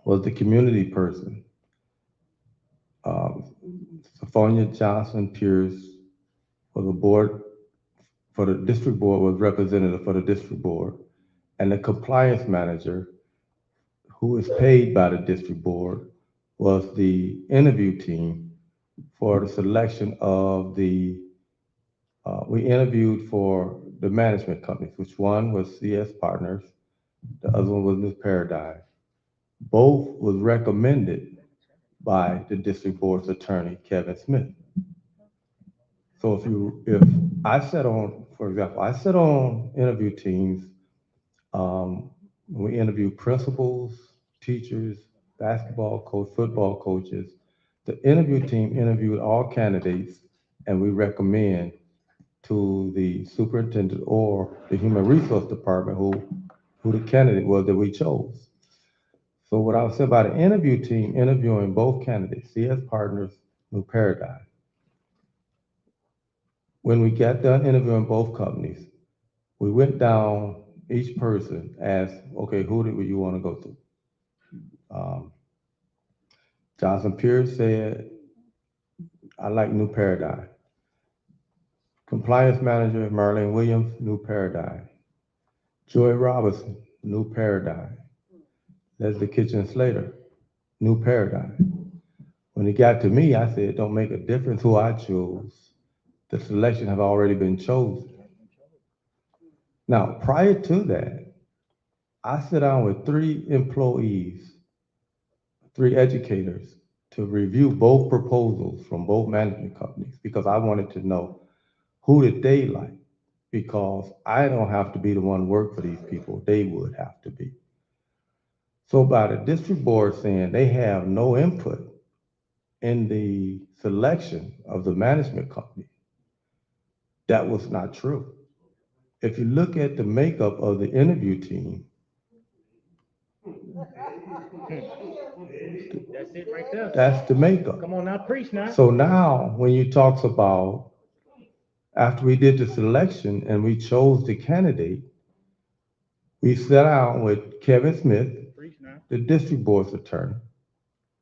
was the community person. Sophia Johnson Pierce for the board, for the district board, was representative for the district board, and the compliance manager, who is paid by the district board, was the interview team for the selection of the We interviewed for the management companies, which one was CS Partners, the other one was New Paradigm. Both was recommended by the district board's attorney, Kevin Smith. So if I sat on, for example, I sat on interview teams, we interview principals, teachers, basketball coach, football coaches. The interview team interviewed all candidates, and we recommend to the superintendent or the human resource department who the candidate was that we chose. So what I would say about an interview team interviewing both candidates, CS Partners, New Paradigm. When we got done interviewing both companies, we went down each person, asked, okay, who did you want to go to? Johnson Pierce said, I like New Paradigm. Compliance manager, Marlene Williams, New Paradigm. Joy Robinson, New Paradigm. Leslie Kitchen Slater, New Paradigm. When it got to me, I said, it don't make a difference who I chose. The selection have already been chosen. Now, prior to that, I sat down with 3 employees, 3 educators, to review both proposals from both management companies because I wanted to know who did they like, because I don't have to be the one work for these people, they would have to be. So by the district board saying they have no input in the selection of the management company, that was not true. If you look at the makeup of the interview team, That's it right there. that's the makeup. Come on now, preach now. So now, when you talk about, after we did the selection and we chose the candidate, we sat down with Kevin Smith, the district board's attorney,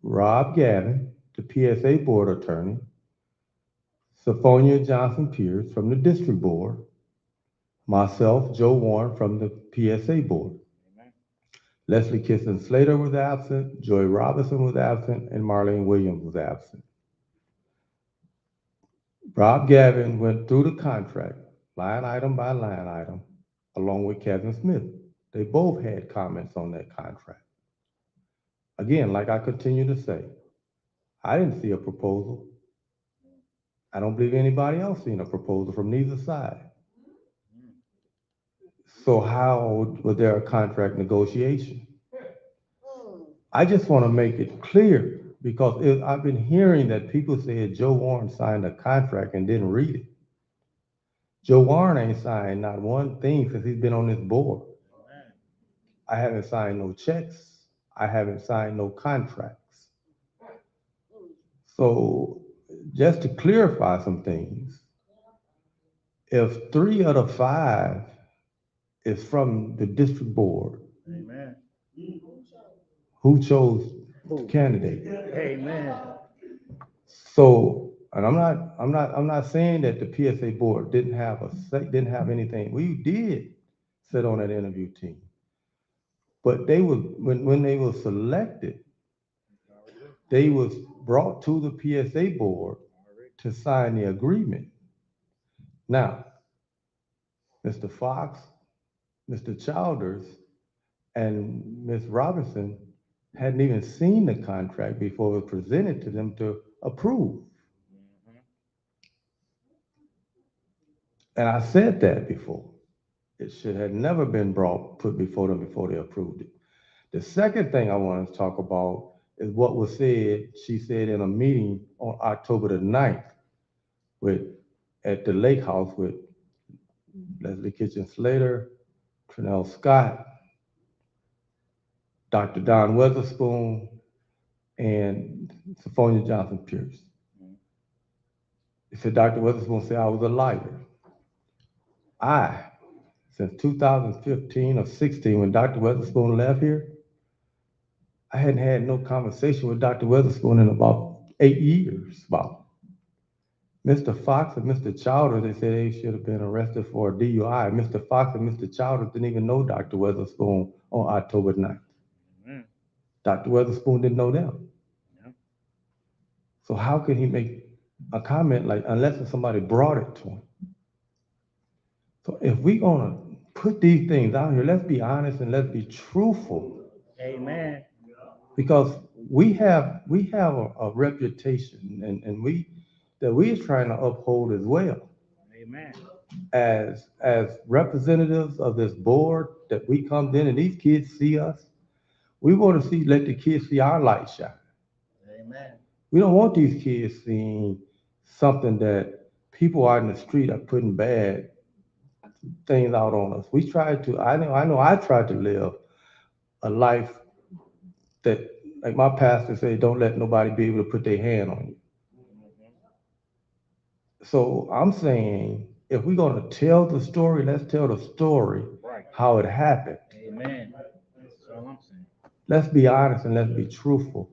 Rob Gavin, the PSA board attorney, Sophia Johnson Pierce from the district board, myself, Joe Warren from the PSA board. Leslie Kitson Slater was absent, Joy Robinson was absent, and Marlene Williams was absent. Rob Gavin went through the contract, line item by line item, along with Kevin Smith. They both had comments on that contract. Again, like I continue to say, I didn't see a proposal. I don't believe anybody else seen a proposal from neither side. So how was there a contract negotiation? I just want to make it clear, because I've been hearing that people said Joe Warren signed a contract and didn't read it. Joe Warren ain't signed not one thing since he's been on this board. I haven't signed no checks. I haven't signed no contracts. So just to clarify some things, if 3 out of 5 is from the district board, Amen. who chose the candidate? Amen. So, and I'm not saying that the PSA board didn't have anything. We did sit on that interview team, but they was when they were selected, they was brought to the PSA board to sign the agreement. Now, Mr. Fox, Mr. Childers, and Ms. Robinson hadn't even seen the contract before it was presented to them to approve. And I said that before. It should have never been put before them before they approved it. The second thing I want to talk about is what was said, she said in a meeting on October the 9th at the Lake House with Leslie Kitchen Slater, Trinell Scott, Dr. Don Weatherspoon, and Sophia Johnson Pierce. He said, Dr. Weatherspoon said I was a liar. Since 2015 or 16, when Dr. Weatherspoon left here, I hadn't had no conversation with Dr. Weatherspoon in about 8 years. Mr. Fox and Mr. Childers, they said they should have been arrested for a DUI. Mr. Fox and Mr. Childers didn't even know Dr. Weatherspoon on October 9th. Dr. Weatherspoon didn't know them. So how could he make a comment like, unless somebody brought it to him? So if we're gonna put these things out here, let's be honest and let's be truthful. Amen. Because we have a reputation and we is trying to uphold as well. Amen. As representatives of this board that we come in and these kids see us, we want to let the kids see our light shine. Amen. We don't want these kids seeing something that people out in the street are putting bad things out on us. We try to, I know I tried to live a life that, like my pastor said, don't let nobody be able to put their hand on you. So I'm saying, if we're gonna tell the story, let's tell the story how it happened. Amen. That's all I'm saying. Let's be honest and let's be truthful.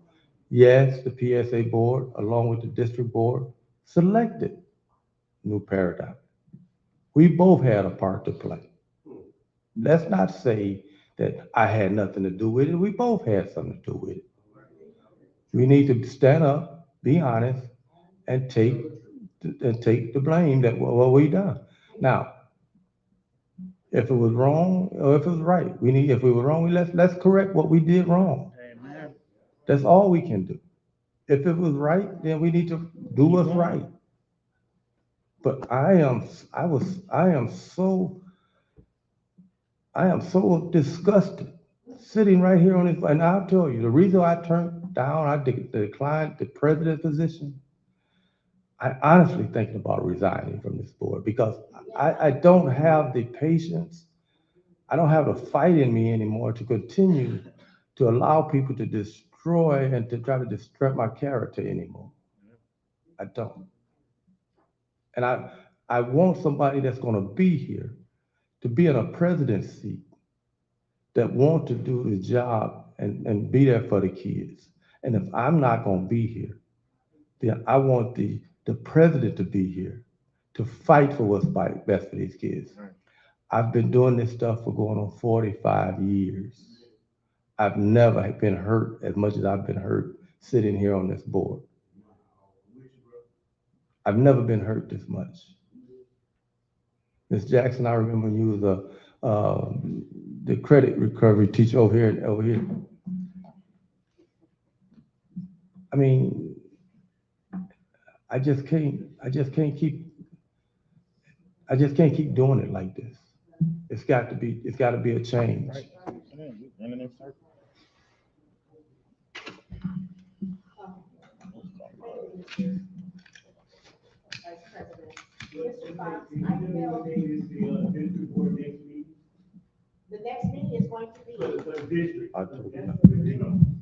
Yes, the PSA board, along with the district board, selected New Paradigm. We both had a part to play. Let's not say that I had nothing to do with it. We both had something to do with it. We need to stand up, be honest, and take the blame that what we done. Now, if it was wrong or if it was right, if we were wrong, let's correct what we did wrong. Amen. That's all we can do. If it was right, then we need to do what's right. But I am so disgusted sitting right here on this, and I'll tell you, the reason I turned down, I declined the president position, I honestly thinking about resigning from this board because I don't have the patience, I don't have the fight in me anymore to continue to allow people to destroy and to try to destroy my character anymore. I don't. And I want somebody that's gonna be here to be in a presidency seat that want to do the job and be there for the kids. And if I'm not gonna be here, then I want the president to be here to fight for what's best for these kids. I've been doing this stuff for going on 45 years. I've never been hurt as much as I've been hurt sitting here on this board. I've never been hurt this much. Ms. Jackson, I remember when you was the credit recovery teacher over here. I mean, I just can't keep doing it like this. It's got to be a change. Right. Running in circles. Vice President. Mr. Fox, I feel the next meeting is going to be.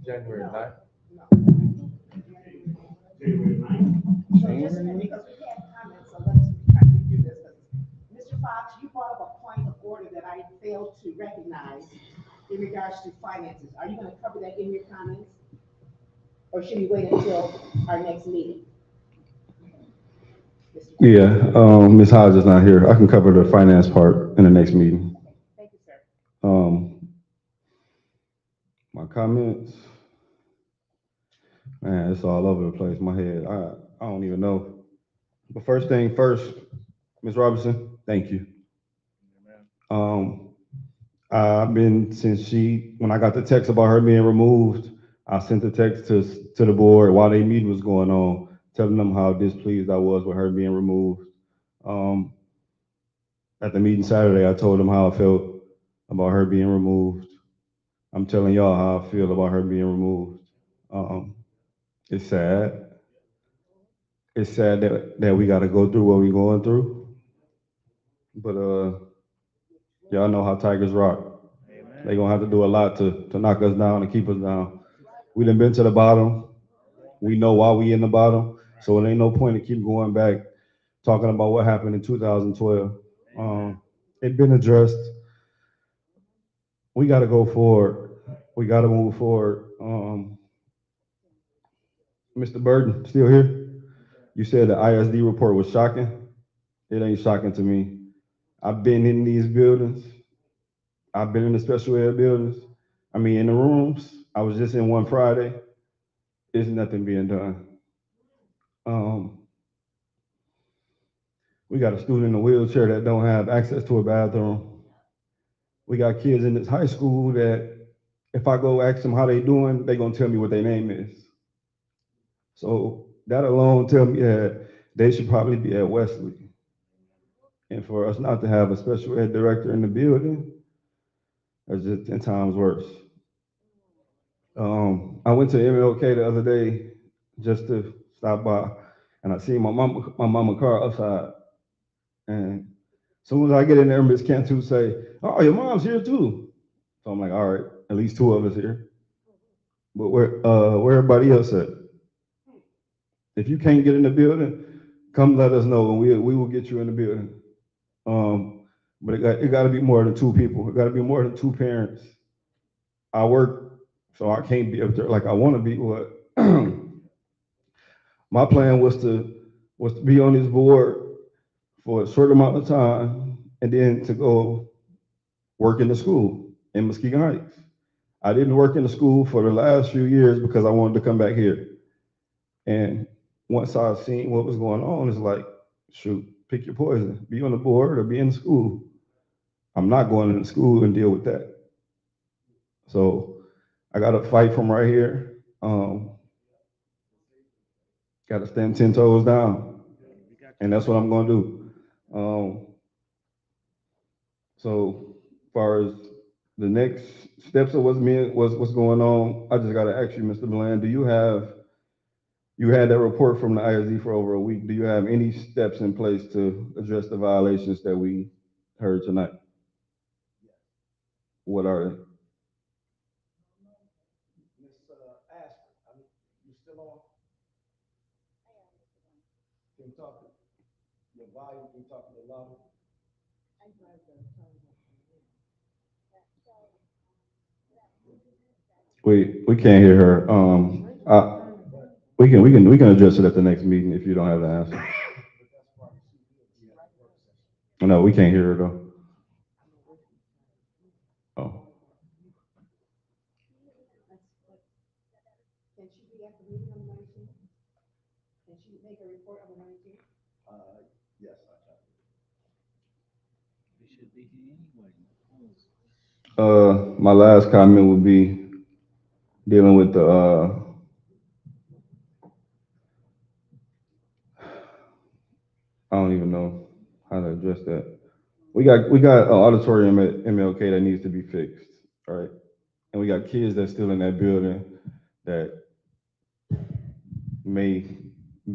January 9th. So just because we had comments, so let's try to do this. Mr. Fox, you brought up a point of order that I failed to recognize in regards to finances. Are you going to cover that in your comments? Or should we wait until our next meeting? Yeah, Ms. Hodge is not here. I can cover the finance part in the next meeting. Thank you, sir. My comments, man, it's all over the place. My head, I don't even know. But first thing first, Ms. Robinson, thank you. I've been, when I got the text about her being removed, I sent the text to the board while their meeting was going on, telling them how displeased I was with her being removed. At the meeting Saturday, I told them how I felt about her being removed. I'm telling y'all how I feel about her being removed. It's sad. It's sad that we got to go through what we're going through. But y'all know how Tigers rock. They're going to have to do a lot to knock us down and keep us down. We done been to the bottom. We know why we in the bottom. So it ain't no point to keep going back talking about what happened in 2012. It been addressed. We got to go forward. We got to move forward. Mr. Burden, still here? You said the ISD report was shocking. It ain't shocking to me. I've been in these buildings. I've been in the special ed buildings. I mean, in the rooms. I was just in one Friday. There's nothing being done. We got a student in a wheelchair that don't have access to a bathroom. We got kids in this high school that if I go ask them how they doing, they gonna tell me what their name is. So that alone tell me that they should probably be at Wesley. And for us not to have a special ed director in the building, that's just 10 times worse. I went to MLK the other day just to stop by, and I see my mama car outside. And as soon as I get in there, Miss Cantu say, "Oh, your mom's here too." So I'm like, "All right, at least two of us here." But where everybody else at? If you can't get in the building, come let us know, and we will get you in the building. But it got to be more than two people. It got to be more than two parents. I work, so I can't be up there like I want to be. What my plan was to be on this board for a short amount of time, and then to go work in the school in Muskegon Heights. I didn't work in the school for the last few years because I wanted to come back here. And once I seen what was going on, it's like, shoot, pick your poison. Be on the board or be in school. I'm not going into school and deal with that. So I got to fight from right here. Got to stand 10 toes down. And that's what I'm going to do. So as far as the next steps of what's going on, I just got to ask you, Mr. Bland, you had that report from the ISD for over a week. Do you have any steps in place to address the violations that we heard tonight? What are they? You still on? Can you talk to your volume? Can you talk a little louder? We can't hear her. We can address it at the next meeting if you don't have the answer. No, we can't hear her though. Oh. Can she be at the meeting on the 19th? Can she make a report on the 19th? Yes, They should be here anyway. My last comment would be dealing with the I don't even know how to address that. We got an auditorium at MLK that needs to be fixed, right? And we got kids that's still in that building that may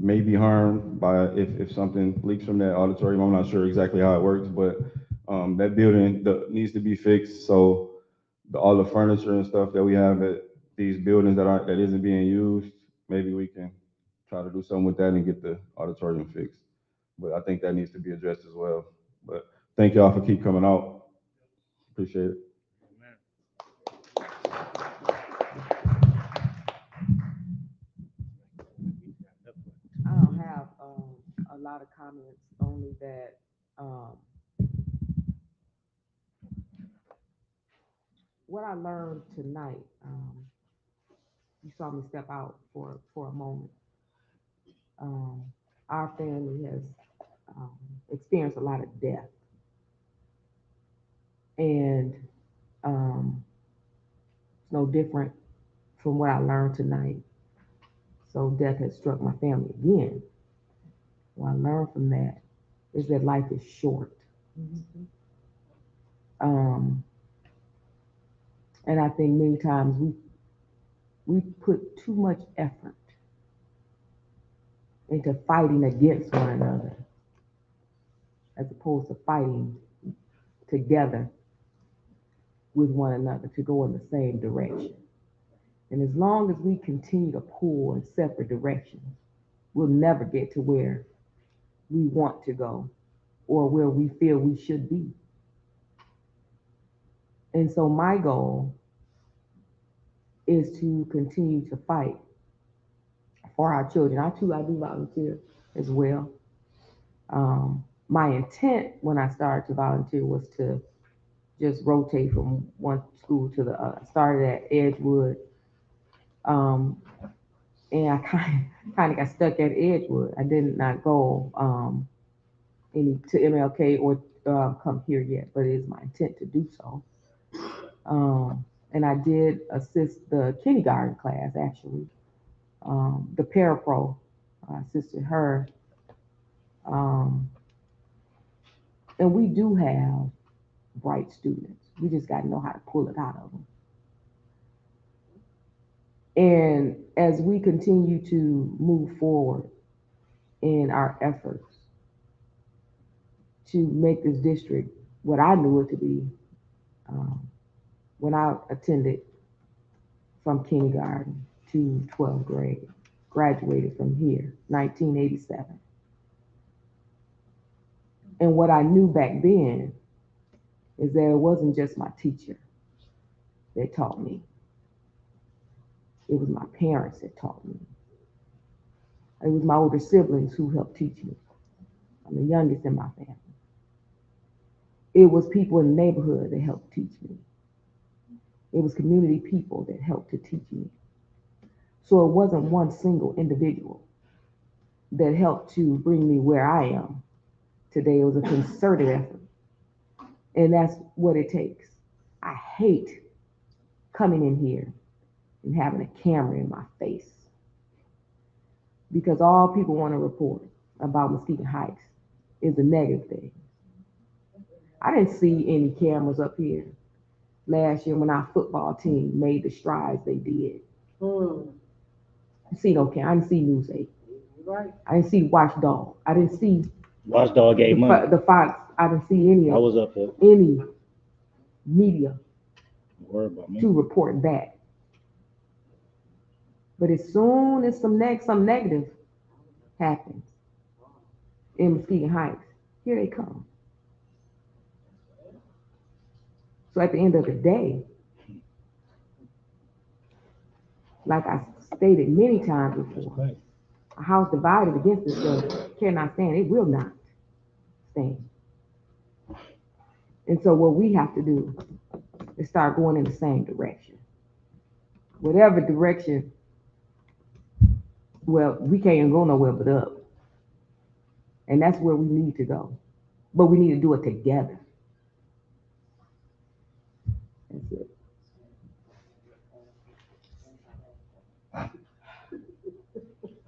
be harmed by if something leaks from that auditorium. I'm not sure exactly how it works, but that building needs to be fixed. So all the furniture and stuff that we have at these buildings that isn't being used, maybe we can try to do something with that and get the auditorium fixed. But I think that needs to be addressed as well. But thank y'all for keep coming out. Appreciate it. I don't have a lot of comments, only that what I learned tonight, you saw me step out for a moment. Our family has experienced a lot of death. And it's no different from what I learned tonight. So death has struck my family again. What I learned from that is that life is short. Mm-hmm. And I think many times we put too much effort into fighting against one another as opposed to fighting together with one another to go in the same direction. And as long as we continue to pull in separate directions, we'll never get to where we want to go or where we feel we should be. And so my goal is to continue to fight for our children. I do volunteer as well. My intent when I started to volunteer was to just rotate from one school to the other. I started at Edgewood, and I kind of got stuck at Edgewood. I did not go any to MLK or come here yet, but it is my intent to do so. And I did assist the kindergarten class, actually. The parapro, I assisted her. And we do have bright students. We just got to know how to pull it out of them. And as we continue to move forward in our efforts to make this district what I knew it to be when I attended from kindergarten to 12th grade, graduated from here, 1987. And what I knew back then is that it wasn't just my teacher that taught me. It was my parents that taught me. It was my older siblings who helped teach me. I'm the youngest in my family. It was people in the neighborhood that helped teach me. It was community people that helped to teach me. So it wasn't one single individual that helped to bring me where I am today. It was a concerted effort. And that's what it takes. I hate coming in here and having a camera in my face, because all people want to report about Muskegon Heights is the negative thing. I didn't see any cameras up here last year when our football team made the strides they did. I see no camera. I didn't see News 8. Right. I didn't see Watchdog. I didn't see Watchdog gave money. the Fox. I didn't see any. I was up there. Any media About me. to report that. But as soon as some negative happens in Muskegon Heights, here they come. So at the end of the day, like I stated many times before, a house divided against itself cannot stand. It will not stand. And so what we have to do is start going in the same direction. Whatever direction, well, we can't go nowhere but up. And that's where we need to go. But we need to do it together. That's it.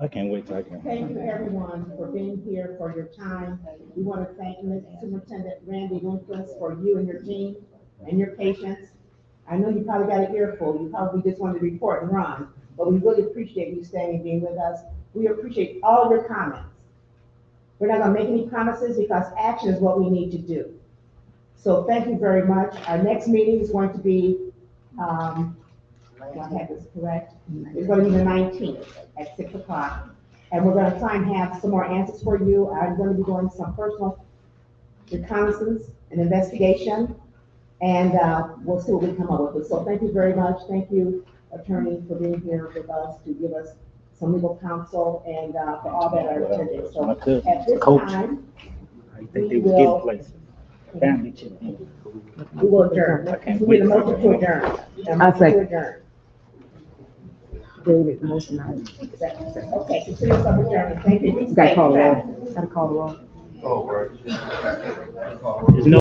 I can't wait till I can. Thank you, everyone, for being here, for your time. We want to thank Mr. Superintendent Randy Lindquist for you and your team and your patience. I know you probably got an earful. You probably just wanted to report and run, but we really appreciate you staying and being with us. We appreciate all of your comments. We're not going to make any promises because action is what we need to do. So thank you very much. Our next meeting is going to be, do I have this correct? It's going to be the 19th at 6 o'clock. And we're going to try and have some more answers for you. I'm going to be doing some personal reconnaissance and investigation, and we'll see what we come up with. So thank you very much. Thank you, attorney, for being here with us to give us some legal counsel and for all that are attending. So at this time, we will adjourn. We need a motion to adjourn. I say. Adjourn. David, motion. Okay, consider yourself adjourned. Thank you. Gotta call the roll. Gotta call the roll. Oh, right. There's no